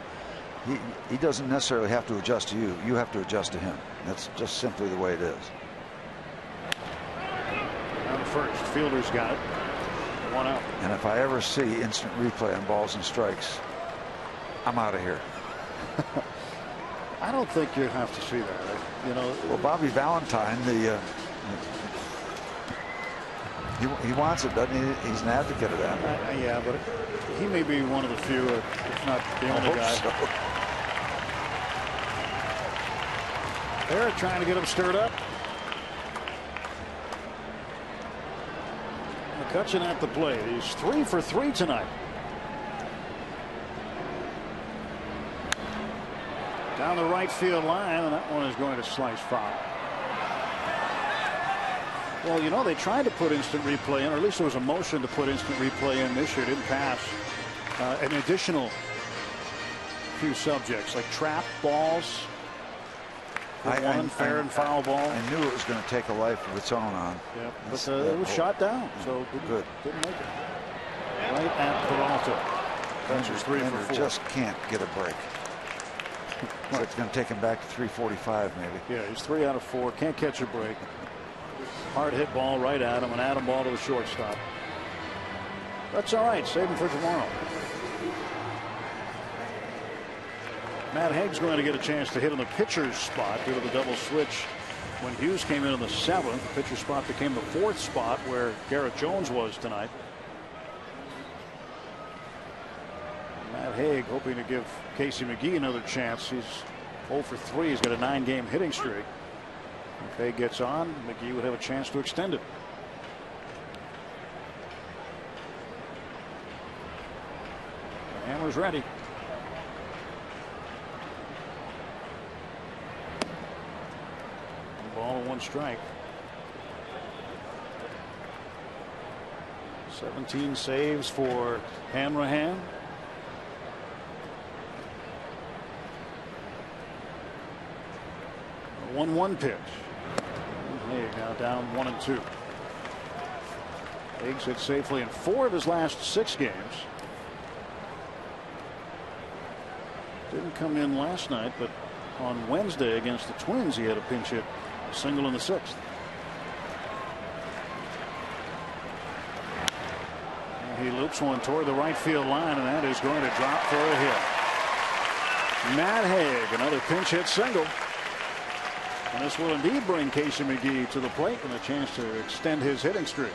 He doesn't necessarily have to adjust to you. You have to adjust to him. That's just simply the way it is. On first, fielder's got it. 1 out. And if I ever see instant replay on balls and strikes, I'm out of here. I don't think you have to see that. You know. Well, Bobby Valentine, he wants it, doesn't he? He's an advocate of that. Yeah, but he may be one of the few, if not the only guy. So. They're trying to get him stirred up. McCutcheon at the plate. He's 3 for 3 tonight. Down the right field line, and that one is going to slice foul. Well, you know, they tried to put instant replay in, or at least there was a motion to put instant replay in this year. Didn't pass. An additional few subjects like trap balls, one fair and foul ball. I knew it was going to take a life of its own on. Yeah, but it was shot down, so good. Didn't make it. Right at Peralta. Catcher's 3 for 4. Just can't get a break. So it's going to take him back to 345 maybe. Yeah, he's 3 out of 4. Can't catch a break. Hard hit ball right at him. An Adam ball to the shortstop. That's all right. Save him for tomorrow. Matt Haig's going to get a chance to hit in the pitcher's spot due to the double switch. When Hughes came in the 7th, the pitcher spot became the 4th spot where Garrett Jones was tonight. Matt Haig hoping to give Casey McGee another chance. He's 0 for 3. He's got a 9-game hitting streak. If Haig gets on, McGee would have a chance to extend it. The hammer's ready. Ball and 1 strike. 17 saves for Hanrahan. 1-1 pitch. Haig now down 1-2. Haig's hit safely in 4 of his last 6 games. Didn't come in last night, but on Wednesday against the Twins he had a pinch hit, a single in the 6th. And he loops one toward the right field line, and that is going to drop for a hit. Matt Haig, another pinch hit single. And this will indeed bring Casey McGee to the plate and a chance to extend his hitting streak.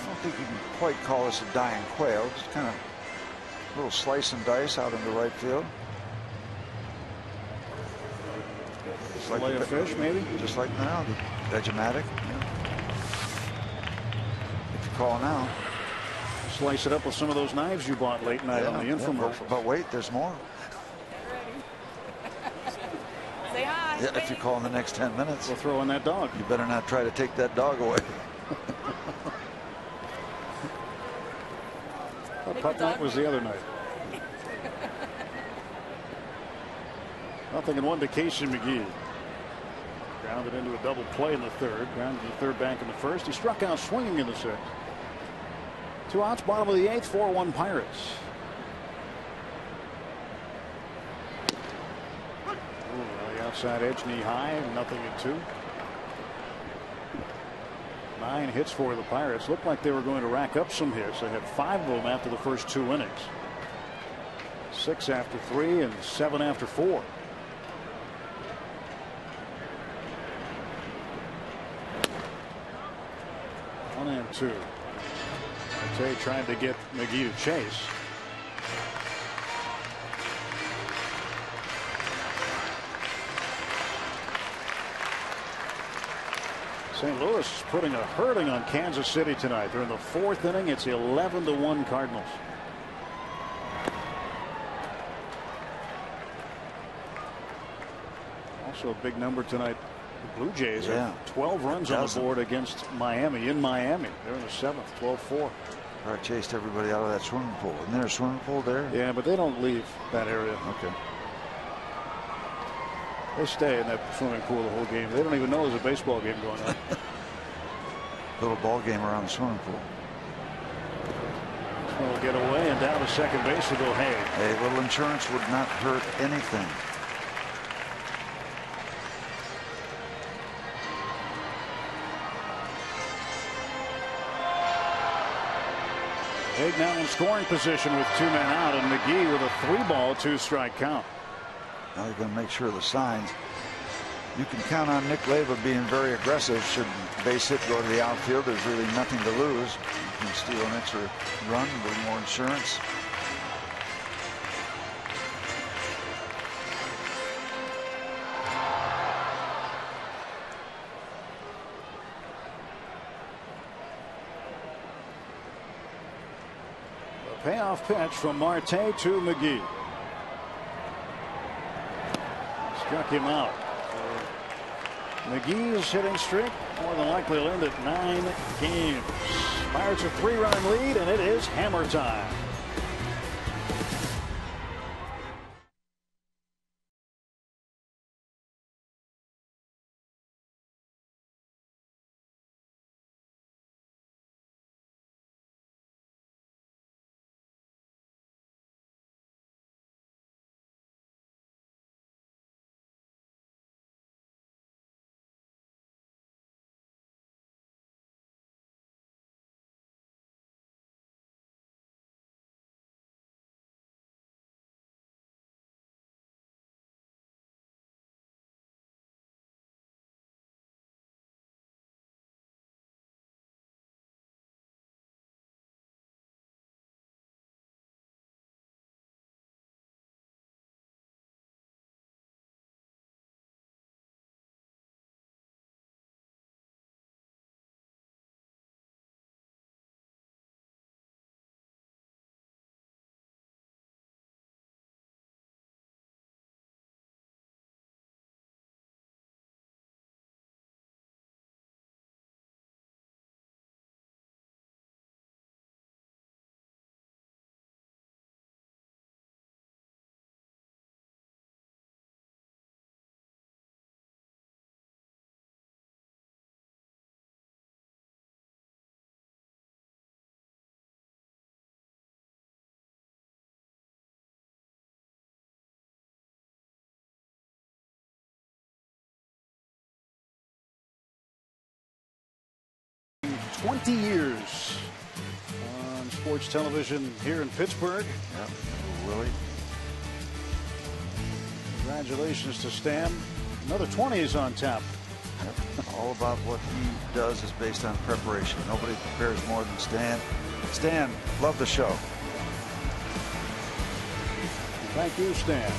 I don't think you can quite call this a dying quail. Just kind of a little slice and dice out into right field. Just like a fish, maybe? Just like now, the Vegematic. Yeah. If you call now. Slice it up with some of those knives you bought late night on the infomercial. But wait, there's more. Say hi. Yeah, if you call in the next 10 minutes. We'll throw in that dog. You better not try to take that dog away. Putt night was the other night. Nothing in 1 to Casey McGee. Grounded into a double play in the 3rd. Grounded to the 3rd bank in the 1st. He struck out swinging in the 6th. 2 outs, bottom of the 8th, 4-1 Pirates. Ooh, the outside edge, knee high, nothing at 2. 9 hits for the Pirates. Looked like they were going to rack up some hits. They had 5 of them after the first 2 innings. 6 after 3 and 7 after 4. One and 2. Marte trying to get McGee to chase. St. Louis is putting a hurting on Kansas City tonight. They're in the 4th inning. It's 11-1 Cardinals. Also a big number tonight. The Blue Jays have 12 runs on the board against Miami in Miami. They're in the 7th, 12-4. I chased everybody out of that swimming pool. Isn't there a swimming pool there? Yeah, but they don't leave that area. Okay. They stay in that swimming pool the whole game. They don't even know there's a baseball game going on. Little ball game around the swimming pool. Will get away, and down to second base will go Hay. A little insurance would not hurt anything. Haig now in scoring position with 2 men out, and McGee with a 3-ball, 2-strike count. Now they're going to make sure the signs. You can count on Nick Leyva being very aggressive. Should base hit go to the outfield, there's really nothing to lose. You can steal an extra run, a little more insurance. A payoff pitch from Marte to McGee. Struck him out. McGee's hitting streak more than likely will end at 9 games. Pirates a 3-run lead, and it is hammer time. "20 years on sports television here in Pittsburgh." Yep, Willie. Congratulations to Stan. Another 20 is on tap. Yep. All about what he does is based on preparation. Nobody prepares more than Stan. Stan, love the show. Thank you, Stan.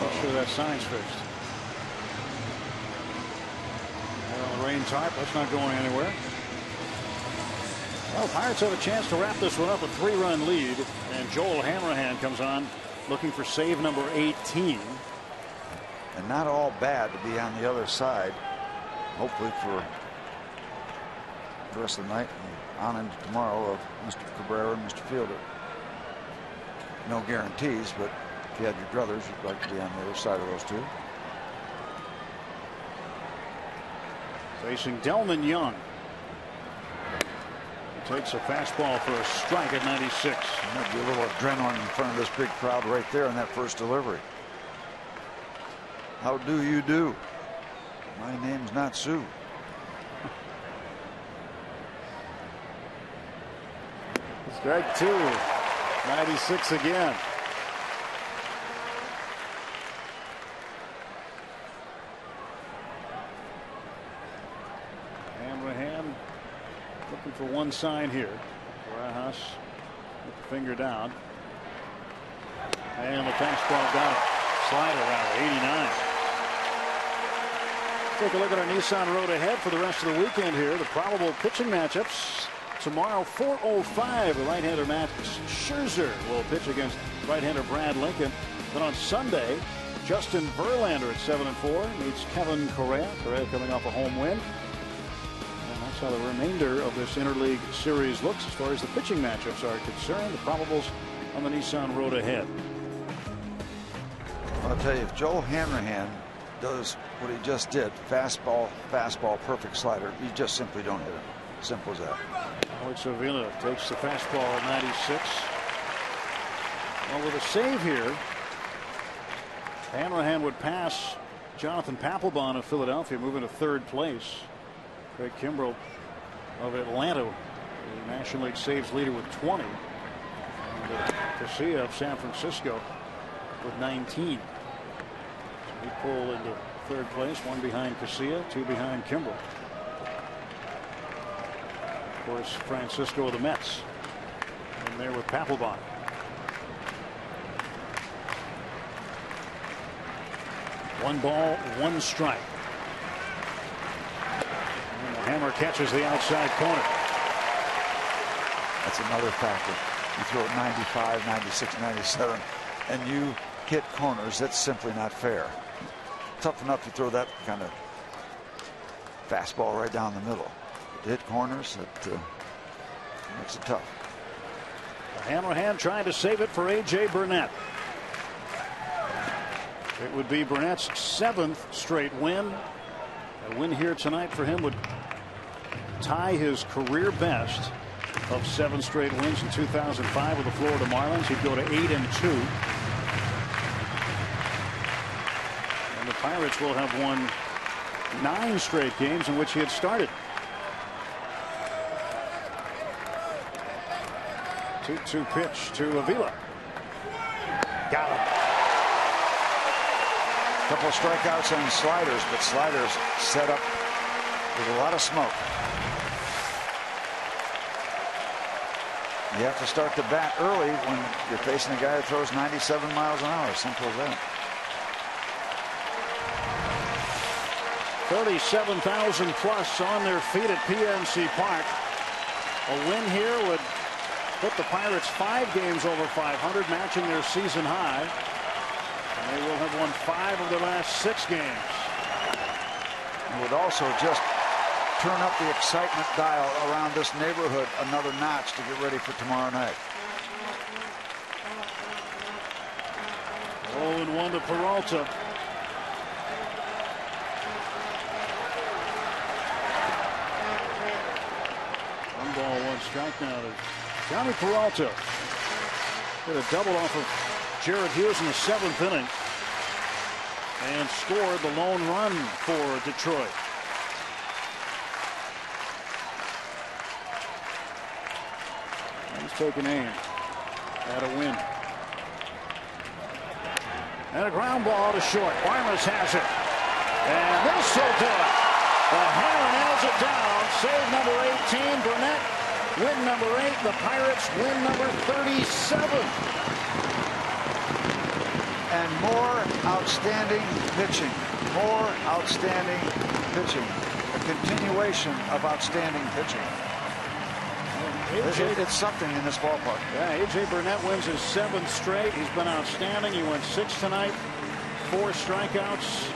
Make sure that sign's fixed. The rain tarp, that's not going anywhere. Well, Pirates have a chance to wrap this one up, a 3-run lead, and Joel Hanrahan comes on looking for save number 18. And not all bad to be on the other side, hopefully for the rest of the night and on into tomorrow, of Mr. Cabrera and Mr. Fielder. No guarantees, but if you had your druthers, you'd like to be on the other side of those two. Facing Delman Young. He takes a fastball for a strike at 96. There might be a little adrenaline in front of this big crowd right there in that first delivery. How do you do? My name's not Sue. Strike 2. 96 again. Hanrahan looking for one sign here. Barajas with the finger down. And the fastball got it. Slider out 89. Take a look at our Nissan road ahead for the rest of the weekend here. The probable pitching matchups tomorrow, 4:05. The right-hander Matt Scherzer will pitch against right-hander Brad Lincoln. Then on Sunday, Justin Verlander at 7-4 meets Kevin Correa. Correa coming off a home win. And that's how the remainder of this interleague series looks as far as the pitching matchups are concerned. The probables on the Nissan road ahead. I'll tell you, if Joel Hanrahan does what he just did, fastball, perfect slider, you just simply don't hit it. Simple as that. Alex Avila takes the fastball at 96. Well, with a save here, Hanrahan would pass Jonathan Papelbon of Philadelphia, moving to third place. Craig Kimbrell of Atlanta, the National League saves leader with 20. And Casilla of San Francisco with 19. So he pulled into third place, one behind Casilla, two behind Kimbrell. Of course, Francisco of the Mets in there with Papelbon. One ball, one strike. And the hammer catches the outside corner. That's another factor. You throw it 95, 96, 97, and you hit corners. That's simply not fair. Tough enough to throw that kind of fastball right down the middle. To hit corners, that makes it tough. Hanrahan trying to save it for A.J. Burnett. It would be Burnett's 7th straight win. A win here tonight for him would tie his career best of 7 straight wins in 2005 with the Florida Marlins. He'd go to 8-2. And the Pirates will have won 9 straight games in which he had started. 2-2 pitch to Avila. Got him. Couple of strikeouts on sliders, but sliders set up with a lot of smoke. You have to start the bat early when you're facing a guy that throws 97 miles an hour. Simple as that. 37,000 plus on their feet at PNC Park. A win here would put the Pirates 5 games over 500, matching their season high. And they will have won 5 of their last 6 games. It would also just turn up the excitement dial around this neighborhood another notch to get ready for tomorrow night. 0-1 to Peralta. One ball, one strike now to Johnny Peralta. Hit a double off of Jared Hughes in the 7th inning and scored the lone run for Detroit. He's taking aim at a win. And a ground ball to short. Barnes has it. And this will do it. The hammer nails it down. Save number 18. Burnett. Win number 8. The Pirates win number 37. And more outstanding pitching. More outstanding pitching. A continuation of outstanding pitching. It's something in this ballpark. Yeah, A.J. Burnett wins his 7th straight. He's been outstanding. He went 6 tonight. 4 strikeouts.